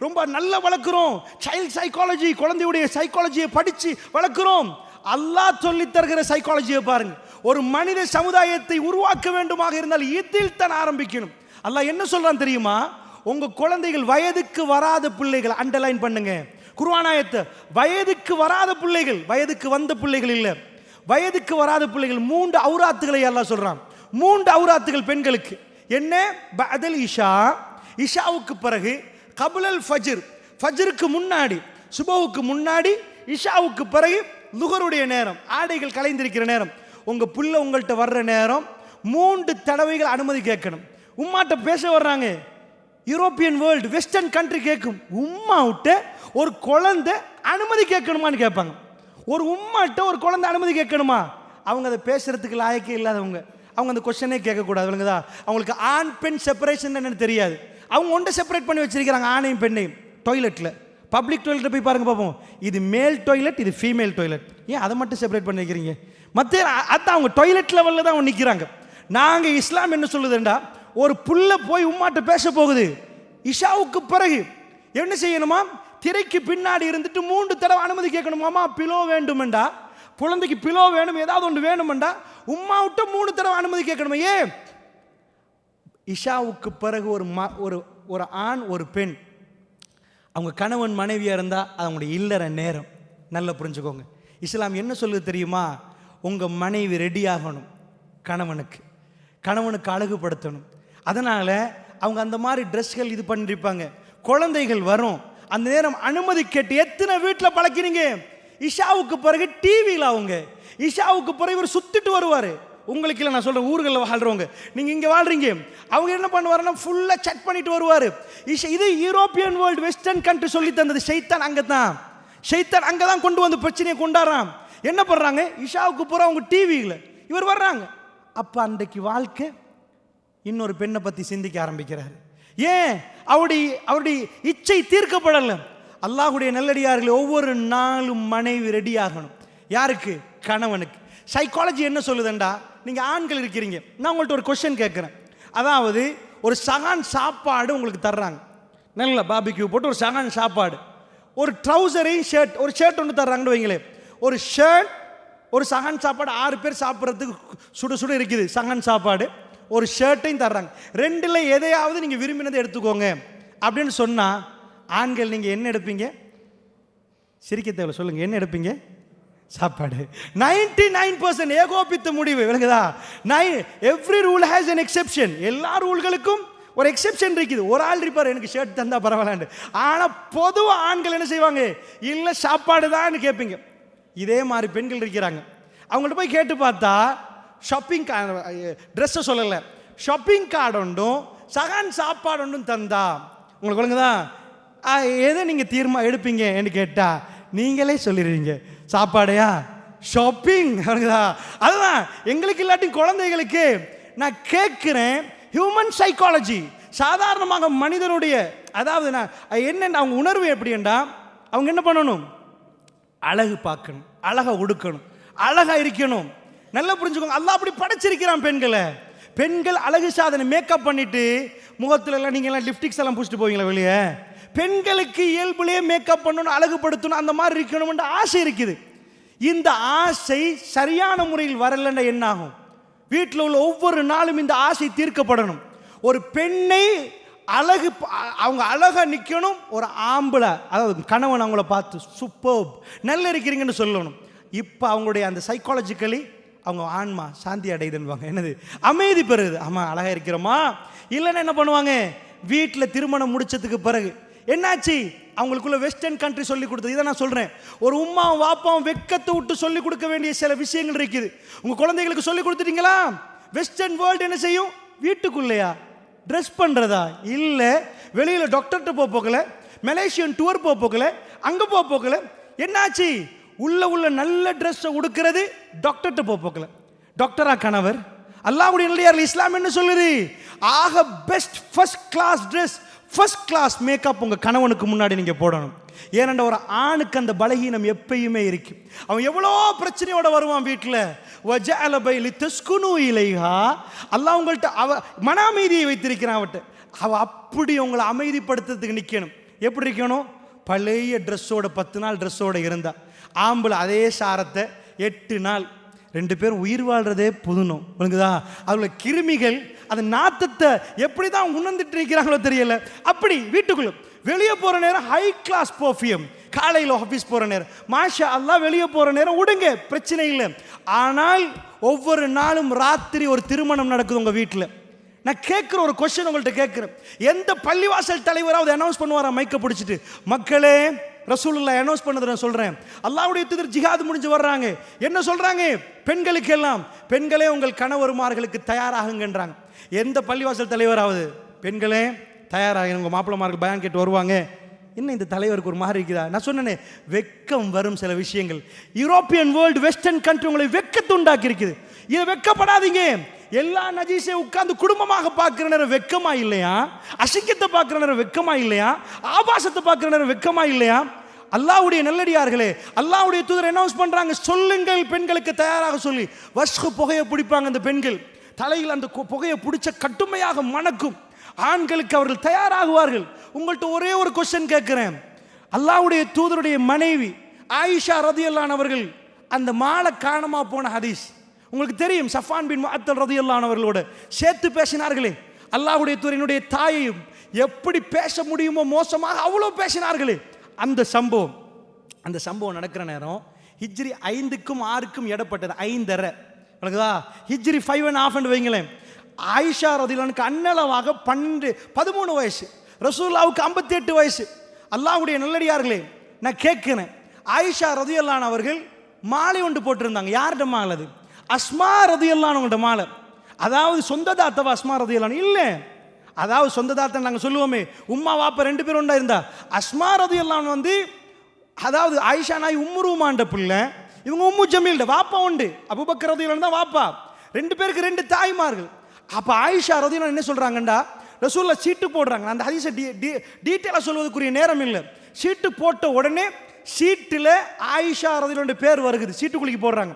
ரொம்ப நல்லா வளர்க்குறோம், சைல்ட் சைக்காலஜி குழந்தையுடைய சைக்காலஜியை படித்து வளர்க்குறோம். அல்லாஹ் சொல்லி தருகிற சைக்காலஜியை பாருங்க. ஒரு மனித சமுதாயத்தை உருவாக்க வேண்டுமாக இருந்தால் இதில் தான் ஆரம்பிக்கணும். அல்லாஹ் என்ன சொல்றான் தெரியுமா? உங்க குழந்தைகள் வயதுக்கு வராத பிள்ளைகள், அண்டர்லைன் பண்ணுங்க குர்ஆன் ஆயத்தை. வயதுக்கு வராத பிள்ளைகள், வயதுக்கு வந்த பிள்ளைகள் இல்லை, வயதுக்கு வராத பிள்ளைகள். 3 அவுராத்துகளை அல்லாஹ் சொல்றான். 3 அவுராத்துகள் பெண்களுக்கு. என்ன? பஅதல் இஷா, இஷாவுக்கு பிறகு, கபுலல் ஃபஜ்ர், ஃபஜ்ருக்கு முன்னாடி, சுபஹுக்கு முன்னாடி, இஷாவுக்கு பிறகு, லுஹருடைய நேரம், ஆடைகள் கலைந்திருக்கிற நேரம். உங்க புள்ள உங்கள்கிட்ட வர்ற நேரம் 3 தடவைகள் அனுமதி கேட்கணும். உம்மாட்ட பேச வர்றாங்க, யூரோப்பியன் வேர்ல்டு வெஸ்டர்ன் கண்ட்ரி கேட்கும், உம்மா விட்டு ஒரு குழந்தை அனுமதி கேட்கணுமான்னு கேட்பாங்க. ஒரு உம்மாட்ட ஒரு குழந்தை அனுமதி கேட்கணுமா? அவங்க அதை பேசுறதுக்கு லாயக்கே இல்லாதவங்க. அவங்க அந்த கொஸ்டனே கேட்கக்கூடாது. விளங்குதா? அவங்களுக்கு ஆண் பெண் செப்பரேஷன் என்னன்னு தெரியாது. அவங்க ஒன்றை செப்பரேட் பண்ணி வச்சிருக்கிறாங்க, ஆணையும் பெண்ணையும். டாய்லெட்டில், பப்ளிக் டாய்லெட்டில் போய் பாருங்க பார்ப்போம். இது மேல் டாய்லெட், இது ஃபீமேல் டாய்லெட். ஏன் அதை மட்டும் செப்பரேட் பண்ணி வைக்கிறீங்க? மற்ற அதான் அவங்க டாய்லெட் லெவலில் தான் அவங்க நிற்கிறாங்க. நாங்கள் இஸ்லாம் என்ன சொல்லுதுண்டா, ஒரு புள்ள போய் உம்மாட்ட பேச போகுது, இஷாவுக்கு பிறகு என்ன செய்யணுமா? திரைக்கு பின்னாடி இருந்துட்டு 3 தடவை அனுமதி கேட்கணுமாமா. பிலோ வேண்டுமெண்டா, குழந்தைக்கு பிலோ வேணும், ஏதாவது ஒன்று வேணுமெண்டா உம்மா விட்ட 3 தடவை அனுமதி கேட்கணுமா? ஏன்? இஷாவுக்கு பிறகு ஒரு ஆண் ஒரு பெண் அவங்க கணவன் மனைவியாக இருந்தால் அது அவங்களுடைய இல்லற நேரம். நல்லா புரிஞ்சுக்கோங்க. இஸ்லாம் என்ன சொல்லுது தெரியுமா? உங்கள் மனைவி ரெடி ஆகணும், கணவனுக்கு அழகுபடுத்தணும். அதனால் அவங்க அந்த மாதிரி ட்ரெஸ்கள் இது பண்ணிருப்பாங்க. குழந்தைகள் வரும், அந்த நேரம் அனுமதி கேட்டு எத்தனை வீட்டில் பழக்கிறீங்க? இஷாவுக்கு பிறகு டிவியில் அவங்க இஷாவுக்கு பிறகு இவர் சுத்திட்டு வருவார். உங்களுக்கு இல்லை, நான் சொல்கிறேன், ஊர்களில் வாழ்கிறவங்க, நீங்கள் இங்கே வாழ்கிறீங்க, அவங்க என்ன பண்ணுவாருன்னா ஃபுல்லாக செக் பண்ணிட்டு வருவார். இது யூரோப்பியன் வேர்ல்டு, வெஸ்டர்ன் கண்ட்ரி சொல்லி தந்தது. ஷைத்தான் அங்கே தான் கொண்டு வந்து பிரச்சனையை கொண்டாடுறான். என்ன பண்ணுறாங்க? இஷாவுக்கு பிறகு அவங்க டிவியில் இவர் வர்றாங்க. அப்போ அன்றைக்கு வாழ்க்கை இன்னொரு பெண்ணை பற்றி சிந்திக்க ஆரம்பிக்கிறாரு. ஏன்? அவருடைய இச்சை தீர்க்கப்படலை. அல்லாஹ்வுடைய நல்லடியார்களே, ஒவ்வொரு நாளும் மனைவி ரெடி ஆகணும். யாருக்கு? கணவனுக்கு. சைக்காலஜி என்ன சொல்லுதுண்டா, நீங்கள் ஆண்கள் இருக்கிறீங்க, நான் உங்கள்கிட்ட ஒரு கொஸ்டின் கேட்குறேன். அதாவது ஒரு சகான் சாப்பாடு உங்களுக்கு தர்றாங்க, நல்ல பாபிக்யூ போட்டு ஒரு சகான் சாப்பாடு, ஒரு ட்ரௌசரையும் ஷர்ட், ஒரு ஷர்ட் ஒன்று தர்றாங்கன்னு வைங்களேன். ஒரு ஷர்ட், ஒரு சகான் சாப்பாடு 6 பேர் சாப்பிட்றதுக்கு சுட சுட இருக்குது சகான் சாப்பாடு, ஒரு ஷர்ட்டையும் தர்றாங்க. ரெண்டில் எதையாவது நீங்கள் விரும்பினதை எடுத்துக்கோங்க அப்படின்னு சொன்னால் ஆண்கள் நீங்கள் என்ன எடுப்பீங்க? சிரிக்க தேவை, சொல்லுங்கள், என்ன எடுப்பீங்க? சாப்பாடு. 99% ஏகோபித்த முடிவு. விளங்குதா? Every rule has an exception. எல்லா ரூல்களுக்கும் ஒரு எக்ஸெப்ஷன் இருக்குது. ஒரு ஆள் இருப்பார், எனக்கு ஷர்ட் தந்தா பரவாயில்ல. ஆனால் பொதுவாக ஆண்கள் என்ன செய்வாங்க? இல்லை சாப்பாடு தான் கேட்பீங்க. இதே மாதிரி பெண்கள் இருக்கிறாங்க. அவங்கள்ட்ட போய் கேட்டு பார்த்தா ஷாப்பிங் ட்ரெஸ்ஸை சொல்லலை, ஷாப்பிங் கார்டு ஒன்றும் சகான் சாப்பாடு ஒன்றும் தந்தா உங்களுக்கு விளங்குதா? எதை நீங்கள் எடுப்பீங்க என்று கேட்டால் நீங்களே சொல்லிடுவீங்க, சாப்பாடையா ஷாப்பிங். அதுதான் எங்களுக்கு இல்லாட்டி குழந்தைகளுக்கு. நான் கேட்குறேன், ஹியூமன் சைக்காலஜி, சாதாரணமாக மனிதனுடைய, அதாவது நான் என்ன அவங்க உணர்வு எப்படின்னா, அவங்க என்ன பண்ணணும்? அழகு பார்க்கணும், அழகா உடுக்கணும், அழகா இருக்கணும். நல்லா புரிஞ்சுக்கோங்க, அல்லாஹ் அப்படி படைச்சிருக்கிறான் பெண்களை. பெண்கள் அழகு சாதனை மேக்கப் பண்ணிட்டு முகத்துல எல்லாம் நீங்க எல்லாம் லிப்ஸ்டிக்ஸ் எல்லாம் பூசிட்டு போவீங்களா வெளியே? பெண்களுக்கு இயல்புலேயே மேக்கப் பண்ணணும், அழகுபடுத்தணும், அந்த மாதிரி இருக்கணும்ன்ற ஆசை இருக்குது. இந்த ஆசை சரியான முறையில் வரலன்னா என்ன ஆகும்? வீட்டில் உள்ள ஒவ்வொரு நாளும் இந்த ஆசை தீர்க்கப்படணும். ஒரு பெண்ணை அவங்க அழகா நிற்கணும். ஒரு ஆம்பளை, அதாவது கணவன் அவங்கள பார்த்து சூப்பர் நல்லா இருக்கிறீங்கன்னு சொல்லணும். இப்போ அவங்களுடைய அந்த சைக்காலஜிக்கலி அவங்க ஆன்மா சாந்தி அடையுதுன்னுவாங்க. என்னது? அமைதி பெறுது. ஆமாம் அழகா இருக்கிறோமா? இல்லைன்னா என்ன பண்ணுவாங்க? வீட்டில் திருமணம் முடிச்சதுக்கு பிறகு என்னாச்சு? அவங்களுக்குள்ள வெஸ்டர்ன் கண்ட்ரி சொல்லி கொடுத்தது. இதை நான் சொல்கிறேன், ஒரு உம்மாவும் வாப்பாவும் வெக்கத்தை விட்டு சொல்லிக் கொடுக்க வேண்டிய சில விஷயங்கள் இருக்குது. உங்கள் குழந்தைகளுக்கு சொல்லி கொடுத்துட்டீங்களா? வெஸ்டர்ன் வேர்ல்டு என்ன செய்யும்? வீட்டுக்குள்ளையா ட்ரெஸ் பண்ணுறதா? இல்லை, வெளியில் டாக்டர்கிட்ட போகல, மலேசியன் டூர் போகல, அங்கே போகல. என்னாச்சு? உள்ள நல்ல ட்ரெஸ்ஸை உடுக்கிறது, டாக்டர்கிட்ட போகல. டாக்டரா கணவர்? அல்லாஹ்வுடைய நல்லடியார்கள் இஸ்லாம் என்ன சொல்லுது? ஆக best first class dress, first class makeup உங்கள் கணவனுக்கு முன்னாடி நீங்கள் போடணும். ஏனென்ற ஒரு ஆணுக்கு அந்த பலகீனம் எப்பயுமே இருக்கு. அவன் எவ்வளோ பிரச்சனையோட வருவான் வீட்டில். அல்லாஹ் உங்கள்கிட்ட மன அமைதியை வைத்திருக்கிறான். அவ அப்படி உங்களை அமைதிப்படுத்துறதுக்கு நிற்கணும். எப்படி இருக்கணும்? பழைய ட்ரெஸ்ஸோட 10 நாள் ட்ரெஸ்ஸோட இருந்தா, ஆம்பளை அதே சாரத்தை 8 நாள், 2 பேரும் உயிர் வாழ்றதே புதுணும். உனக்குதா? அதுல கிருமிகள் அந்த நாத்தத்தை எப்படி தான் உணர்ந்துட்டு இருக்கிறாங்களோ தெரியல. அப்படி வீட்டுக்குள்ள வெளியே போற நேரம் ஹை கிளாஸ் பர்ஃபியூம், காலையில் ஆஃபீஸ் போற நேரம் மாஷா அல்லாஹ், வெளியே போற நேரம் உடுங்க, பிரச்சனை இல்லை. ஆனால் ஒவ்வொரு நாளும் ராத்திரி ஒரு திருமணம் நடக்குது உங்க வீட்டில். நான் கேட்குற ஒரு கொஸ்டின் உங்கள்கிட்ட கேட்குறேன், எந்த பள்ளிவாசல் தலைவராவது அனௌன்ஸ் பண்ணுவாரா மைக்க பிடிச்சிட்டு? மக்களே, ரசூலுல்லாஹ் அனௌன்ஸ் பண்ணதை நான் சொல்கிறேன். அல்லாஹ்வுடைய தூதர் ஜிஹாத் முடிஞ்சு வர்றாங்க, என்ன சொல்கிறாங்க? பெண்களுக்கு எல்லாம், பெண்களே உங்கள் கணவருமார்களுக்கு தயாராகுங்கன்றாங்க. எந்த பள்ளிவாசல் தலைவராவது பெண்களே தயாராக உங்கள் மாப்பிள்ளமார்கள் பயான் கேட்டு வருவாங்க, என்ன இந்த தலைவருக்கு ஒரு மாதிரி இருக்குதா? நான் சொன்னேனே, வெக்கம் வரும் சில விஷயங்கள். யூரோப்பியன் வேர்ல்டு, வெஸ்டர்ன் கண்ட்ரி உங்களை வெக்கத்தை உண்டாக்கி இருக்குது. இதை வெக்கப்படாதீங்க. எல்லா நஜீஸை உட்கார்ந்து குடும்பமாக பார்க்கிற நேரம் வெக்கமா இல்லையா? அசிங்கத்தை பார்க்கிற நேரம் வெக்கமா இல்லையா? ஆபாசத்தை பார்க்கிற நேரம் வெக்கமா இல்லையா? அல்லாஹ்வுடைய நல்லடியார்களே, அல்லாஹ்வுடைய தூதர் அனௌன்ஸ் பண்றாங்க, சொல்லுங்கள் பெண்களுக்கு தயாராக சொல்லி. வஸ்கு புகையை பிடிப்பாங்க அந்த பெண்கள், தலையில் அந்த புகையை பிடிச்ச கட்டுமையாக மணக்கும். ஆண்களுக்கு அவர்கள் தயாராகுவார்கள். உங்கள்கிட்ட ஒரே ஒரு கொஸ்டின் கேட்கிறேன். அல்லாஹ்வுடைய தூதருடைய மனைவி ஆயிஷா ரதியல்லாஹு அன்ஹா அவர்கள் அந்த மாலை காணாம போன ஹதீஸ் உங்களுக்கு தெரியும். சஃபான் பின் முஅத்தல் ரதியல்லாஹு அன்ஹு அவர்களோட சேர்த்து பேசினார்களே, அல்லாஹ்வுடைய தூதரினுடைய தாயையும் எப்படி பேச முடியுமோ மோசமாக அவ்வளோ பேசினார்களே. அந்த சம்பவம் நடக்கிற நேரம் ஹிஜ்ரி 5க்கும் 6க்கும் இடப்பட்டது 5.5. ஹிஜ்ரி 5.5 வைங்களேன். ஆயிஷா ரதியல்லாஹு அன்ஹா அன்னளவாக 13 வயசு, ரசூலுல்லாஹ்வுக்கு 58 வயசு. அல்லாஹ்வுடைய நல்லடியார்களே, நான் கேட்கிறேன், ஆயிஷா ரதியல்லாஹு அன்ஹா அவர்கள் மாலை ஒன்று போட்டிருந்தாங்க. யார்கிட்ட மாலை அது? அஸ்மா ரதியல்லாஹு அன்ஹா மாலை. அதாவது சொந்த தாத்தவா அஸ்மா ரதியல்லாஹு அன்ஹா? இல்லை, அதாவது சொந்த தாத்தா நாங்கள் சொல்லுவோமே, உம்மா வாப்பா 2 பேரும் உண்டா இருந்தா. அஸ்மா ரதியல்லாஹு அன்ஹா வந்து அதாவது ஆயிஷா நாய் உம்முருமாண்ட பிள்ளை, இவங்க உம்மு ஜமீல்ட வாப்பா உண்டு. அபூபக்கர் ரதியல்லாஹு அன்ஹு தான் வாப்பா. 2 பேருக்கு 2 தாய்மார்கள். அப்ப ஆயிஷா ரதியல்லாஹு அன்ஹா என்ன சொல்றாங்கண்டா, ரசூலுல்லாஹ் சீட்டு போடுறாங்க. அந்த ஹதீஸை டீட்டெயிலாக சொல்வதற்குரிய நேரம் இல்லை. சீட்டு போட்ட உடனே சீட்டில் ஆயிஷா ரதியல்லாஹு அன்ஹா பேர் வருகுது. சீட்டுக்குள்ளிக்கு போடுறாங்க.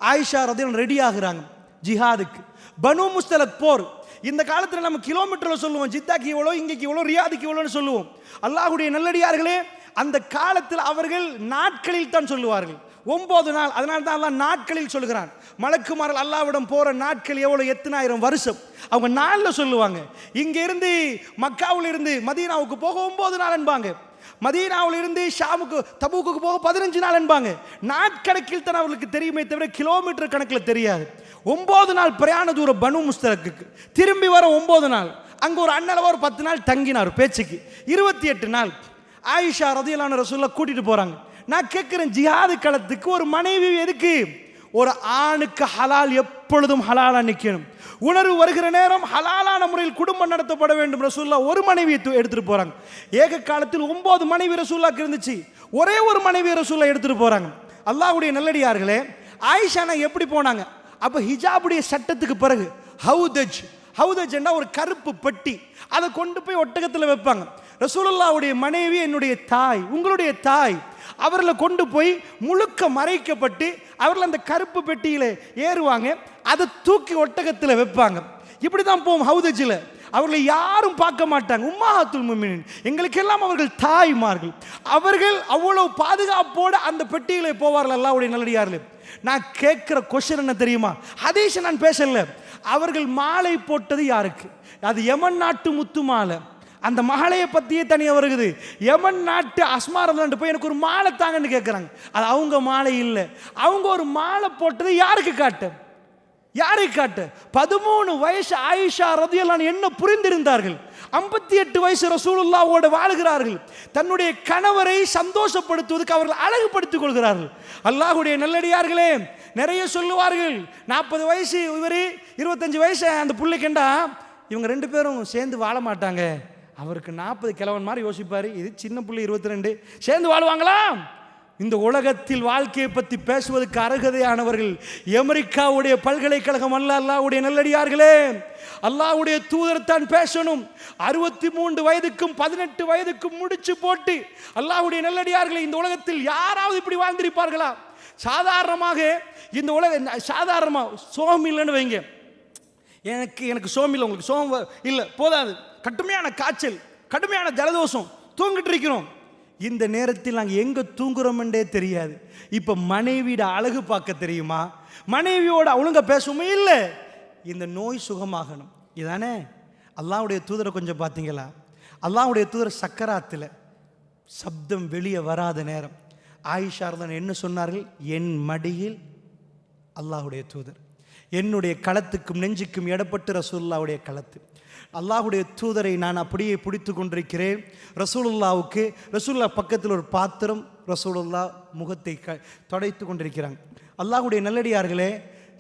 ஆயிஷா ரதியல்லாஹு அன்ஹா ரெடி ஆகுறாங்க ஜிஹாதுக்கு. பனு முஸ்தலக் போர். இந்த காலத்தில் நம்ம கிலோமீட்டரில் சொல்லுவோம், ஜித்தாக்கு இவ்வளோ, இங்கேக்கு இவ்வளோ, ரியாதுக்கு இவ்வளோன்னு சொல்லுவோம். அல்லாஹ்வுடைய நல்லடியார்களே, அந்த காலத்தில் அவர்கள் நாட்களில் தான் சொல்லுவார்கள். 9 நாள். அதனால தான் அல்லாஹ் நாட்களில் சொல்லுகிறான். மலக்குமார்கள் அல்லாஹ்விடம் போற நாட்கள் எவ்வளோ, எத்தனை ஆயிரம் வருஷம். அவங்க நாளில் சொல்லுவாங்க. இங்கே இருந்து மக்காவில் இருந்து மதீனாவுக்கு போக 9 நாள் என்பாங்க. மதீனாவில் இருந்து ஷாமுக்கு தபூக்கு போக 15 நாள் என்பாங்க. நாட்கணக்கில் தான் அவர்களுக்கு தெரியுமே தவிர கிலோமீட்டர் கணக்கில் தெரியாது. 9 நாள் பிரயாண தூரம் பனு முஸ்தலக்கு. திரும்பி வர 9 நாள். அங்கே ஒரு அண்ணல ஒரு 10 நாள் தங்கினார் பேச்சுக்கு. 28 நாள் ஆயிஷா ரதியல்லாஹு அன்ஹா ரசூலுல்லாஹ் கூட்டிட்டு போறாங்க. நான் கேட்கிறேன், ஜிஹாது களத்துக்கு ஒரு மனைவி எதுக்கு? ஒரு ஆணுக்கு ஹலால் எப்பொழுதும் ஹலாலா நிற்கணும். உணர்வு வருகிற நேரம் ஹலாலான முறையில் குடும்பம் நடத்தப்பட வேண்டும். ரசூலுல்லாஹ் ஒரு மனைவியை எடுத்துட்டு போறாங்க. ஏக காலத்தில் 9 மனைவி ரசூலுல்லாஹ்க்கு இருந்துச்சு. ஒரே ஒரு மனைவி ரசூலுல்லாஹ் எடுத்துட்டு போறாங்க. அல்லாஹ்வுடைய நல்லடியார்களே, ஆயிஷா எப்படி போனாங்க? அப்ப ஹிஜாபுடைய சட்டத்துக்கு பிறகு ஹவுதஜ் என்ற ஒரு கருப்பு பெட்டி, அதை கொண்டு போய் ஒட்டகத்தில் வைப்பாங்க. ரசூலுல்லாஹ்வுடைய மனைவி என்னுடைய தாய், உங்களுடைய தாய், அவர்களை கொண்டு போய் முழுக்க மறைக்கப்பட்டு அவர்கள் அந்த கருப்பு பெட்டியில ஏறுவாங்க. அதை தூக்கி ஒட்டகத்தில் வைப்பாங்க. இப்படி தான் போவோம் ஹவுதஜில். அவர்களை யாரும் பார்க்க மாட்டாங்க. உம்மஹாத்துல் முஃமினீன், எங்களுக்கெல்லாம் அவர்கள் தாய்மார்கள். அவர்கள் அவ்வளவு பாதுகாப்போடு அந்த பெட்டியிலே போவார்கள். அல்லாஹ்வுடைய நல்லடியார்களே, நான் கேட்கிற கொஸ்டின் என்ன தெரியுமா? ஹதீஸ் நான் பேசல. அவர்கள் மாலை போட்டது யாருக்கு? அது யமன் நாட்டு முத்து மாலை. அந்த மகளையை பற்றியே தனியாக வருகுது. யமன் நாட்டு அஸ்மா ரலியல்லாஹு போய் எனக்கு ஒரு மாலை தாங்கன்னு கேட்குறாங்க. அது அவங்க மாலை இல்லை. அவங்க ஒரு மாலை போட்டது யாருக்கு காட்டு? 13 வயசு ஆயிஷா ரதியல்லாஹு அன்ஹா என்ன புரிந்திருந்தார்கள்? 58 வயசு ரசூலுல்லாஹ்வோடு வாழுகிறார்கள். தன்னுடைய கணவரை சந்தோஷப்படுத்துவதற்கு அவர்கள் அழகுபடுத்திக் கொள்கிறார்கள். அல்லாஹ்வுடைய நல்லடியார்களே, நிறைய சொல்லுவார்கள், 40 வயசு இவர், 25 வயசு அந்த பிள்ளைக்கண்டா இவங்க 2 பேரும் சேர்ந்து வாழ மாட்டாங்க. அவருக்கு 40 கிழவன் மாதிரி யோசிப்பார். இது சின்ன பிள்ளை 22, சேர்ந்து வாழ்வாங்களா? இந்த உலகத்தில் வாழ்க்கையை பற்றி பேசுவதற்கு அருகதையானவர்கள் அமெரிக்காவுடைய பல்கலைக்கழகம் அல்ல. அல்லாஹ்வுடைய நல்லடியார்களே, அல்லாஹ்வுடைய தூதர் தான் பேசணும். 63 வயதுக்கும் 18 வயதுக்கும் முடிச்சு போட்டு அல்லாஹ்வுடைய நல்லடியார்களே, இந்த உலகத்தில் யாராவது இப்படி வாழ்ந்திருப்பார்களா? சாதாரணமாக இந்த சாதாரணமாக சோகம் இல்லைன்னு வைங்க. எனக்கு சோம் இல்லை, உங்களுக்கு சோம் இல்லை போதாது, கடுமையான காய்ச்சல், கடுமையான ஜலதோஷம், தூங்கிட்டு இருக்கிறோம். இந்த நேரத்தில் நாங்கள் எங்கே தூங்குறோம் என்றே தெரியாது. இப்போ மனைவியோட அழகு பார்க்க தெரியுமா? மனைவியோட ஒழுங்கா பேசுவோமே இல்லை. இந்த நோய் சுகமாகணும், இதானே? அல்லாஹ்வுடைய தூதரை கொஞ்சம் பார்த்தீங்களா? அல்லாஹ்வுடைய தூதர் சக்கராத்தில் சப்தம் வெளியே வராத நேரம் ஆயிஷா ரலியல்லாஹு என்ன சொன்னார்கள்? என் மடியில் அல்லாஹ்வுடைய தூதர், என்னுடைய களத்துக்கும் நெஞ்சுக்கும் இடப்பட்டு ரசூலுல்லாஹ்வுடைய களத்து. அல்லாஹ்வுடைய தூதரை நான் அப்படியே பிடித்து கொண்டிருக்கிறேன். ரசூலுல்லாஹ் பக்கத்தில் ஒரு பாத்திரம், ரசூலுல்லாஹ் முகத்தை தொடைத்து கொண்டிருக்கிறாங்க. அல்லாஹ்வுடைய நல்லடியார்களே,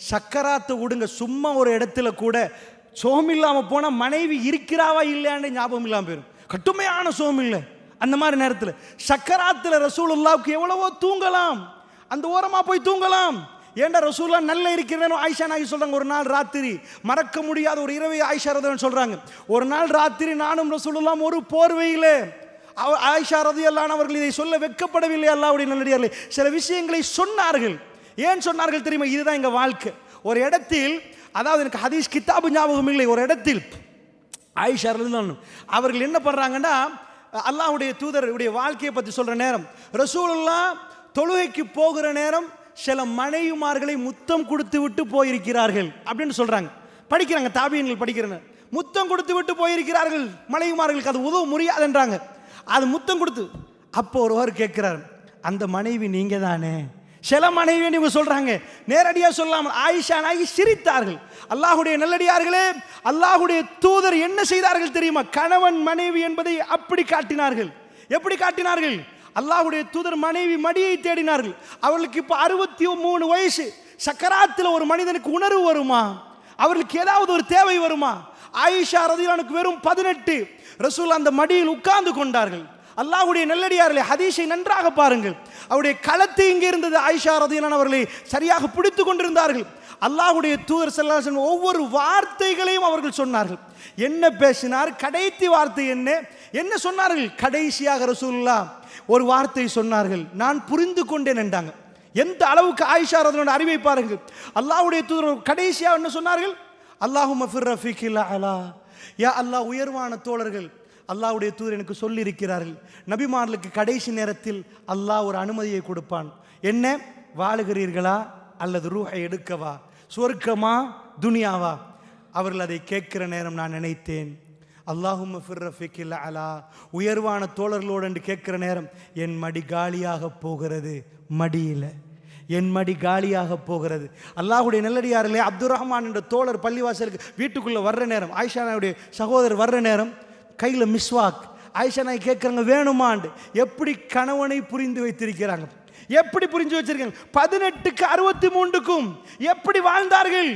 சக்கராத்தை விடுங்க, சும்மா ஒரு இடத்துல கூட சோகம் இல்லாமல் போனால் மனைவி இருக்கிறாவா இல்லையான்னு ஞாபகம் இல்லாமல் போயிடும். கட்டுமையான சோகம் இல்லை. அந்த மாதிரி நேரத்தில் சக்கராத்தில் ரசூலுல்லாவுக்கு எவ்வளவோ தூங்கலாம், அந்த ஓரமாக போய் தூங்கலாம். ஏண்டா ரசூலுல்லாஹ் நல்ல இருக்கிறேன்னு ஆயிஷா நாயகி சொல்றாங்க. ஒரு நாள் ராத்திரி மறக்க முடியாத ஒரு இரவை ஆயிஷா ரதியல்லாஹு சொல்றாங்க. ஒரு நாள் ராத்திரி நானும் ரசூலுல்லாஹ் ஒரு போர்வையிலே, ஆயிஷா ரதியல்லாஹு அன்ஹா அவர்கள் இதை சொல்ல வெட்கப்படவில்லை. அல்லாஹ்வுடைய நல்லடியார்களே, சில விஷயங்களை சொன்னார்கள். ஏன் சொன்னார்கள் தெரியுமா? இதுதான் எங்க வாழ்க்கை. ஒரு இடத்தில், அதாவது எனக்கு ஹதீஸ் கிதாபு ஞாபகம் இல்லை, ஒரு இடத்தில் ஆயிஷா ரலியல்லாஹு அன்ஹா அவர்கள் என்ன பண்றாங்கன்னா, அல்லாஹ்வுடைய தூதருடைய வாழ்க்கையை பற்றி சொல்ற நேரம், ரசூலுல்லாஹ் தொழுகைக்கு போகிற நேரம் சில மனைவிமார்களை முத்தம் கொடுத்து விட்டு போயிருக்கிறார்கள் அப்படின்னு சொல்றாங்க. படிக்கிறாங்க, தாபியன்கள் படிக்கிறாங்க. முத்தம் கொடுத்து விட்டு போயிருக்கிறார்கள் மனைவிமார்களுக்கு, அது உதவ முடியாதுன்றாங்க. அது முத்தம் கொடுத்து, அப்போ ஒருவர் கேட்கிறார், அந்த மனைவி நீங்க தானே? சில மனைவி இவங்க சொல்றாங்க, நேரடியாக சொல்லாமல். ஆயிஷா நாயகி சிரித்தார்கள். அல்லாஹ்வுடைய நல்லடியார்களே, அல்லாஹ்வுடைய தூதர் என்ன செய்தார்கள் தெரியுமா? கணவன் மனைவி என்பதை அப்படி காட்டினார்கள். எப்படி காட்டினார்கள்? அல்லாஹ்வுடைய தூதர் மனைவி மடியை தேடினார்கள். அவர்களுக்கு இப்போ 63 வயசு. சக்கராத்தில் ஒரு மனிதனுக்கு உணர்வு வருமா? அவர்களுக்கு ஏதாவது ஒரு தேவை வருமா? ஆயிஷா ரதியல்லாஹு வெறும் 18. ரசூல் அந்த மடியில் உட்கார்ந்து கொண்டார்கள். அல்லாஹ்வுடைய நல்லடியார்களே, ஹதீஸை நன்றாக பாருங்கள். அவருடைய களத்து இங்கே இருந்தது. ஆயிஷா ரதியல்லாஹு அவர்களை சரியாக பிடித்து கொண்டிருந்தார்கள். அல்லாஹ்வுடைய தூதர் ஸல்லல்லாஹு அலைஹி வஸல்லம் ஒவ்வொரு வார்த்தைகளையும் அவர்கள் சொன்னார்கள். என்ன பேசினார், கடைசி வார்த்தை என்ன சொன்னார்கள்? கடைசியாக ரசூலுல்லாஹ் ஒரு வார்த்தை சொன்னார்கள், நான் புரிந்து கொண்டேன் என்றாங்க. எந்த அளவுக்கு ஆயிஷா ரதியல்லாஹு அறிவை பாருங்கள். அல்லாஹ்வுடைய தூதர் கடைசியாக என்ன சொன்னார்கள்? அல்லாஹும்ம ஃபிர் ரஃபீகில் அலா, யா அல்லாஹ் உயர்வான தோழர்கள். அல்லாஹ்வுடைய தூதர் எனக்கு சொல்லி இருக்கிறார்கள், நபிமார்களுக்கு கடைசி நேரத்தில் அல்லாஹ் ஒரு அனுமதியை கொடுப்பான். என்ன? வாழுகிறீர்களா அல்லது ரூஹை எடுக்கவா, சொர்க்கமா துனியாவா? அவர்கள் அதை கேட்கிற நேரம் நான் நினைத்தேன், அல்லாஹும்ம ஃபிர் ரஃபீகில் அலா, உயர்வான தோழர்களோடு என்று கேட்கிற நேரம் என் மடி காலியாக போகிறது. மடியில் என் மடி காலியாக போகிறது. அல்லாஹ்வுடைய நல்லடியார்களே, அப்துர் ரஹ்மான் என்ற தோழர் பள்ளிவாசலுக்கு வீட்டுக்குள்ளே வர்ற நேரம், ஆயிஷா நாயுடைய சகோதரர் வர்ற நேரம், கையில் மிஸ்வாக். ஆயிஷா நாய் கேட்குறாங்க, வேணுமாண்டு. எப்படி கணவனை புரிந்து வைத்திருக்கிறாங்க, எப்படி புரிஞ்சு வச்சிருக்காங்க. 18க்கு 63க்கும் எப்படி வாழ்ந்தார்கள்.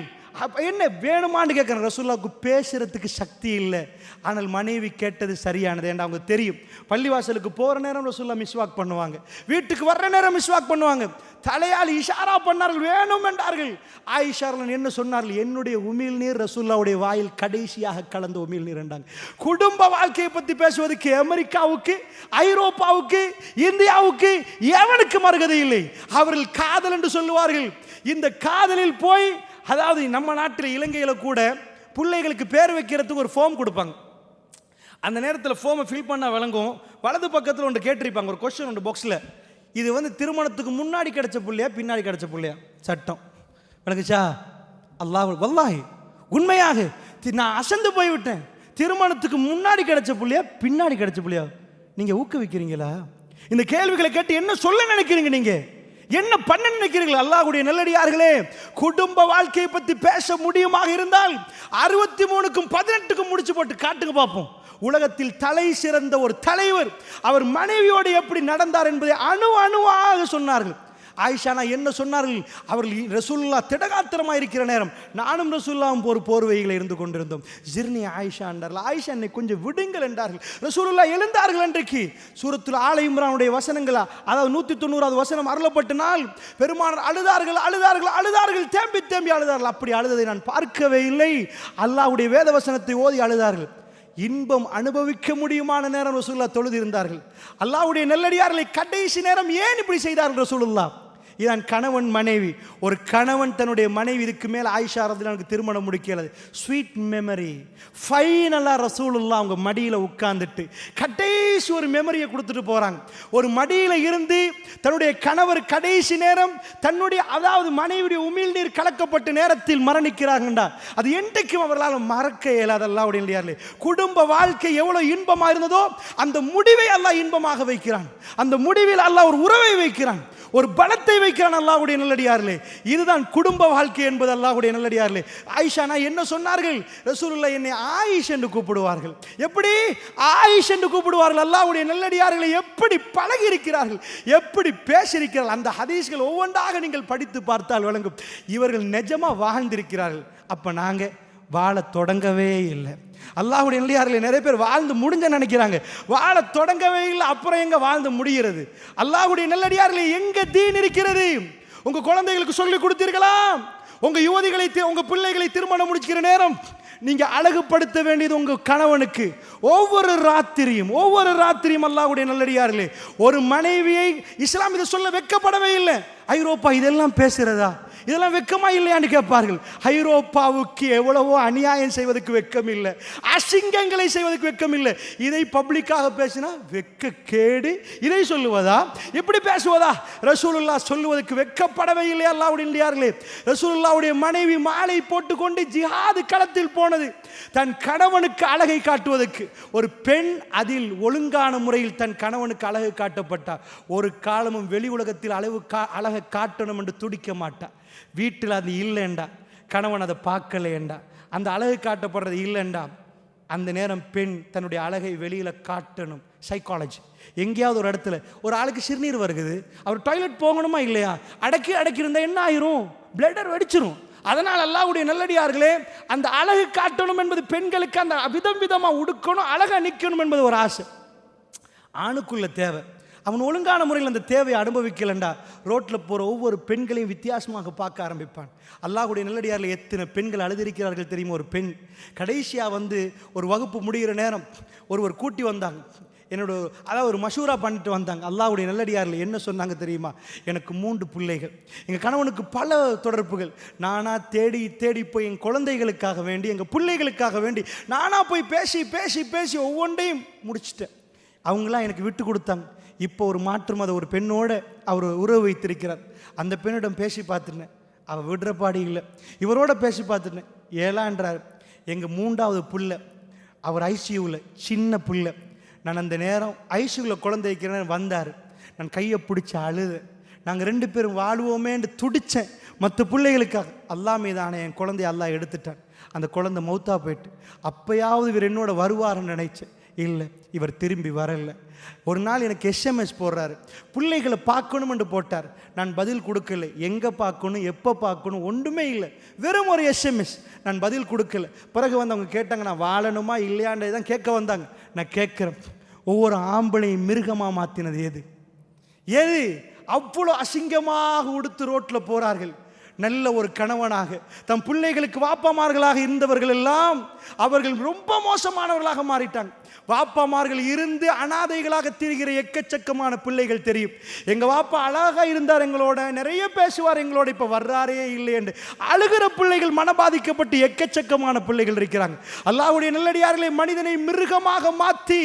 என்ன வேணுமான்னு கேட்குறாங்க. ரசூலுல்லாஹ்வுக்கு பேசுறதுக்கு சக்தி இல்லை, ஆனால் மனைவி கேட்டது சரியானது என்று அவங்க தெரியும். பள்ளிவாசலுக்கு போகிற நேரம் ரசூலுல்லாஹ் மிஸ்வாக் பண்ணுவாங்க, வீட்டுக்கு வர்ற நேரம் மிஸ்வாக் பண்ணுவாங்க. தலையால் இஷாரா பண்ணார்கள், வேணும் என்றார்கள். ஆயிஷா என்ன சொன்னார்கள்? என்னுடைய உமிழ்நீர் ரசூலுல்லாஹ்வுடைய வாயில் கடைசியாக கலந்த உமிழ்நீர் என்றாங்க. குடும்ப வாழ்க்கையை பற்றி பேசுவதற்கு அமெரிக்காவுக்கு, ஐரோப்பாவுக்கு, இந்தியாவுக்கு எவனுக்கு மறுகதை இல்லை. அவர்கள் காதல் என்று சொல்லுவார்கள். இந்த காதலில் போய், அதாவது நம்ம நாட்டில் இலங்கையில் கூட பிள்ளைகளுக்கு பேர் வைக்கிறதுக்கு ஒரு ஃபார்ம் கொடுப்பாங்க. அந்த நேரத்தில் ஃபார்மை ஃபில் பண்ண விளங்கும். வலது பக்கத்தில் ஒன்று கேட்டிருப்பாங்க, ஒரு கொஸ்டின் ஒன்று பாக்ஸில், இது வந்து திருமணத்துக்கு முன்னாடி கிடைச்ச பிள்ளையா பின்னாடி கிடைச்ச பிள்ளையா? சட்டம் விளங்குச்சா? அல்லாஹ் வல்லாஹி உண்மையாக நான் அசந்து போய்விட்டேன். திருமணத்துக்கு முன்னாடி கிடைச்ச பிள்ளையா பின்னாடி கிடைச்ச பிள்ளையா? நீங்கள் ஊக்குவிக்கிறீங்களா? இந்த கேள்விகளை கேட்டு என்ன சொல்ல நினைக்கிறீங்க? நீங்கள் என்ன பண்ண நினைக்கிறீர்கள்? அல்லாஹ்வுடைய நல்லடியார்களே, குடும்ப வாழ்க்கையை பற்றி பேச முடியுமாக இருந்தால் 63க்கும் 18க்கும் முடிச்சு போட்டு காட்டுங்க பார்ப்போம். உலகத்தில் தலை சிறந்த ஒரு தலைவர் அவர் மனைவியோடு எப்படி நடந்தார் என்பதை அணுவாக சொன்னார்கள். ஆயிஷா என்ன சொன்னார்கள்? அவர்கள் ரசூலுல்லாஹ் திடகாத்திரமாக இருக்கிற நேரம் நானும் ரசூலுல்லாஹும் ஒரு போர்வையில் இருந்து கொண்டிருந்தோம். ஜிர்னி ஆயிஷா என்றார்கள். ஆயிஷா என்னை கொஞ்சம் விடுங்கள் என்றார்கள். ரசூலுல்லாஹ் எழுந்தார்கள். அன்றைக்கு சூரத்துல் ஆல இம்ரானுடைய வசனங்களா, அதாவது 190வது வசனம் அருளப்பட்ட நாள் பெருமானார் அழுதார்கள், தேம்பி அழுதார்கள். அப்படி அழுததை நான் பார்க்கவே இல்லை. அல்லாஹ்வுடைய வேத வசனத்தை ஓதி அழுதார்கள். இன்பம் அனுபவிக்க முடியுமான நேரம் ரசூலுல்லாஹ் தொழுது இருந்தார்கள். அல்லாஹ்வுடைய நல்லடியார்களை கடைசி நேரம் ஏன் இப்படி செய்தார்கள் ரசூலுல்லாஹ்? இதான் கணவன் மனைவி. ஒரு கணவன் தன்னுடைய மனைவி, இதுக்கு மேலே ஆயிஷா ரலியல்லாஹு திருமணம் முடிக்கல, ஸ்வீட் மெமரி. ஃபைனலாக ரசூலுல்லாஹ் அவங்க மடியில் உட்கார்ந்துட்டு கடைசி ஒரு மெமரியை கொடுத்துட்டு போகிறாங்க. ஒரு மடியில் இருந்து தன்னுடைய கணவர் கடைசி நேரம் தன்னுடைய, அதாவது மனைவியுடைய உமிழ்நீர் கலக்கப்பட்ட நேரத்தில் மரணிக்கிறாங்கண்டா, அது என்றைக்கும் அவர்களால் மறக்க இயலாது. அல்லாஹ்வுடைய குடும்ப வாழ்க்கை எவ்வளவு இன்பமாக இருந்ததோ அந்த முடிவை அல்லாஹ் இன்பமாக வைக்கிறான். அந்த முடிவில் அல்லாஹ் ஒரு உறவை வைக்கிறான், ஒரு பலத்தை வைக்கிறான். அல்லாஹ்வுடைய நல்லடியார்களே, இதுதான் குடும்ப வாழ்க்கை என்பது. அல்லாஹ்வுடைய நல்லடியார்களே, ஆயிஷா என்ன சொன்னார்கள்? ரசூலுல்லாஹ் என்னை ஆயிஷ் என்று கூப்பிடுவார்கள். எப்படி ஆயிஷ் என்று கூப்பிடுவார்கள்? அல்லாஹ்வுடைய நல்லடியார்களை எப்படி பழகி இருக்கிறார்கள், எப்படி பேசியிருக்கிறார்கள். அந்த ஹதீஸ்கள் ஒவ்வொன்றாக நீங்கள் படித்து பார்த்தால் விளங்கும், இவர்கள் நிஜமா வாழ்ந்திருக்கிறார்கள். அப்ப நாங்க வாழ தொடங்கவே இல்லை. அல்லாஹ்வுடைய நல்லடியார்களே, நிறைய பேர் வாழ்ந்து முடிஞ்ச நினைக்கிறாங்க, வாழ தொடங்கவே இல்லை. அப்புறம் எங்க வாழ்ந்து முடிகிறது? அல்லாஹ்வுடைய நல்லடியார்களே, எங்க தீன் இருக்கிறது? உங்க குழந்தைகளுக்கு சொல்லி கொடுத்தீர்களா? உங்க யுவதிகளை, உங்க பிள்ளைகளை திருமணம் முடிக்கிற நேரம் நீங்க அழகுபடுத்த வேண்டியது உங்க கணவனுக்கு. ஒவ்வொரு ராத்திரியும் அல்லாஹ்வுடைய நல்லடியார்களே, ஒரு மனைவியை இஸ்லாம் இதை சொல்ல வெட்கப்படவே இல்லை. ஐரோப்பா இதெல்லாம் பேசுறதா? இதெல்லாம் வெட்கமா இல்லையான்னு கேட்பார்கள். ஐரோப்பாவுக்கு எவ்வளவோ அநியாயம் செய்வதற்கு வெட்கம் இல்லை, அசிங்கங்களை செய்வதற்கு வெட்கம் இல்லை. இதை பப்ளிக்காக பேசினா வெட்க கேடு. இதை சொல்லுவதா? எப்படி பேசுவதா? ரசூலுல்லாஹ் சொல்லுவதற்கு வெட்கப்படவே இல்லை. அல்லாஹ்வுடைய நல்லடியார்களே, ரசூலுல்லாஹ்வுடைய மனைவி மாலை போட்டுக்கொண்டு ஜிஹாது களத்தில் போனது தன் கணவனுக்கு அழகை காட்டுவதற்கு. ஒரு பெண் அதில் ஒழுங்கான முறையில் தன் கணவனுக்கு அழகு காட்டப்பட்டார். ஒரு காலமும் வெளி உலகத்தில் அழகை காட்டணும் என்று துடிக்க மாட்டார். வீட்டில் அது இல்லைண்டா, கணவன் அதை பார்க்கலேண்டா, அந்த அழகு காட்டப்படுறது இல்லைண்டா, அந்த நேரம் பெண் தன்னுடைய அழகை வெளியில் காட்டணும். சைக்காலஜி. எங்கேயாவது ஒரு இடத்துல ஒரு ஆளுக்கு சிறுநீர் வருகுது, அவர் டாய்லெட் போகணுமா இல்லையா? அடக்கி இருந்தால் என்ன ஆயிரும்? பிளடர் வெடிச்சிரும். அதனால் அல்லாஹ்வுடைய நல்லடியார்களே, அந்த அழகு காட்டணும் என்பது பெண்களுக்கு, அந்த விதமாக உடுக்கணும், அழகாக நிற்கணும் என்பது ஒரு ஆசை. ஆணுக்குள்ள தேவை. அவன் ஒழுங்கான முறையில் அந்த தேவையை அனுபவிக்கலண்டா ரோட்டில் போகிற ஒவ்வொரு பெண்களையும் வித்தியாசமாக பார்க்க ஆரம்பிப்பான். அல்லாஹ்வுடைய நல்லடியாரில் எத்தனை பெண்கள் அழுதிருக்கிறார்கள் தெரியுமா? ஒரு பெண் கடைசியாக வந்து ஒரு வகுப்பு முடிகிற நேரம் ஒருவர் கூட்டி வந்தாங்க. அதாவது ஒரு மஷூரா பண்ணிட்டு வந்தாங்க. அல்லாஹ்வுடைய நல்லடியாரில் என்ன சொன்னாங்க தெரியுமா? எனக்கு 3 பிள்ளைகள், எங்கள் கணவனுக்கு பல தொடர்புகள், நானாக தேடி போய் என் குழந்தைகளுக்காக வேண்டி, எங்கள் பிள்ளைகளுக்காக வேண்டி நானாக போய் பேசி ஒவ்வொன்றையும் முடிச்சிட்டேன். அவங்களாம் எனக்கு விட்டு கொடுத்தாங்க. இப்போ ஒரு மாற்று மத ஒரு பெண்ணோட அவர் உறவு வைத்திருக்கிறார். அந்த பெண்ணிடம் பேசி பார்த்துட்டேன், அவள் விடுறப்பாடி இல்லை. இவரோட பேசி பார்த்துட்டேன், ஏலான்றார். எங்கள் 3வது புள்ள, அவர் ஐசியூவில் சின்ன புள்ள. நான் அந்த நேரம் ஐசியூவில் குழந்தை வைக்கிறேன் வந்தார். நான் கையை பிடிச்சி அழுது, நாங்கள் 2 பேரும் வாழ்வோமேன்னு துடித்தேன். மற்ற பிள்ளைகளுக்காக. அல்லாஹ் மீதான என் குழந்தைய அல்லாஹ் எடுத்துட்டான். அந்த குழந்தை மௌத்தா போயிட்டு. அப்பயாவது இவர் என்னோட வருவார்னு நினைச்சேன். இல்லை, இவர் திரும்பி வரல. ஒரு நாள் எனக்கு எஸ்எம்எஸ் போடுறாரு, பிள்ளைகளை பார்க்கணும்னு போட்டார். நான் பதில் கொடுக்கல. எங்கே பார்க்கணும், எப்போ பார்க்கணும் ஒன்றுமே இல்லை, வெறும் ஒரு எஸ்எம்எஸ். நான் பதில் கொடுக்கல. பிறகு வந்து அவங்க கேட்டாங்க, நான் வாழணுமா இல்லையான்றது தான் கேட்க வந்தாங்க. நான் கேட்குறேன், ஒவ்வொரு ஆம்பளையும் மிருகமாக மாற்றினது எது? அவ்வளோ அசிங்கமாக உடுத்து ரோட்டில் போகிறார்கள். நல்ல ஒரு கணவனாக தம் பிள்ளைகளுக்கு வாப்பாமார்களாக இருந்தவர்கள் எல்லாம் அவர்கள் ரொம்ப மோசமானவர்களாக மாறிட்டாங்க. வாப்பாமார்கள் இருந்து அனாதைகளாக திரிகிற எக்கச்சக்கமான பிள்ளைகள் தெரியும். எங்கள் வாப்பா அழகாக இருந்தார், எங்களோட நிறைய பேசுவார், எங்களோட இப்போ வர்றாரே இல்லை என்று அழுகிற பிள்ளைகள், மனபாதிக்கப்பட்டு எக்கச்சக்கமான பிள்ளைகள் இருக்கிறாங்க. அல்லாஹ்வுடைய நல்லடியார்களை மனிதனை மிருகமாக மாற்றி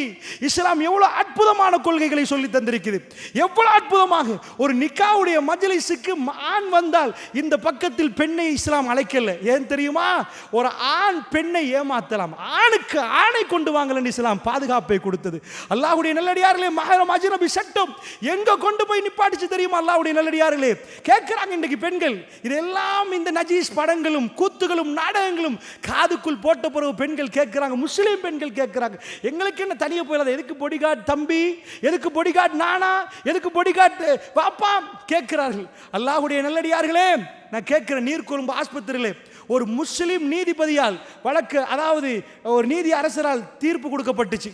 இஸ்லாம் எவ்வளோ அற்புதமான கொள்கைகளை சொல்லி தந்திருக்குது. எவ்வளோ அற்புதமாக ஒரு நிக்காவுடைய மஜ்லிஸுக்கு ஆண் வந்தால் இந்த பக்கத்தில் பெண்ணை இஸ்லாம் அழைக்கல. ஏன் தெரியுமா? ஒரு ஆண் பெண்ணை ஏமாத்தலாம், ஆணுக்கு ஆணை கொண்டு வாங்கலன்னு இஸ்லாம் பாதுகாப்பை கொடுத்தது. அல்லாஹ்வுடைய நல்லடியார்களே, மஹரம் அஜ்னபி சட்டம் எங்க கொண்டு போய் நிப்பாட்டிச்சு தெரியுமா? அல்லாஹ்வுடைய நல்லடியார்களே, கேட்கிறாங்க இன்னைக்கு பெண்கள், இதெல்லாம் இந்த நஜீஸ் படங்களும் கூத்துகளும் நாடகங்களும் காதுக்குள் போட்ட பிறகு பெண்கள் கேட்கிறாங்க, முஸ்லீம் பெண்கள் கேட்கிறாங்க, எங்களுக்கு என்ன தனியாக போயிடாது, எதுக்கு பொடிகார்டு தம்பி, எதுக்கு பொடிகார்டு நானா, எதுக்கு பொடிகார்டு பாப்பா கேட்கிறார்கள். அல்லாஹ்வுடைய நல்லடியார்களே, நான் கேட்கிறேன், நீர்கொழும்பு ஆஸ்பத்திரியில் ஒரு முஸ்லிம் நீதிபதியால் வழக்கு, அதாவது ஒரு நீதி அரசரால் தீர்ப்பு கொடுக்கப்பட்டுச்சு.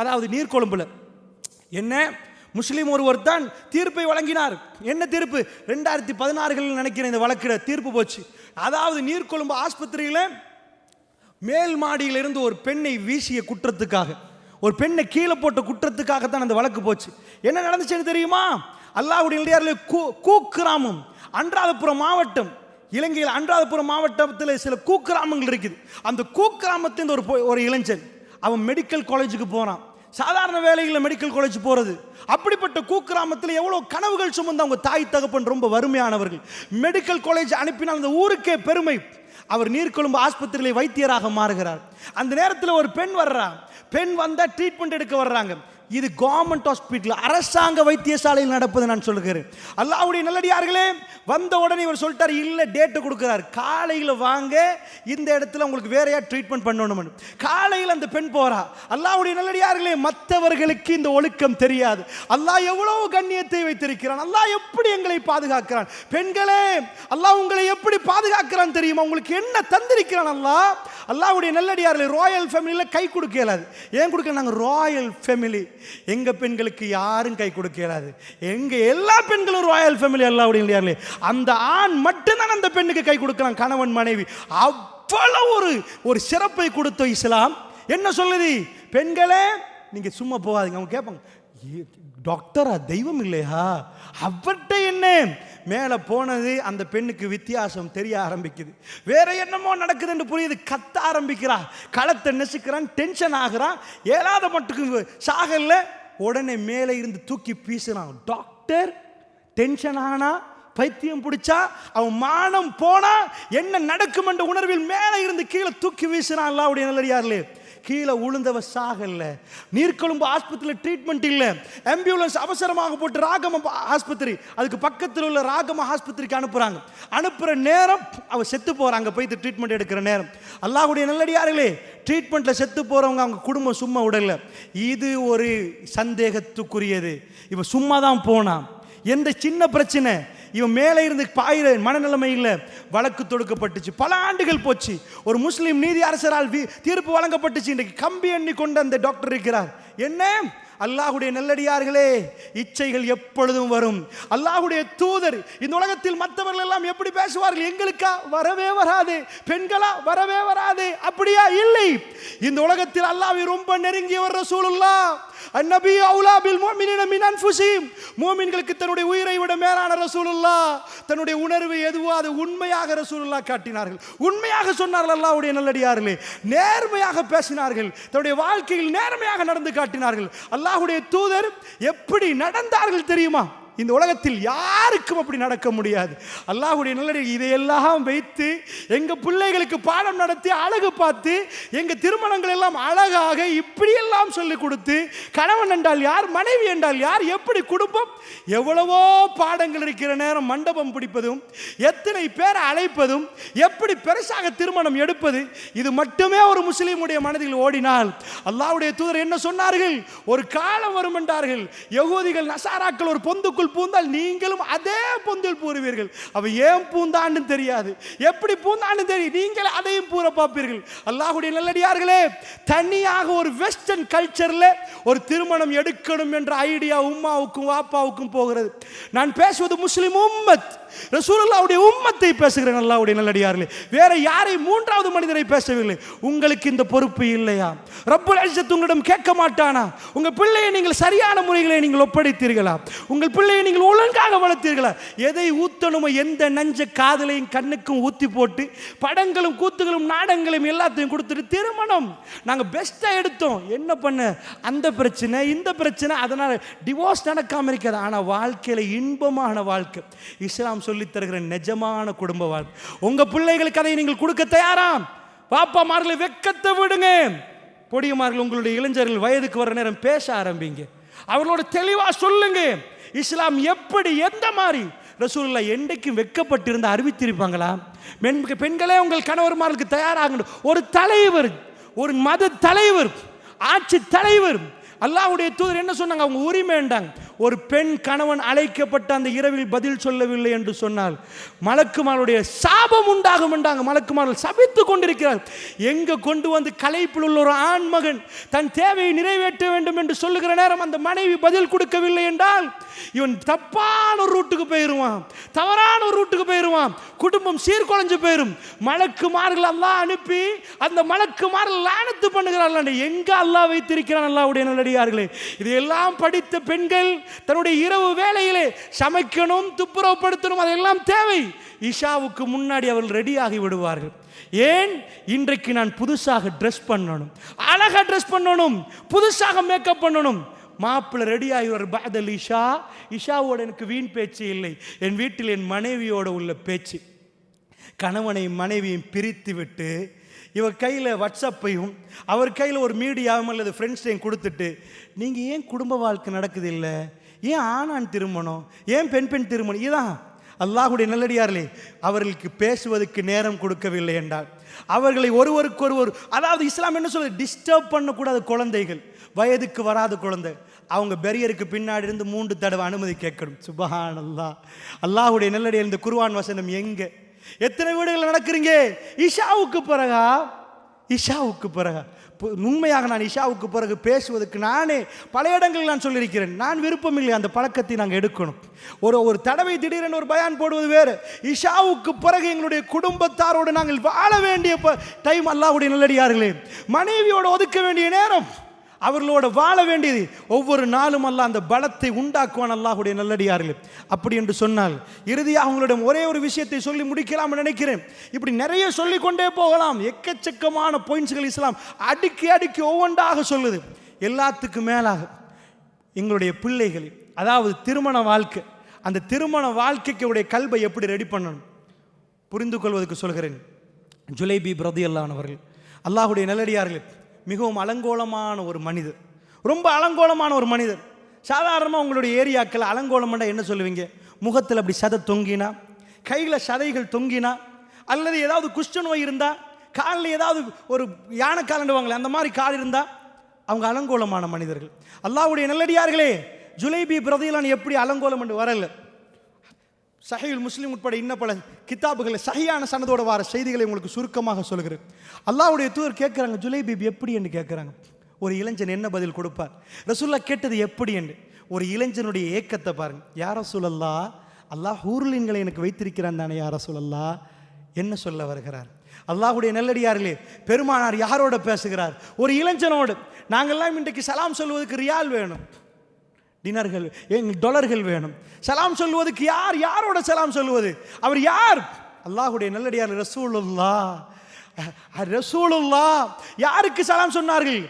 அதாவது நீர்கொழும்புல என்ன, முஸ்லீம் ஒருவர் தான் தீர்ப்பை வழங்கினார். என்ன தீர்ப்பு? 2016 நினைக்கிறேன் இந்த வழக்கில் தீர்ப்பு போச்சு. அதாவது நீர்கொழும்பு ஆஸ்பத்திரியில் மேல் மாடியிலிருந்து ஒரு பெண்ணை வீசிய குற்றத்துக்காக, ஒரு பெண்ணை கீழே போட்ட குற்றத்துக்காகத்தான் அந்த வழக்கு போச்சு. என்ன நடந்துச்சுன்னு தெரியுமா? அல்லாஹ்வுடைய நல்லடியார்களே, கூக்கிராமம், அன்றாதபுரம் மாவட்டம், இலங்கையில் அன்றாதபுரம் மாவட்டத்தில் சில கூக்கிராமங்கள் இருக்குது. அந்த கூக்கிராமத்தின் ஒரு இளைஞன், அவன் மெடிக்கல் காலேஜுக்கு போனான். சாதாரண வேலைகளில் மெடிக்கல் காலேஜ் போகிறது. அப்படிப்பட்ட கூக்கிராமத்தில் எவ்வளோ கனவுகள் சுமந்து அவங்க தாய் தகப்பன் ரொம்ப வறுமையானவர்கள். மெடிக்கல் காலேஜ் அனுப்பினால் அந்த ஊருக்கே பெருமை. அவர் நீர்கொழும்பு ஆஸ்பத்திரியில் வைத்தியராக மாறுகிறார். அந்த நேரத்தில் ஒரு பெண் வர்றா. பெண் வந்தால் ட்ரீட்மெண்ட் எடுக்க வர்றாங்க. இது கவர்மெண்ட் ஹாஸ்பிட்டல், அரசாங்க வைத்தியசாலையில் நடப்பது நான் சொல்லுகிறேன். அல்லாஹ்வுடைய நல்லடியார்களே, வந்த உடனே இவர் சொல்லிட்டார், இல்லை டேட்டு கொடுக்குறார், காலையில் வாங்க, இந்த இடத்துல உங்களுக்கு வேறையா ட்ரீட்மெண்ட் பண்ணணும். காலையில் அந்த பெண் போறா. அல்லாஹ்வுடைய நல்லடியார்களே, மற்றவர்களுக்கு இந்த ஒழுக்கம் தெரியாது. அல்லாஹ் எவ்வளவு கண்ணியத்தை வைத்திருக்கிறான், அல்லாஹ் எப்படி எங்களை பாதுகாக்கிறான். பெண்களே, அல்லாஹ் உங்களை எப்படி பாதுகாக்கிறான் தெரியுமா? உங்களுக்கு என்ன தந்திருக்கிறான் அல்லாஹ். அல்லாஹ்வுடைய நல்லடியார்களே, ராயல் ஃபேமிலியில் கை கொடுக்க இயலாது. ஏன் கொடுக்க? நாங்கள் ராயல் ஃபேமிலி, எங்க பெண்களுக்கு யாரும் கை கொடுக்க இயலாது. எங்க எல்லா பெண்களும் ராயல் ஃபேமிலி. அல்லாஹ்வுடைய அந்த ஆண் மட்டும்தான் அந்த பெண்ணுக்கு கை கொடுக்கலாம், கணவன் மனைவி. அவ்வளவு ஒரு சிறப்பை கொடுத்த இஸ்லாம் என்ன சொல்லுது? பெண்களே நீங்க சும்மா போகாதீங்க. அவங்க கேட்பாங்க, டாக்டரா தெய்வம் இல்லையா? அவர்கிட்ட என்ன மேலே போனது, அந்த பெண்ணுக்கு வித்தியாசம் தெரிய ஆரம்பிக்குது. வேற என்னமோ நடக்குது என்று புரியுது. கத்த ஆரம்பிக்கிறா, களத்தை நெசுக்கிறான், டென்ஷன் ஆகிறான். ஏழாத மட்டுக்கு சாகல்ல, உடனே மேலே இருந்து தூக்கி வீசுறான். டாக்டர் டென்ஷன் ஆனா, பைத்தியம் பிடிச்சா, அவன் மானம் போனா என்ன நடக்கும் என்ற உணர்வில் மேலே இருந்து கீழே தூக்கி வீசுறான். அல்லாஹ்வுடைய நல்லடியார்களே, கீழே உளுந்தவ சாகல்ல. நீர்கொழும்பு ஆஸ்பத்திரியில் ட்ரீட்மெண்ட் இல்லை. ஆம்புலன்ஸ் அவசரமாக போட்டு ராகம ஆஸ்பத்திரி, அதுக்கு பக்கத்தில் உள்ள ராகம ஆஸ்பத்திரிக்கு அனுப்புகிற நேரம் அவ செத்து போகிறாங்க. போயிட்டு ட்ரீட்மெண்ட் எடுக்கிற நேரம். அல்லாஹ்வுடைய நல்லடியார்களே, ட்ரீட்மெண்ட்டில் செத்து போகிறவங்க அவங்க குடும்பம் சும்மா விடல. இது ஒரு சந்தேகத்துக்குரியது. இவன் சும்மா தான் போனான். எந்த சின்ன பிரச்சனை, இவன் மேலே இருந்து பாயிர மனநிலைமை இல்லை. வழக்கு தொடுக்கப்பட்டுச்சு, பல ஆண்டுகள் போச்சு. ஒரு முஸ்லீம் நீதி அரசரால் தீர்ப்பு வழங்கப்பட்டுச்சு. இன்றைக்கு கம்பி எண்ணி கொண்டு அந்த டாக்டர் இருக்கிறார். என்ன? அல்லாஹ்வுடைய நல்லடியார்களே, இச்சைகள் எப்பொழுதும் வரும். அல்லாஹ்வுடைய தூதர் இந்த உலகத்தில் மற்றவர்கள் எல்லாம் எப்படி பேசுவார்கள்? எங்களுக்கா வரவே வராது, பெண்களா வரவே வராது. அப்படியா? இல்லை. இந்த உலகத்தில் அல்லாஹ்வை ரொம்ப நெருங்கியவர் ரசூலுல்லாஹ். அந்நபி அவுலா பில் முஃமினீன மின் அன்ஃபுஸிஹிம். முஃமின்களுக்கு தன்னுடைய உயிரை விட மேலான ரசூலுல்லாஹ். தன்னுடைய உணர்வு எதுவோ அது உண்மையாக ரசூலுல்லாஹ் காட்டினார்கள். உண்மையாக சொன்னார்கள். அல்லாஹ்வுடைய நல்லடியார்களே, நேர்மையாக பேசினார்கள். தன்னுடைய வாழ்க்கையில் நேர்மையாக நடந்து காட்டினார்கள். அல்லாஹ்வுடைய தூதர் எப்படி நடந்தார்கள் தெரியுமா? இந்த உலகத்தில் யாருக்கும் அப்படி நடக்க முடியாது. அல்லாஹ்வுடைய நல்லடியார்களே, இதையெல்லாம் வைத்து எங்க பிள்ளைகளுக்கு பாடம் நடத்தி அழகு பார்த்து எங்க திருமணங்கள் எல்லாம் அழகாக இப்படியெல்லாம் சொல்லிக் கொடுத்து, கணவன் என்றால் யார், மனைவி என்றால் யார், எப்படி குடும்பம், எவ்வளவோ பாடங்கள் இருக்கிற நேரம் மண்டபம் பிடிப்பதும், எத்தனை பேரை அழைப்பதும், எப்படி பெருசாக திருமணம் எடுப்பது, இது மட்டுமே ஒரு முஸ்லீமுடைய மனதில் ஓடினால், அல்லாஹ்வுடைய தூதர் என்ன சொன்னார்கள்? ஒரு காலம் வரும் என்றார்கள், யகூதிகள் நசாராக்கள் ஒரு பொந்துக்குள் பூந்தால் நீங்களும் அதே பொந்தில் பூருவீர்கள். அவ ஏன் பூந்தான்னு தெரியாது, எப்படி பூந்தான்னு தெரியும், நீங்கள் அதையும் பூர பார்ப்பீர்கள். அல்லாஹ்வுடைய நல்லடியார்களே, தனியாக ஒரு வெஸ்டர்ன் கல்ச்சர்ல ஒரு திருமணம் எடுக்கணும் என்ற ஐடியா உம்மாவுக்கும் வாப்பாவுக்கும் போகிறது. நான் பேசுவது முஸ்லிம் உம்மத், ரசூலுல்லாஹ்வுடைய உம்மத்தை பேசுகிறேன். அல்லாஹ்வுடைய நல்லடியார்களே, வேற யாரை மூன்றாவது மனிதரை பேசவில்லை. உங்களுக்கு இந்த பொறுப்பு இல்லையா? ரப்புல் இஸ்ஸத் உங்களிடம் கேட்க மாட்டானா? உங்க பிள்ளையை நீங்கள் சரியான முறைகளை நீங்கள் ஒப்படைத்தீர்களா? உங்கள் பிள்ளையை நீங்கள் ஒழுங்காக வளர்த்தீர்களா? எதை ஊத்தணுமோ, எந்த நஞ்ச காதலையும் கண்ணுக்கும் ஊத்தி போட்டு படங்களும் கூத்துகளும் நாடகங்களும் எல்லாத்தையும் கொடுத்துட்டு திருமணம் நாங்க பெஸ்டா எடுத்தோம். என்ன பண்ண? அந்த பிரச்சனை இந்த பிரச்சனை, அதனால டிவோர்ஸ் நடக்காம இருக்கிறது. ஆனா வாழ்க்கையில இன்பமான வாழ்க்கை இஸ்லாம் சொல்லி தருகிற நிஜமான குடும்ப வாழ்க்கை. உங்க பிள்ளைகளுக்கு அதை நீங்கள் கொடுக்க தயாராம்? பாப்பாமார்களை வெக்கத்தை விடுங்க. பொடியமார்கள், உங்களுடைய இளைஞர்கள் வயதுக்கு வர நேரம் பேச ஆரம்பிங்க. அவர்களோட தெளிவா சொல்லுங்க. இஸ்லாம் எப்படி, எந்த மாதிரி? ரசூலுல்லாஹ் என்றைக்கும் வெக்கப்பட்டிருந்த அறிவித்திருப்பாங்களா? பெண்களே, உங்கள் கணவர்மார்களுக்கு தயாராகணும். ஒரு தலைவர், ஒரு மத தலைவர், ஆட்சி தலைவர், அல்லாஹ்வுடைய தூதர் என்ன சொன்னாங்க? அவங்க உரிமைண்டாங்க. ஒரு பெண் கணவன் அழைக்கப்பட்ட அந்த இரவில் பதில் சொல்லவில்லை என்று சொன்னால் மலக்குமாருடைய சாபம் உண்டாகும் என்றாங்க. மலக்குமார்கள் சபித்து கொண்டிருக்கிறார். எங்க கொண்டு வந்து களைப்பில் உள்ள ஒரு ஆண் மகன் தன் தேவையை நிறைவேற்ற வேண்டும் என்று சொல்லுகிற நேரம் அந்த மனைவி பதில் கொடுக்கவில்லை என்றால் இவன் தப்பான ஒரு ரூட்டுக்கு போயிருவான், தவறான ஒரு ரூட்டுக்கு போயிருவான், குடும்பம் சீர்குலைஞ்சு போயிரும். மலக்குமார்கள் அல்லாஹ் அனுப்பி அந்த மலக்குமார்கள் லானத்து பண்ணுகிறார்கள். எங்க அல்லாஹ் வைத்திருக்கிறான்? அல்லாஹ்வுடைய நல்லடியார்களே, இதையெல்லாம் படித்த பெண்கள் தன்னுடைய இரவு வேளையிலே சமைக்கணும், துப்புரவுப்படுத்தணும், அதெல்லாம் தேவை. இஷாவுக்கு முன்னாடி அவர்கள் ரெடியாகி விடுவார்கள். ஏன்? இன்றைக்கு நான் புதுசாக ட்ரெஸ் பண்ணணும், அழகா ட்ரெஸ் பண்ணணும், புதுசாக மேக்கப் பண்ணணும். மாப்பிள்ளை ரெடி ஆகிவார். பாதல் இஷா, இஷாவோட எனக்கு வீண் பேச்சு இல்லை, என் வீட்டில் என் மனைவியோட உள்ள பேச்சு. கணவனை மனைவியும் பிரித்து விட்டு இவர் கையில் வாட்ஸ்அப்பையும் அவர் கையில் ஒரு மீடியாவும் அல்லது ஃப்ரெண்ட்ஸையும் கொடுத்துட்டு, நீங்கள் ஏன் குடும்ப வாழ்க்கை நடக்குது இல்லை, ஏன் ஆணான் திருமணம், ஏன் பெண் திருமணம், இதுதான் அல்லாஹ்வுடைய நல்லடியார்களே. அவர்களுக்கு பேசுவதற்கு நேரம் கொடுக்கவில்லை என்றால், அவர்களை ஒருவருக்கொருவர், அதாவது இஸ்லாம் என்ன சொல்லுது, டிஸ்டர்ப் பண்ணக்கூடாது. குழந்தைகள், வயதுக்கு வராத குழந்தை, அவங்க பெரியருக்கு பின்னாடி இருந்து 3 தடவை அனுமதி கேட்கணும். சுப்ஹானல்லாஹ். அல்லாஹ்வுடைய நல்லடியார், இந்த குர்ஆன் வசனம் எங்கே, எத்தனை வீடுகள் நடக்கிறீங்க? இஷாவுக்கு பிறகா உண்மையாக நான் இஷாவுக்கு பிறகு பேசுவதற்கு நானே பல இடங்களில் நான் சொல்லியிருக்கிறேன். நான் விருப்பம் இல்லை, அந்த பழக்கத்தை நாங்கள் எடுக்கணும். ஒரு தடவை திடீரென ஒரு பயான் போடுவது வேறு. இஷாவுக்கு பிறகு எங்களுடைய குடும்பத்தாரோடு நாங்கள் வாழ வேண்டிய டைம். அல்லாஹ்வுடைய நல்லடியார்களே, மனைவியோடு ஒதுக்க வேண்டிய நேரம், அவர்களோட வாழ வேண்டியது. ஒவ்வொரு நாளும் அல்லாஹ் அந்த பலத்தை உண்டாக்குவான். அல்லாஹ்வுடைய நல்லடியார்களே, அப்படி என்று சொன்னால் இறுதியாக அவங்களிடம் ஒரே ஒரு விஷயத்தை சொல்லி முடிக்கலாம் நினைக்கிறேன். இப்படி நிறைய சொல்லிக்கொண்டே போகலாம். எக்கச்சக்கமான பாயிண்ட்ஸ்கள் இஸ்லாம் அடுக்கி ஒவ்வொன்றாக சொல்லுது. எல்லாத்துக்கும் மேலாக எங்களுடைய பிள்ளைகள், அதாவது திருமண வாழ்க்கை, அந்த திருமண வாழ்க்கைக்கு உடைய கல்வை எப்படி ரெடி பண்ணணும் புரிந்து கொள்வதற்கு சொல்கிறேன். ஜுலைபீப் ரலியல்லாஹு அன்ஹு அவர்கள், அல்லாஹ்வுடைய நல்லடியார்களே, மிகவும் அலங்கோலமான ஒரு மனிதர், ரொம்ப அலங்கோலமான ஒரு மனிதர். சாதாரணமாக உங்களுடைய ஏரியாக்கள் அலங்கோலம்னா என்ன சொல்லுவீங்க? முகத்தில் அப்படி சதை தொங்கினா, கையில் சதைகள் தொங்கினா, அல்லது ஏதாவது குஷ்ட நோய் இருந்தால், காலில் ஏதாவது ஒரு யானை காலண்டுவாங்களே அந்த மாதிரி கால் இருந்தால் அவங்க அலங்கோலமான மனிதர்கள். அல்லாஹ்வுடைய நல்லடியார்களே, ஜுலைபீப் ரலியல்லாஹு அன்ஹு எப்படி அலங்கோலம் என்று வரல. சஹீஹுல் முஸ்லிம் உட்பட இன்னும் பல கிதாபுகளில் சஹீஹான சனதோட வர செய்திகளை உங்களுக்கு சுருக்கமாக சொல்கிறேன். அல்லாஹ்வுடைய தூதர் கேட்குறாங்க, ஜுலைபீப் எப்படி என்று கேட்குறாங்க. ஒரு இளைஞன் என்ன பதில் கொடுப்பார்? ரசூலுல்லாஹ் கேட்டது எப்படி என்று ஒரு இளைஞனுடைய ஏக்கத்தை பாருங்க. யா ரசூலல்லாஹ், அல்லாஹ் ஹூர்லின்களை எனக்கு வைத்திருக்கிறான் தானே யா ரசூலல்லாஹ், என்ன சொல்ல வருகிறார்? அல்லாஹ்வுடைய நல்லடியார்களே, பெருமானார் யாரோட பேசுகிறார்? ஒரு இளைஞனோடு. நாங்கள்லாம் இன்றைக்கு சலாம் சொல்வதற்கு ரியால் வேணும், டினர்கள், டாலர்கள் வேணும். சலாம் சொல்வதற்கு யாரோட சலாம் சொல்வது? அவர் யார்? அல்லாஹ்வுடைய நல்லடியார் ரசூலுல்லாஹ். யாருக்கு சலாம் சொன்னார்கள்?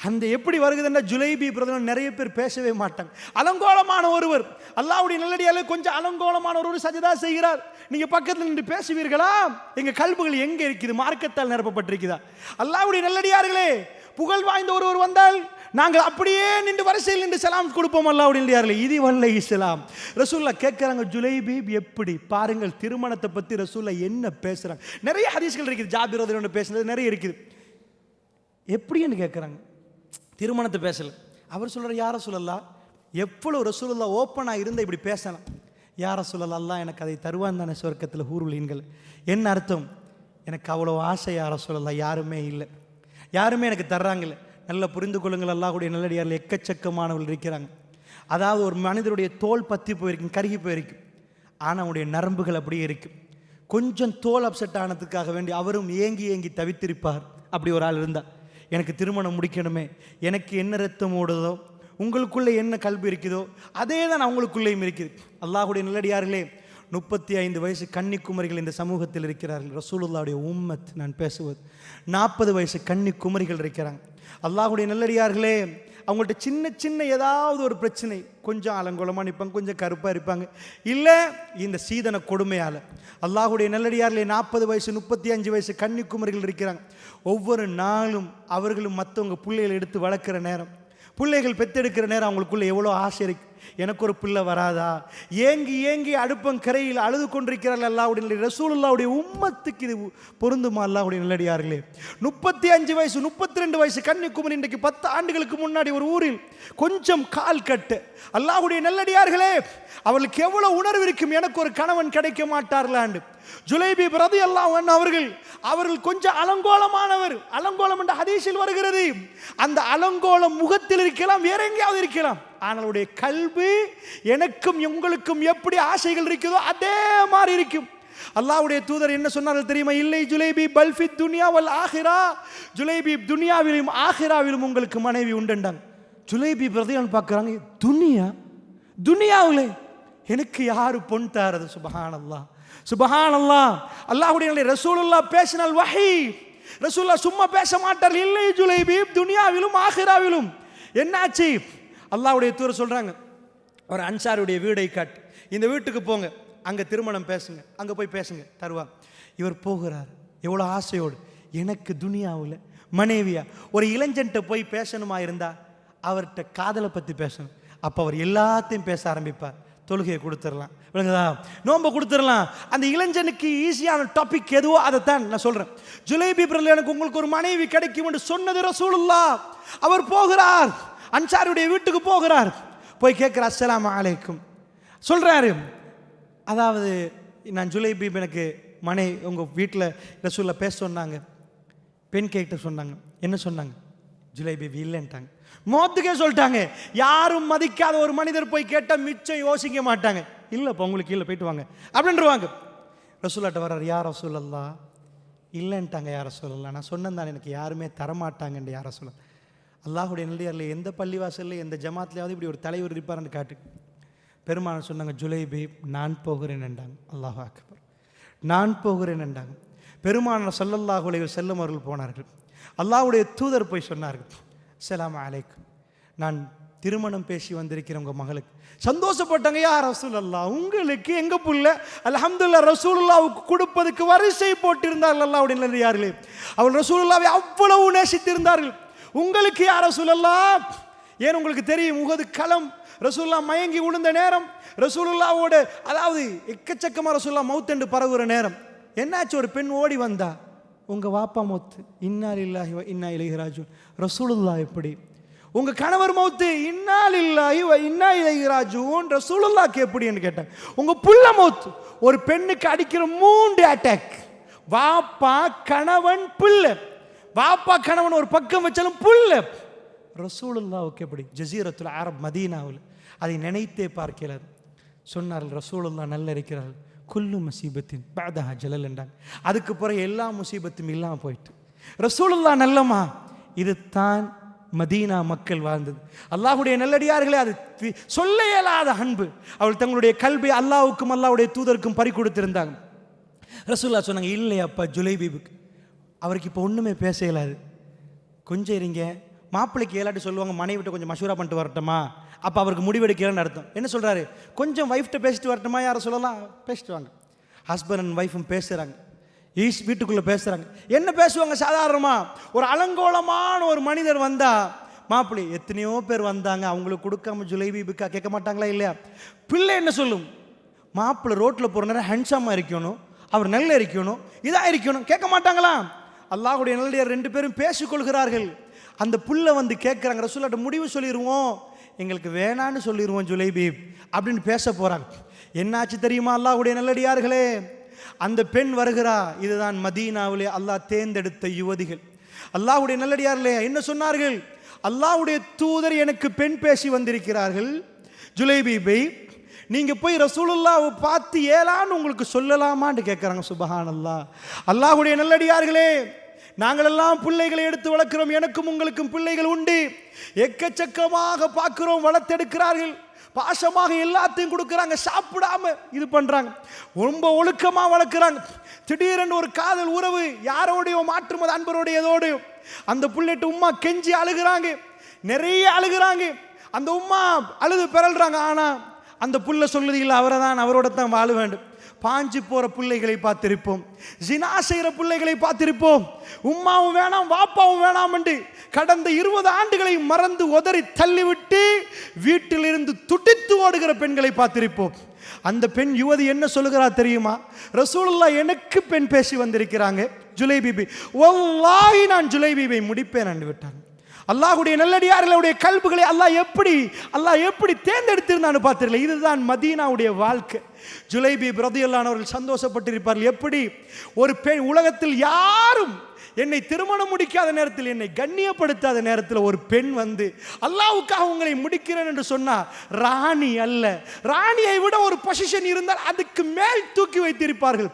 அந்த எப்படி வருகிறதுன்னா, ஜுலைபீப் ரலியல்லாஹு நிறைய பேர் பேசவே மாட்டாங்க. அலங்கோலமான ஒருவர், அல்லாஹ்வுடைய நல்லடியார்களே, கொஞ்சம் அலங்கோலமான ஒருவர் சஜதா செய்கிறார். நீங்க பக்கத்தில் நின்று பேசுவீர்களா? எங்க கல்புகள் எங்க இருக்குது? மார்க்கத்தால் நிரப்பப்பட்டிருக்குதா? அல்லாஹ்வுடைய நல்லடியார்களே, புகழ் வாய்ந்த ஒருவர் வந்தால் நாங்கள் அப்படியே நின்று வரிசையில் நின்று சலாம் கொடுப்போம். அல்லாஹ்வுடைய நல்லடியார்களே, இது வல்ல இஸ்லாம். ரசூலுல்லாஹ் கேட்குறாங்க, ஜுலைபீப் எப்படி? பாருங்கள் திருமணத்தை பற்றி ரசூலுல்லாஹ் என்ன பேசுகிறாங்க. நிறைய ஹதீஸ்கள் இருக்குது, ஜாபிர் ரலியல்லாஹு அன்ஹு பேசுனது நிறைய இருக்குது. எப்படின்னு கேட்குறாங்க, திருமணத்தை பேசலை. அவர் சொல்கிற, யா ரசூலல்லாஹ், எவ்வளோ ரசூலுல்லாஹ் ஓப்பனாக இருந்தால் இப்படி பேசலாம். யா ரசூலல்லாஹ், அல்லாஹ் எனக்கு அதை தருவான் தானே சொர்க்கத்தில் ஹூருலீன்கள். என்ன அர்த்தம்? எனக்கு அவ்வளோ ஆசை யா ரசூலல்லாஹ், யாருமே இல்லை, யாருமே எனக்கு தர்றாங்கல்ல. நல்லா புரிந்து கொள்ளுங்கள், அல்லாஹ்வுடைய நல்லடியார்கள் எக்கச்சக்கமானவர்கள் இருக்கிறாங்க. அதாவது ஒரு மனிதருடைய தோல் பற்றி போயிருக்கும், கருகி போயிருக்கும், ஆனால் அவனுடைய நரம்புகள் அப்படியே இருக்கும். கொஞ்சம் தோல் அப்செட் ஆனதுக்காக வேண்டி அவரும் ஏங்கி தவித்திருப்பார். அப்படி ஒரு ஆள் இருந்தால், எனக்கு திருமணம் முடிக்கணுமே, எனக்கு என்ன ரத்தம் ஓடுதோ, உங்களுக்குள்ளே என்ன கல்வி இருக்குதோ அதே தான் அவங்களுக்குள்ளேயும் இருக்குது. அல்லாஹ்வுடைய நல்லடியார்களே, 35 வயசு கன்னிக்குமரிகள் இந்த சமூகத்தில் இருக்கிறார்கள். ரசூலுல்லாஹ்வுடைய உம்மத் நான் பேசுவது. 40 வயசு கன்னிக்குமரிகள் இருக்கிறாங்க. அல்லாஹ்வுடைய நல்லடியார்களே, அவங்கள்ட்ட சின்ன ஏதாவது ஒரு பிரச்சனை, கொஞ்சம் அலங்கோலமாக நிற்பாங்க, கொஞ்சம் கருப்பாக இருப்பாங்க, இல்லை இந்த சீதன கொடுமையால். அல்லாஹ்வுடைய நல்லடியார்களே, 40 வயசு 35 வயசு கன்னிக்குமரிகள் இருக்கிறாங்க. ஒவ்வொரு நாளும் அவர்களும் மற்றவங்க பிள்ளைகளை எடுத்து வளர்க்குற நேரம், பிள்ளைகள் பெற்றெடுக்கிற நேரம் அவங்களுக்குள்ள எவ்வளோ ஆசை இருக்கு. எனக்கு ஒரு பிள்ளை வராதா? ஏங்கி அடுப்பங்கரையில் அழுது கொண்டிருக்கிறார்கள். அல்லாஹ்வுடைய ரசூலுல்லாஹ்வுடைய உம்மத்துக்கு இது பொருந்துமா? அல்லாஹ்வுடைய நல்லடியார்களே, 35 வயசு 32 வயசு கன்னிக்குமரி இன்றைக்கு 10 ஆண்டுகளுக்கு முன்னாடி ஒரு ஊரில் கொஞ்சம் கால் கட்டு. அல்லாஹ்வுடைய நல்லடியார்களே, அவர்களுக்கு எவ்வளவு உணர்வு இருக்கும், எனக்கு ஒரு கணவன் கிடைக்க மாட்டார்களாண்டு. ஜுலைபீப் ரலியல்லாஹு அன்ஹு அவர்கள் கொஞ்சம் அலங்கோலமானவர். அலங்கோலம் என்ற ஹதீஸில் வருகிறது. அந்த அலங்கோலம் முகத்தில் இருக்கலாம், வேற எங்கேயாவது இருக்கலாம், ஆனால் அவருடைய கல்வி எனக்கும் உங்களுக்கும் எப்படி ஆசைகள் இருக்குதோ அதே மாதிரி இருக்கும். அல்லாஹ்வுடைய தூதர் என்ன சொன்னார்கள் தெரியுமா? இல்லை ஜுலைபீப் பல் ஃபி துன்யா வல் ஆகிரா, ஜுலைபீப் துன்யாவிலும் ஆகிராவிலும் உங்களுக்கு மனைவி உண்டுண்டாங்க. ஜுலைபீப் ரலியல்லாஹு அன்ஹு பார்க்குறாங்க, துன்யாவிலே எனக்கு யாரு பொன் தாரது? சுப்ஹானல்லாஹ், சுப்ஹானல்லாஹ். அல்லாஹ்வுடைய ரசூலுல்லாஹ் பேசினால் வஹி, ரசூலுல்லாஹ் சும்மா பேச மாட்டார். இல்லை ஜுலைபீப் துன்யாவிலும் ஆகிராவிலும். என்னாச்சு? அல்லாஹ்வுடைய தூதர் சொல்றாங்க, ஒரு அன்சாருடைய வீடை காட்டு, இந்த வீட்டுக்கு போங்க, அங்கே திருமணம் பேசுங்க, அங்கே போய் பேசுங்க, தருவாங்க. இவர் போகிறார் எவ்வளோ ஆசையோடு. எனக்கு துனியாவில் மனைவியா ஒரு இளைஞன்ட்ட போய் பேசணுமா இருந்தா அவர்கிட்ட காதலை பற்றி பேசணும். அப்போ அவர் எல்லாத்தையும் பேச ஆரம்பிப்பார். தொழுகையை கொடுத்துடலாம், விளங்குதா, நோன்பை கொடுத்துடலாம். அந்த இளைஞனுக்கு ஈஸியான டாபிக் எதுவோ அதைத்தான் நான் சொல்கிறேன். ஜுலைபீப் எனக்கு உங்களுக்கு ஒரு மனைவி கிடைக்கும் என்று சொன்னது ரசூலுல்லாஹ். அவர் போகிறார், அன்சாரியுடைய வீட்டுக்கு போகிறார். போய் கேட்குற அஸ்ஸலாமு அலைக்கும் சொல்கிறாரு. அதாவது நான் ஜுலைபீப் எனக்கு உங்கள் வீட்டில் ரசூலுல்லாஹ் பேச சொன்னாங்க. பெண் கேட்ட சொன்னாங்க. என்ன சொன்னாங்க? ஜுலைபீப் இல்லைன்ட்டாங்க. மோத்துக்கே சொல்லிட்டாங்க. யாரும் மதிக்காத ஒரு மனிதர் போய் கேட்டால் மிச்சம் யோசிக்க மாட்டாங்க. இல்லைப்பா உங்களுக்கு இல்லை, போயிட்டு வாங்க அப்படின்றவாங்க. ரசூலுல்லாஹ்ட்ட வர்றார். யார் ரசூலல்லாஹ்? இல்லைன்ட்டாங்க. யார் ரசூலல்லாஹ்? நான் சொன்னேன் தான் எனக்கு யாருமே தரமாட்டாங்கன்னு. யார் ரசூலல்லாஹ்? அல்லாஹுடைய நல்லடியாரில் எந்த பள்ளிவாசலில் எந்த ஜமாத்லையாவது இப்படி ஒரு தலைவர் இருப்பார்னு காட்டு. பெருமாள் சொன்னாங்க ஜுலைபீப் நான் போகிறேன் என்றாங்க. அல்லாஹ் அக்பர். நான் போகிறேன் என்றாங்க. பெருமானார் ஸல்லல்லாஹு அலைஹி வஸல்லம் அவர்கள் போனார்கள். அல்லாஹ்வுடைய தூதர் போய் சொன்னார்கள், அஸ்ஸலாமு அலைக்கும், நான் திருமணம் பேசி வந்திருக்கிறேன் உங்கள் மகளுக்கு. சந்தோஷப்பட்டாங்க. யா ரசூலல்லாஹ், உங்களுக்கு எங்க புள்ள அல்ஹம்துலில்லாஹ் ரசூலுல்லாஹ்வுக்கு கொடுப்பதற்கு வரிசை போட்டிருந்தார்கள். அல்லாஹ்வுடைய நல்லடியார்களே, அவள் ரசூலுல்லாஹ்வை அவ்வளவு நேசித்திருந்தார்கள். உங்களுக்கு யா ரசூலல்லாஹ், ஏன் உங்களுக்கு தெரியும், உஹது களம் ரசூலுல்லாஹ் மயங்கி விழுந்த நேரம், ரசூலுல்லாஹ்வோட அதாவது எக்கச்சக்கமாக ரசூலுல்லாஹ் மௌத் என்று பரவுகிற நேரம் என்னாச்சு? ஒரு பெண் ஓடி வந்தா, உங்க வாப்பா மௌத்து, இன்னா லில்லாஹி வ இன்னா இலைஹி ராஜிஊன். ரசூலுல்லாஹ் எப்படி? உங்க கணவர் மௌத்து, இன்னா லில்லாஹி வ இன்னா இலைஹி ராஜிஊன். ரசூலுல்லாஹ்க்கு எப்படின்னு கேட்டாங்க. உங்க புள்ள மௌத்து. ஒரு பெண்ணுக்கு அடிக்கிற 3 அட்டாக். வாப்பா கணவன் புள்ள, வாப்பா கணவன் ஒரு பக்கம் வச்சாலும் புள்ள. ரசூலுல்லாஹ்வுக்கு எப்படி? ஜஸீரத்துல் அரப் மதீனாவில் அதை நினைத்தே பார்க்கிறார். சொன்னார்கள் ரசூலுல்லாஹ் நல்ல இருக்கிறார்கள். குல்லு முசீபத்தின் பாதஹா ஜலல் என்றாங்க. அதுக்கு பிறகு எல்லா முசீபத்தும் இல்லாமல் போயிட்டு. ரசூலுல்லாஹ் நல்லமா? இது தான் மதீனா மக்கள் வாழ்ந்தது. அல்லாஹ்வுடைய நல்லடியார்களே, அது சொல்ல இயலாத அன்பு. அவள் தங்களுடைய கல்வி அல்லாஹ்வுக்கும் அல்லாஹ்வுடைய தூதருக்கும் பறி கொடுத்திருந்தாங்க. ரசூலுல்லாஹ் சொன்னாங்க, இல்லையாப்பா ஜுலைபீபுக்கு அவருக்கு இப்போ ஒன்றுமே பேச இயலாது, கொஞ்சம் இருங்க. மாப்பிள்ளைக்கு ஏலாட்டு சொல்லுவாங்க, மனைவிட்ட கொஞ்சம் மஷூரா பண்ணிட்டு வரட்டுமா? அப்போ அவருக்கு முடிவெடுக்கிறேன்னு அர்த்தம். என்ன சொல்கிறாரு? கொஞ்சம் ஒய்ஃப்ட்ட பேசிட்டு வரட்டுமா? யாரை சொல்லலாம்? பேசிட்டு வாங்க. ஹஸ்பண்ட் அண்ட் ஒய்ஃபும் பேசுகிறாங்க, வீட்டுக்குள்ளே பேசுகிறாங்க. என்ன பேசுவாங்க? சாதாரணமாக ஒரு அலங்கோலமான ஒரு மனிதர் வந்தால், மாப்பிள்ளை எத்தனையோ பேர் வந்தாங்க, அவங்களுக்கு கொடுக்காம ஜுலைபீபுக்கா கேட்க மாட்டாங்களா? இல்லையா? பிள்ளை என்ன சொல்லும்? மாப்பிள்ளை ரோட்டில் போகிற நேரம் ஹேண்ட்ஸமாக இருக்கணும், அவர் நல்ல இருக்கணும், இதாக இருக்கணும், கேட்க மாட்டாங்களா? அல்லாஹ்வுடைய நல்லடியார் 2 பேரும் பேசிக்கொள்கிறார்கள். அந்த புள்ள வந்து கேட்குறாங்க, ரசூலுல்லாஹ்ட்ட முடிவு சொல்லிடுவோம், எங்களுக்கு வேணான்னு சொல்லிடுவோம் ஜுலைபீப் அப்படின்னு பேச போகிறாங்க. என்னாச்சு தெரியுமா அல்லாஹ்வுடைய நல்லடியார்களே? அந்த பெண் வருகிறா. இதுதான் மதீனாவிலே அல்லாஹ் தேர்ந்தெடுத்த யுவதிகள். அல்லாஹ்வுடைய நல்லடியார்களே என்ன சொன்னார்கள்? அல்லாஹ்வுடைய தூதர் எனக்கு பெண் பேசி வந்திருக்கிறார்கள், ஜுலைபீபை நீங்க போய் ரசூலுல்லாஹ்வை பார்த்து ஏலான்னு உங்களுக்கு சொல்லலாமான்னு கேட்குறாங்க. சுபஹானல்லாஹ். அல்லாஹ்வுடைய நல்லடியார்களே, நாங்களெல்லாம் பிள்ளைகளை எடுத்து வளர்க்கிறோம், எனக்கும் உங்களுக்கும் பிள்ளைகள் உண்டு, எக்கச்சக்கமாக பார்க்கிறோம், வளர்த்தெடுக்கிறார்கள், பாசமாக எல்லாத்தையும் கொடுக்குறாங்க, சாப்பிடாம இது பண்றாங்க, ரொம்ப ஒழுக்கமா வளர்க்குறாங்க. திடீரென்று ஒரு காதல் உறவு யாரோடையோ மாற்றுமது அன்பரோடையதோடு அந்த புள்ளைட்டு உம்மா கெஞ்சி அழுகிறாங்க, நிறைய அழுகிறாங்க. அந்த உம்மா அழுது பிறல்றாங்க. ஆனா அந்த புள்ள சொல்லுது, இல்லை அவரை தான், அவரோட தான் வாழ வேண்டும். பாஞ்சு போற பிள்ளைகளை பார்த்திருப்போம், ஜினா செய்கிற பிள்ளைகளை பார்த்திருப்போம். உம்மாவும் வேணாம் வாப்பாவும் வேணாம் என்று கடந்த 20 ஆண்டுகளை மறந்து உதறி தள்ளிவிட்டு வீட்டிலிருந்து துடித்து ஓடுகிற பெண்களை பார்த்திருப்போம். அந்த பெண் யுவதி என்ன சொல்லுகிறா தெரியுமா? ரசூலுல்லாஹ் எனக்கு பெண் பேசி வந்திருக்கிறாங்க ஜுலைபீபி, வல்லாஹி நான் ஜுலைபீபை முடிப்பேன் என்று விட்டாங்க. அல்லாஹ்வுடைய நல்லடியார்களுடைய கல்புகளை அல்லாஹ் எப்படி தேர்ந்தெடுத்திருந்தான்னு பார்த்தீர்களா? இதுதான் மதீனாவுடைய வாழ்க்கை. ஜுலைபீப் ரலியல்லாஹு அன்ஹு அவர்கள் சந்தோஷப்பட்டிருப்பார்கள். எப்படி ஒரு பெண், உலகத்தில் யாரும் என்னை திருமணம் முடிக்காத நேரத்தில், என்னை கண்ணியப்படுத்தாத நேரத்தில் ஒரு பெண் வந்து அல்லாஹ்வுக்காக உங்களை முடிக்கிறேன் என்று சொன்னா, ராணி அல்ல, ராணியை விட ஒரு பொசிஷன் இருந்தால் அதுக்கு மேல் தூக்கி வைத்திருப்பார்கள்.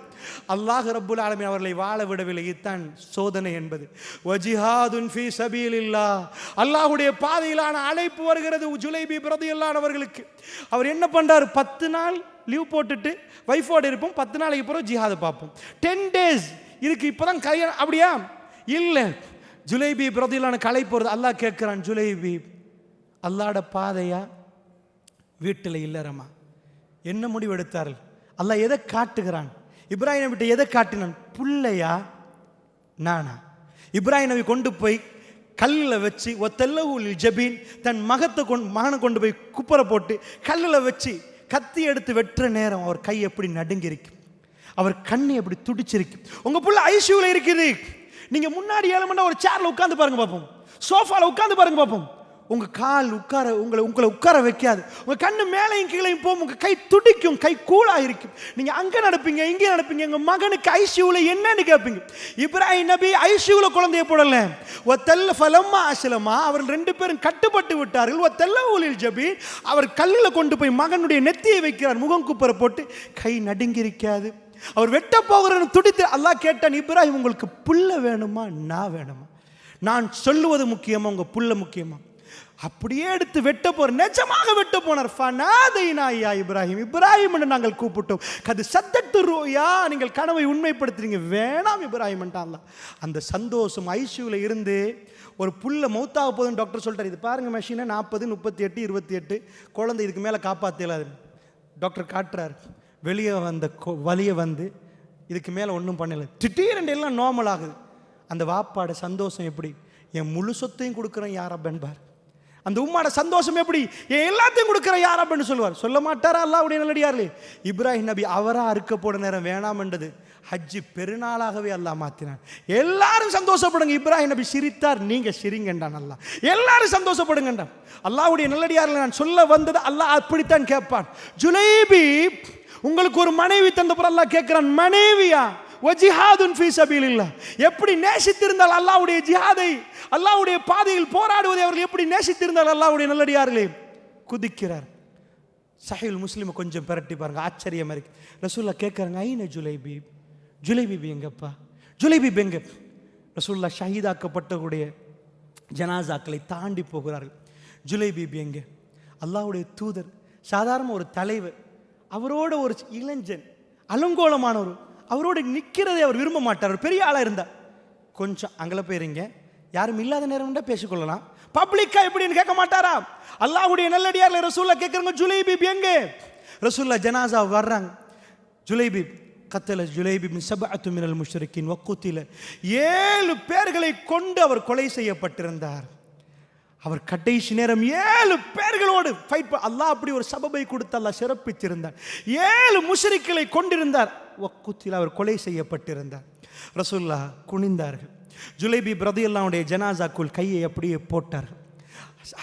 அல்லாஹ் ரப்புல் ஆலமீன் அவர்களை வாழ விடவில்லை. இதுதான் சோதனை என்பது. வஜிஹாதுன் ஃபீ சபீலில்லாஹ், அல்லாஹ்வுடைய பாதையிலான அழைப்பு வருகிறது ஜுலைபீப் ரலியல்லாஹு அன்ஹு அவர்களுக்கு. அவர் என்ன பண்றாரு? 10 நாள் லீவ் போட்டுட்டு வைஃபோட இருப்போம், 10 நாளைக்கு பிறகு ஜிஹாதை பார்ப்போம். 10 டேஸ் இதுக்கு இப்பதான் கல்யாணம், அப்படியா? இல்லை. ஜுலைபீப் ரலியல்லாஹு அன்ஹு கலை போறது. அல்லாஹ் கேட்கிறான், ஜுலைபீப் அல்லாஹ்ட பாதையா வீட்டில் இல்லறமா? என்ன முடிவு எடுத்தார்கள்? அல்லாஹ் எதை காட்டுகிறான்? இப்ராஹிம் நபிட்ட எதை காட்டினான்? புள்ளையா நானா? இப்ராஹிம் நபி கொண்டு போய் கல்லில் வச்சு ஒத்தல்லூலில் ஜபீன், தன் மகனை கொண்டு போய் குப்பரை போட்டு கல்லில் வச்சு கத்தி எடுத்து வெட்டுற நேரம் அவர் கை எப்படி நடுங்கிருக்கு, அவர் கண்ணு எப்படி துடிச்சிருக்கு. உங்க புள்ள ஐசியூல இருக்குது, நீங்க முன்னாடி 7 மணி நேரம் ஒரு சேர்ல உட்கார்ந்து பாருங்க பார்ப்போம், சோஃபால உட்கார்ந்து பாருங்க பார்ப்போம். உங்க கால் உங்களை உட்கார வைக்காது, உங்க கண்ணு மேலையும் கீழையும் போகும், உங்க கை துடிக்கும், கை கூலா இருக்கும். நீங்க அங்க நடப்பீங்க, இங்க நடப்பீங்க. எங்க மகனுக்கு ஐசியூல என்னன்னு கேட்பீங்க. இப்ராஹிம் நபி ஐசியூல குழந்தைய போடல, ஒத்தல்ல ஃபலம்மா அஸ்லமா, அவர்கள் 2 பேரும் கட்டுப்பட்டு விட்டார்கள். ஒத்தல்லூலில் ஜபீன், அவர் கல்லில் கொண்டு போய் மகனுடைய நெத்தியை வைக்கிறார், முகம் குப்பரை போட்டு, கை நடுங்கிருக்காது. அவர் வெட்ட போகிறன்னு துடித்து அல்லாஹ் கேட்டான், இப்ராஹிம் உங்களுக்கு புல்ல வேணுமா நான் வேணுமா? நான் சொல்லுவது முக்கியமா உங்க புல்ல முக்கியமா? அப்படியே எடுத்து வெட்ட போற, நிஜமாக வெட்ட போனார். ஃபனாதைனா யா இப்ராஹிம், இப்ராஹிம் என்று நாங்கள் கூப்பிட்டோம். கது சத்தத்து ரோயா, நீங்கள் கனவை உண்மைப்படுத்துறீங்க, வேணாம் இப்ராஹிம் என்றான். அந்த சந்தோஷம் ஐசியூல இருந்து ஒரு புல்ல மௌத்தாக போதுன்னு டாக்டர் சொல்லிட்டார். இது பாருங்க மெஷினை 40, 38, 28 குழந்தை இதுக்கு மேலே காப்பாற்றலாது. டாக்டர் காட்டுறார், வெளியே வந்த வலியை வந்து இதுக்கு மேலே ஒன்றும் பண்ணலை. திடீரென்று எல்லாம் நார்மல் ஆகுது. அந்த வாப்பாட சந்தோஷம் எப்படி? என் முழு சொத்தையும் கொடுக்குறேன் யாரப்பன்பார். அந்த உம்மாட சந்தோஷம் எப்படி? என் எல்லாத்தையும் கொடுக்குற யாரப்பன்னு சொல்லுவார். சொல்ல மாட்டாரா அல்லாஹ்வுடைய நல்லடியார்களே? இப்ராஹிம் நபி அவரா அறுக்க போட நேரம் வேணாம் என்றது ஹஜ்ஜி பெருநாளாகவே அல்லாஹ் மாற்றினான். எல்லாரும் சந்தோஷப்படுங்க. இப்ராஹிம் நபி சிரித்தார், நீங்க சிரிங்கண்டான் அல்லாஹ். எல்லாரும் சந்தோஷப்படுங்கண்டான். அல்லாஹ்வுடைய நல்லடியார்கள் நான் சொல்ல வந்தது அல்லாஹ் அப்படித்தான் கேட்பான். ஜுலைபி, உங்களுக்கு ஒரு மனைவி தந்தப்பறம் அல்லாஹ் கேட்கிறான், மனைவியா வஜிஹாதுன் ஃபீ சபீலில்லாஹ், எப்படி நேசித்திருந்தால் அல்லாஹ்வுடைய ஜிஹாதை, அல்லாஹ்வுடைய பாதையில் போராடுவதை அவர்கள் எப்படி நேசித்திருந்தால் அல்லாஹ்வுடைய நல்லடியார்களே குதிக்கிறார். சஹீஹுல் முஸ்லிம் கொஞ்சம் பிரட்டி பாருங்க, ஆச்சரியமா இருக்கு. ரசூலுல்லாஹ் கேட்கறாங்க, ஐன ஜுலைபி, ஜுலைபி எங்கப்பா, ஜுலைபி எங்க? ரசூலுல்லாஹ் ஷஹீதாக்கப்பட்டவருடைய ஜனாசாக்களை தாண்டி போகிறார்கள். ஜுலைபி எங்க? அல்லாஹ்வுடைய தூதர், சாதாரண ஒரு தலைவர், அவரோட ஒரு இளைஞன் அலங்கோலமானவர், அவரோட நிற்கிறதை அவர் விரும்ப மாட்டார். ஒரு பெரிய ஆளாக இருந்தார். கொஞ்சம் அங்கே போயிருங்க, யாரும் இல்லாத நேரம் தான் பேசிக்கொள்ளலாம், பப்ளிக்கா எப்படின்னு கேட்க மாட்டாரா? அல்லாஹ்வுடைய நல்லடியார்ல ரசூலுல்லாஹ் கேட்குறாங்க, ஜுலைபி எங்க? ரசூலுல்லாஹ் ஜனாசா வர்றாங்க. ஜுலைபி கத்தல ஜுலைபி பின் சபஅத்து மினல் முஷ்ரிக்கின் வக்குத்தில, 7 பேர்களை கொண்டு அவர் கொலை செய்யப்பட்டிருந்தார். அவர் கடைசி நேரம் 7 பேர்களோடு ஃபைட். அல்லாஹ் அப்படி ஒரு சபபை கொடுத்து அல்லாஹ் சிறப்பித்திருந்தார். 7 முஷ்ரிக்களை கொண்டிருந்தார். வக்குத்தில் அவர் கொலை செய்யப்பட்டிருந்தார். ரசூலுல்லாஹ் குனிந்தார்கள். ஜுலைபி ரலியல்லாஹுடைய ஜனாசாக்குள் கையை அப்படியே போட்டார்கள்.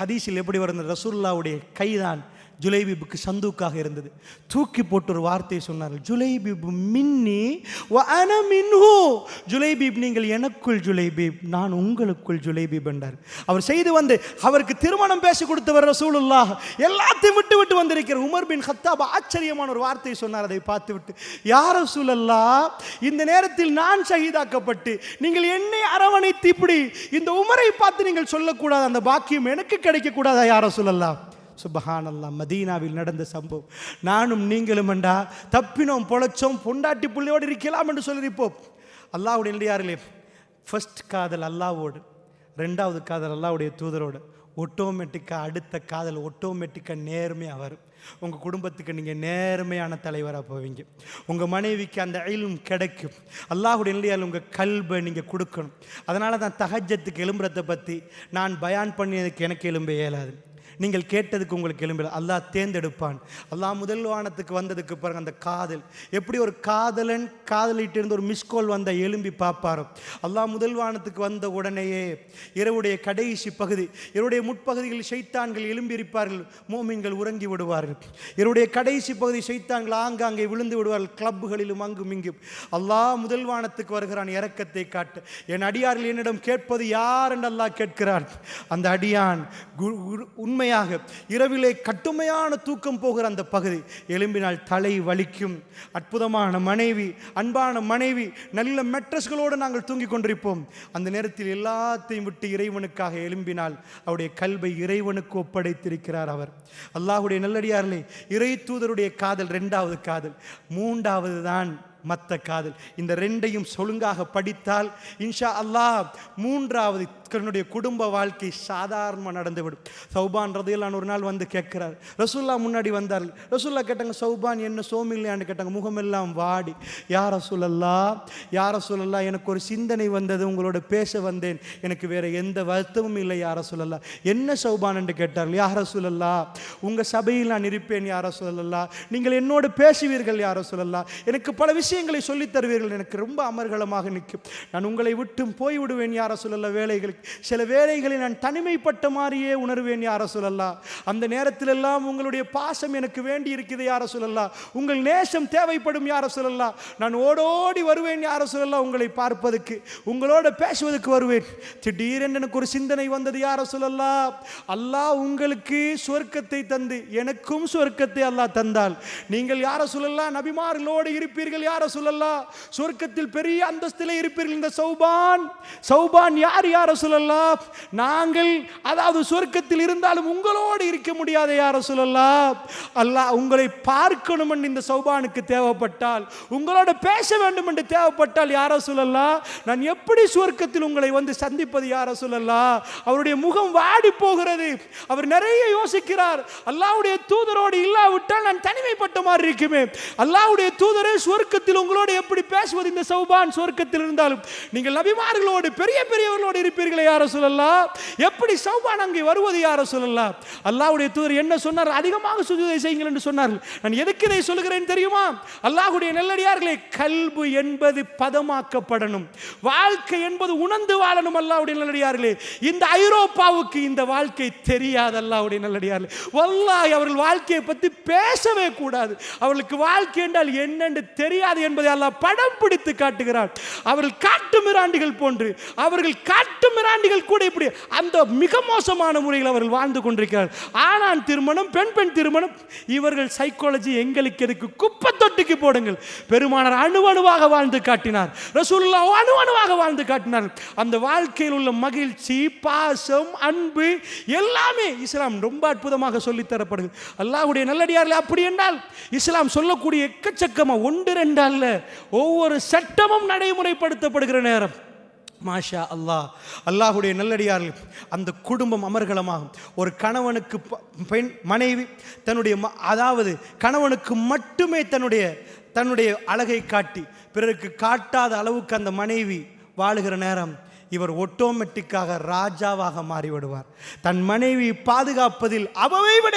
ஹதீஸில் எப்படி வருது? ரசூலுல்லாஹுடைய கைதான் ஜுலைபிபுக்கு சந்தூக்காக இருந்தது. தூக்கி போட்டு ஒரு வார்த்தையை சொன்னார்கள், ஜுலைபிபு மின்னி வ அன மின்ஹு, ஜுலைபிப் நீங்கள் எனக்குள் ஜுலைபிப், நான் உங்களுக்குள் ஜுலைபிப் என்றார். அவர் செய்து வந்து அவருக்கு திருமணம் பேசி கொடுத்தவர் ரசூலுல்லாஹ். எல்லாத்தையும் விட்டு விட்டு வந்திருக்கிற உமர் பின் கத்தாப் ஆச்சரியமான ஒரு வார்த்தையை சொன்னார். அதை பார்த்து விட்டு, யா ரசூலல்லாஹ், இந்த நேரத்தில் நான் ஷஹீதாக்கப்பட்டு நீங்கள் என்னை அரவணைத்து இப்படி இந்த உமரை பார்த்து நீங்கள் சொல்லக்கூடாது, அந்த பாக்கியம் எனக்கு கிடைக்க கூடாதா யா ரசூலல்லாஹ்? சுபஹானல்லாஹ். மதீனாவில் நடந்த சம்பவம். நானும் நீங்களும் என்றா தப்பினோம் பொழைச்சோம், பொண்டாட்டி புள்ளையோடு இருக்கலாம் என்று சொல்லியிருப்போம். அல்லாஹ்வுடைய நல்லடியார்களே, ஃபர்ஸ்ட் காதல் அல்லாஹ்வோடு, 2வது காதல் அல்லாஹ்வுடைய தூதரோடு. ஆட்டோமேட்டிக்காக அடுத்த காதல் ஆட்டோமேட்டிக்காக நேர்மையாக வரும். உங்கள் குடும்பத்துக்கு நீங்கள் நேர்மையான தலைவராக போவீங்க. உங்கள் மனைவிக்கு அந்த இல்ம் கிடைக்கும். அல்லாஹ்வுடைய நல்லடியார்கள் உங்கள் கல்பை நீங்கள் கொடுக்கணும். அதனால தான் தஹஜ்ஜத்துக்கு எழும்புறதை பற்றி நான் பயான் பண்ணியதுக்கு எனக்கு எழும்ப இயலாது. நீங்கள் கேட்டதுக்கு உங்களுக்கு எழும்பல. அல்லாஹ் தேர்ந்தெடுப்பான். அல்லாஹ் முதல் வானத்துக்கு வந்ததுக்கு பிறகு அந்த காதல் எப்படி ஒரு காதலன் காதலிட்டு இருந்து ஒரு மிஸ்கோல் வந்த எழும்பி பார்ப்பாரோ, அல்லாஹ் முதல் வானத்துக்கு வந்த உடனேயே இரவுடைய கடைசி பகுதி, இரவுடைய முற்பகுதிகளில் ஷைத்தான்கள் எழும்பி இருப்பார்கள், மோமின்கள் உறங்கி விடுவார்கள். இரவுடைய கடைசி பகுதி ஷைத்தான்கள் ஆங்காங்கே விழுந்து விடுவார்கள், கிளப்புகளிலும் அங்கும் இங்கும். அல்லாஹ் முதல் வானத்துக்கு வருகிறான் இரக்கத்தை காட்டு. என் அடியார்கள் என்னிடம் கேட்பது யார் என்று அல்லாஹ் கேட்கிறான். அந்த அடியான் உண்மையாக இரவிலே கட்டுமையான தூக்கம் போகிற அந்த பகுதி எழும்பினால் தலை வலிக்கும். அற்புதமான மனைவி, அன்பான மனைவி, நல்ல மெட்ரஸ்களோடு நாங்கள் தூங்கிக் கொண்டிருப்போம். அந்த நேரத்தில் எல்லாத்தையும் விட்டு இறைவனுக்காக எழும்பினால் அவருடைய கல்வை இறைவனுக்கு ஒப்படைத்திருக்கிறார் அவர். அல்லாஹ்வுடைய நல்லடியார்களே, இறை தூதருடைய காதல் 2வது காதல். 3வது தான் மத்த காதல். இந்த ரெண்டையும் ஒழுங்காக படித்தால் இன்ஷா அல்லாஹ் மூன்றாவது தன்னுடைய குடும்ப வாழ்க்கை சாதாரணமாக நடந்துவிடும். சௌபான் ரதியல்லாஹு ஒரு நாள் வந்து கேட்கிறார். ரசூலுல்லாஹ் முன்னாடி வந்தார். ரசூலுல்லாஹ் கேட்டாங்க, சௌபான் என்ன சோமில்லையான்னு கேட்டாங்க. முகமெல்லாம் வாடி, யா ரசூலல்லாஹ் எனக்கு ஒரு சிந்தனை வந்தது, உங்களோட பேச வந்தேன், எனக்கு வேற எந்த வருத்தமும் இல்லை யா ரசூலல்லாஹ். என்ன சௌபான் என்று கேட்டார்கள். யா ரசூலல்லாஹ் உங்கள் சபையில் நான் இருப்பேன் யா ரசூலல்லாஹ், நீங்கள் என்னோடு பேசுவீர்கள் யா ரசூலல்லாஹ், எனக்கு பல விஷயங்களை சொல்லித் தருவீர்கள், எனக்கு ரொம்ப அமர்கலமாக நிற்கும், நான் உங்களை விட்டும் போய்விடுவேன் யா ரசூலல்லாஹ். வேலைகளுக்கு சில வேலைகளை நான் தனிமைப்பட்ட மாதிரியே உணர்வேன் யா ரசூலல்லாஹ். அந்த நேரத்தில் எல்லாம் உங்களுடைய பாசம் எனக்கு வேண்டி இருக்குது யா ரசூலல்லாஹ், உங்கள் நேசம் தேவைப்படும் யா ரசூலல்லாஹ். நான் ஓடோடி வருவேன் யா ரசூலல்லாஹ், உங்களை பார்ப்பதற்கு, உங்களோட பேசுவதற்கு வருவேன். திடீரென்று எனக்கு ஒரு சிந்தனை வந்தது யா ரசூலல்லாஹ், அல்லாஹ் உங்களுக்கு சொர்க்கத்தை தந்து எனக்கும் சொர்க்கத்தை அல்லாஹ் தந்தால் நீங்கள் யா ரசூலல்லாஹ் நபிமார்களோடு இருப்பீர்கள் யா ரசூலல்லாஹ், சொர்க்கத்தில் பெரிய அந்தஸ்திலே இருப்பீர்கள். இந்த சௌபான் யார் யா ரசூலல்லாஹ்? நாங்கள் அதாவது சொர்க்கத்தில் இருந்தாலும் உங்களோடு இருக்க முடியாத யா ரசூலல்லாஹ், அல்லாஹ் உங்களை பார்க்கணும் என்று இந்த சௌபானுக்கு தேவைப்பட்டால், உங்களோட பேச வேண்டும் என்று தேவைப்பட்டால் யா ரசூலல்லாஹ், நான் எப்படி சொர்க்கத்தில் உங்களை வந்து சந்திப்பது யா ரசூலல்லாஹ்? அவருடைய முகம் வாடி போகிறது, அவர் நிறைய யோசிக்கிறார். அல்லாஹ்வுடைய தூதரோடு இல்லாவிட்டால் நான் தனிமைப்பட்ட மாதிரி இருக்குமே, அல்லாஹ்வுடைய தூதரே சொர்க்கத்தில் உங்களோடு எப்படி பேசுவது? இந்த சௌபான் சொர்க்கத்தில் இருந்தாலும் நீங்கள் நபிமார்களோடு பெரிய பெரியவர்களோடு இருப்பீர்களே யா ரசூலல்லாஹ், எப்படி சௌபான் அங்கே வருவது யா ரசூலல்லாஹ்? அல்லாஹ்வுடைய தூதர் என்ன சொன்னார்? அதிகமாக சுஜூதை செய்யுங்கள் என்று சொன்னார்கள். நான் எதுக்கு இதை சொல்கிறேன் தெரியுமா? அல்லாஹ்வுடைய நல்லடியார்களே, கல்பு என்பது பதமாக்கப்படணும், வாழ்க்கை என்பது உணர்ந்து வாழணும். அல்லாஹ்வுடைய நல்லடியார்களே, இந்த ஐரோப்பாவுக்கு இந்த வாழ்க்கை தெரியாது. அல்லாஹ்வுடைய நல்லடியார்களே, வல்லாஹி அவர்கள் வாழ்க்கையை பற்றி பேசவே கூடாது. அவர்களுக்கு வாழ்க்கை என்றால் என்னென்று தெரியாது என்பதை அல்லாஹ் படம் பிடித்து காட்டுகிறார். அவர்கள் காட்டு மிராண்டிகள் போன்று, அவர்கள் காட்டு மிராண்டிகள் கூட இப்படி அந்த மிக மோசமான முறையில் அவர்கள் வாழ்ந்து கொண்டிருக்கிறார். ஆணான் திருமணம், பெண் திருமணம், இவர்கள் சைக்காலஜி எங்களுக்கு எதுக்கு? குப்பை தொட்டிக்கு போடுங்கள். பெருமானார் அணுவணுவாக வாழ்ந்து காட்டினார், ரசூலுல்லாஹ் அணுவணுவாக வாழ்ந்து காட்டினார். அந்த வாழ்க்கையில் உள்ள மகிழ்ச்சி, பாசம், அன்பு எல்லாமே இஸ்லாம் ரொம்ப அற்புதமாக சொல்லித் தரப்படுகிறது. அல்லாஹ்வுடைய நல்லடியார்கள் அப்படி என்றால் இஸ்லாம் சொல்லக்கூடிய எக்கச்சக்கமா ஒன்று ரெண்டு அல்ல, ஒவ்வொரு சட்டமும் நடைமுறைப்படுத்தப்படுகிற நேரம் மாஷா அல்லாஹ். அல்லாஹ்வுடைய நல்லடியார்கள் அந்த குடும்பம் அமர்கலமாகும். ஒரு கணவனுக்கு பெண் மனைவி தன்னுடைய அதாவது கணவனுக்கு மட்டுமே தன்னுடைய அழகை காட்டி பிறருக்கு காட்டாத அளவுக்கு அந்த மனைவி வாழுகிற நேரம் இவர் ஆட்டோமேட்டிக்காக ராஜாவாக மாறிவிடுவார். தன் மனைவி பாதுகாப்பதில் அவை விட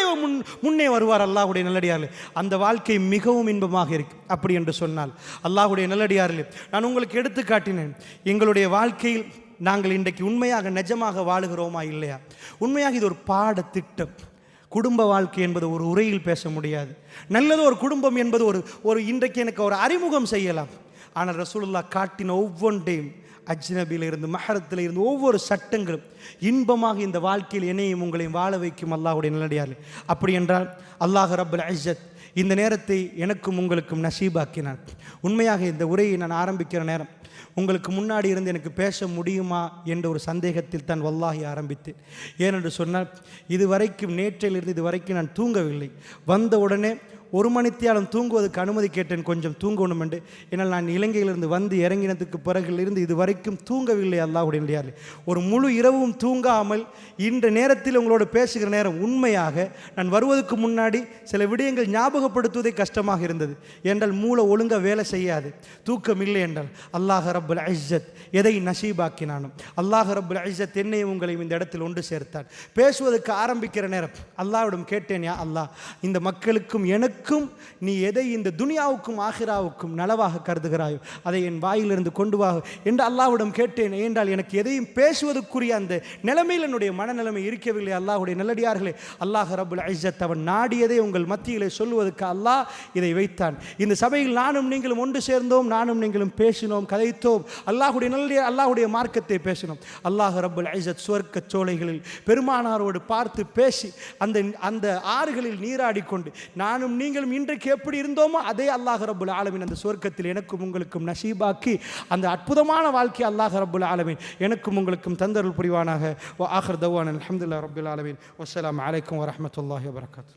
முன்னே வருவார். அல்லாஹ்வுடைய நல்லடியார்களே, அந்த வாழ்க்கை மிகவும் இன்பமாக இருக்கு. அப்படி என்று சொன்னால் அல்லாஹ்வுடைய நல்லடியார்களே, நான் உங்களுக்கு எடுத்து காட்டினேன். எங்களுடைய வாழ்க்கையில் நாங்கள் இன்றைக்கு உண்மையாக நிஜமாக வாழுகிறோமா இல்லையா? உண்மையாக இது ஒரு பாடத்திட்டம். குடும்ப வாழ்க்கை என்பது ஒரு உரையில் பேச முடியாது. நல்லது ஒரு குடும்பம் என்பது ஒரு இன்றைக்கு எனக்கு ஒரு அறிமுகம் செய்யலாம். ஆனால் ரசூலுல்லாஹ் காட்டின ஒவ்வொன்றையும், அஜ்னபியில் இருந்து மஹரத்தில் இருந்து ஒவ்வொரு சட்டங்களும் இன்பமாக இந்த வாழ்க்கையில் என்னையும் உங்களையும் வாழ வைக்கும். அல்லாஹ்வுடைய நல்லடியார்களே, அப்படி என்றால் அல்லாஹ் ரப்பல் இஸ்ஸத் இந்த நேரத்தை எனக்கும் உங்களுக்கும் நசீபாக்கினான். உண்மையாக இந்த உரையை நான் ஆரம்பிக்கிற நேரம் உங்களுக்கு முன்னாடி இருந்து எனக்கு பேச முடியுமா என்ற ஒரு சந்தேகத்தில் தான் வல்லாஹி ஆரம்பித்தேன். ஏனென்று சொன்னால் இதுவரைக்கும் நேற்றிலிருந்து இதுவரைக்கும் நான் தூங்கவில்லை. வந்த உடனே ஒரு மணித்தியாலம் தூங்குவதற்கு அனுமதி கேட்டேன், கொஞ்சம் தூங்கணும் என்று. ஏன்னால் நான் இலங்கையிலிருந்து வந்து இறங்கினதுக்கு பிறகிலிருந்து இது வரைக்கும் தூங்கவில்லை. அல்லாஹ்வுடைய நல்லடியார்களே, ஒரு முழு இரவும் தூங்காமல் இன்ற நேரத்தில் உங்களோடு பேசுகிற நேரம் உண்மையாக நான் வருவதற்கு முன்னாடி சில விடயங்கள் ஞாபகப்படுத்துவதே கஷ்டமாக இருந்தது. என்றால் மூளை ஒழுங்காக வேலை செய்யாது, தூக்கம் இல்லை என்றால். அல்லாஹ் ரப்புல் இஸ்ஸத் எதை நசீபாக்கினானும் அல்லாஹ் ரப்புல் இஸ்ஸத் என்னையும் உங்களையும் இந்த இடத்தில் ஒன்று சேர்த்தான். பேசுவதற்கு ஆரம்பிக்கிற நேரம் அல்லாஹ்விடம் கேட்டேன், யா அல்லாஹ், இந்த மக்களுக்கும் எனக்கும் நீ எதை இந்த துனியாவுக்கும் ஆகிராவுக்கும் நலவாக கருதுகிறாயோ அதை என் வாயிலிருந்து கொண்டு வா என்று அல்லாஹ்விடம் கேட்டேன். ஏனென்றால் எனக்கு எதையும் பேசுவதற்குரிய அந்த நிலைமையில் என்னுடைய மனநிலைமை இருக்கவில்லை. அல்லாஹ்வுடைய நல்லடியார்களே, அல்லாஹ் ரப்புல் இஸ்ஸத் அவன் நாடியதை உங்கள் மத்தியிலே சொல்லுவதற்கு அல்லாஹ் இதை வைத்தான். இந்த சபையில் நானும் நீங்களும் ஒன்று சேர்ந்தோம், நானும் நீங்களும் பேசினோம், கதைத்தோம், அல்லாஹ்வுடைய நல்லடியார் அல்லாஹ்வுடைய மார்க்கத்தை பேசினோம். அல்லாஹ் ரப்புல் இஸ்ஸத் சுவர்க்க சோலைகளில் பெருமானாரோடு பார்த்து பேசி அந்த ஆறுகளில் நீராடிக்கொண்டு நானும் நீங்களும் இன்றைக்கு எப்படி இருந்தோமோ அதே அல்லாஹ் ரப்புல் ஆலமீன் அந்த சொர்க்கத்தில் எனக்கும் உங்களுக்கும் நசீபாக்கி அந்த அற்புதமான வாழ்க்கை அல்லாஹ் ரப்புல் ஆலமீன் எனக்கும் உங்களுக்கும் தந்தருள் புரிவானாக. வ ஆகிர் தவானா அல்ஹம்துலில்லாஹி ரப்பில் ஆலமீன். வஸ்ஸலாமு அலைக்கும் வரஹ்மத்துல்லாஹி வபரகாத்துஹு.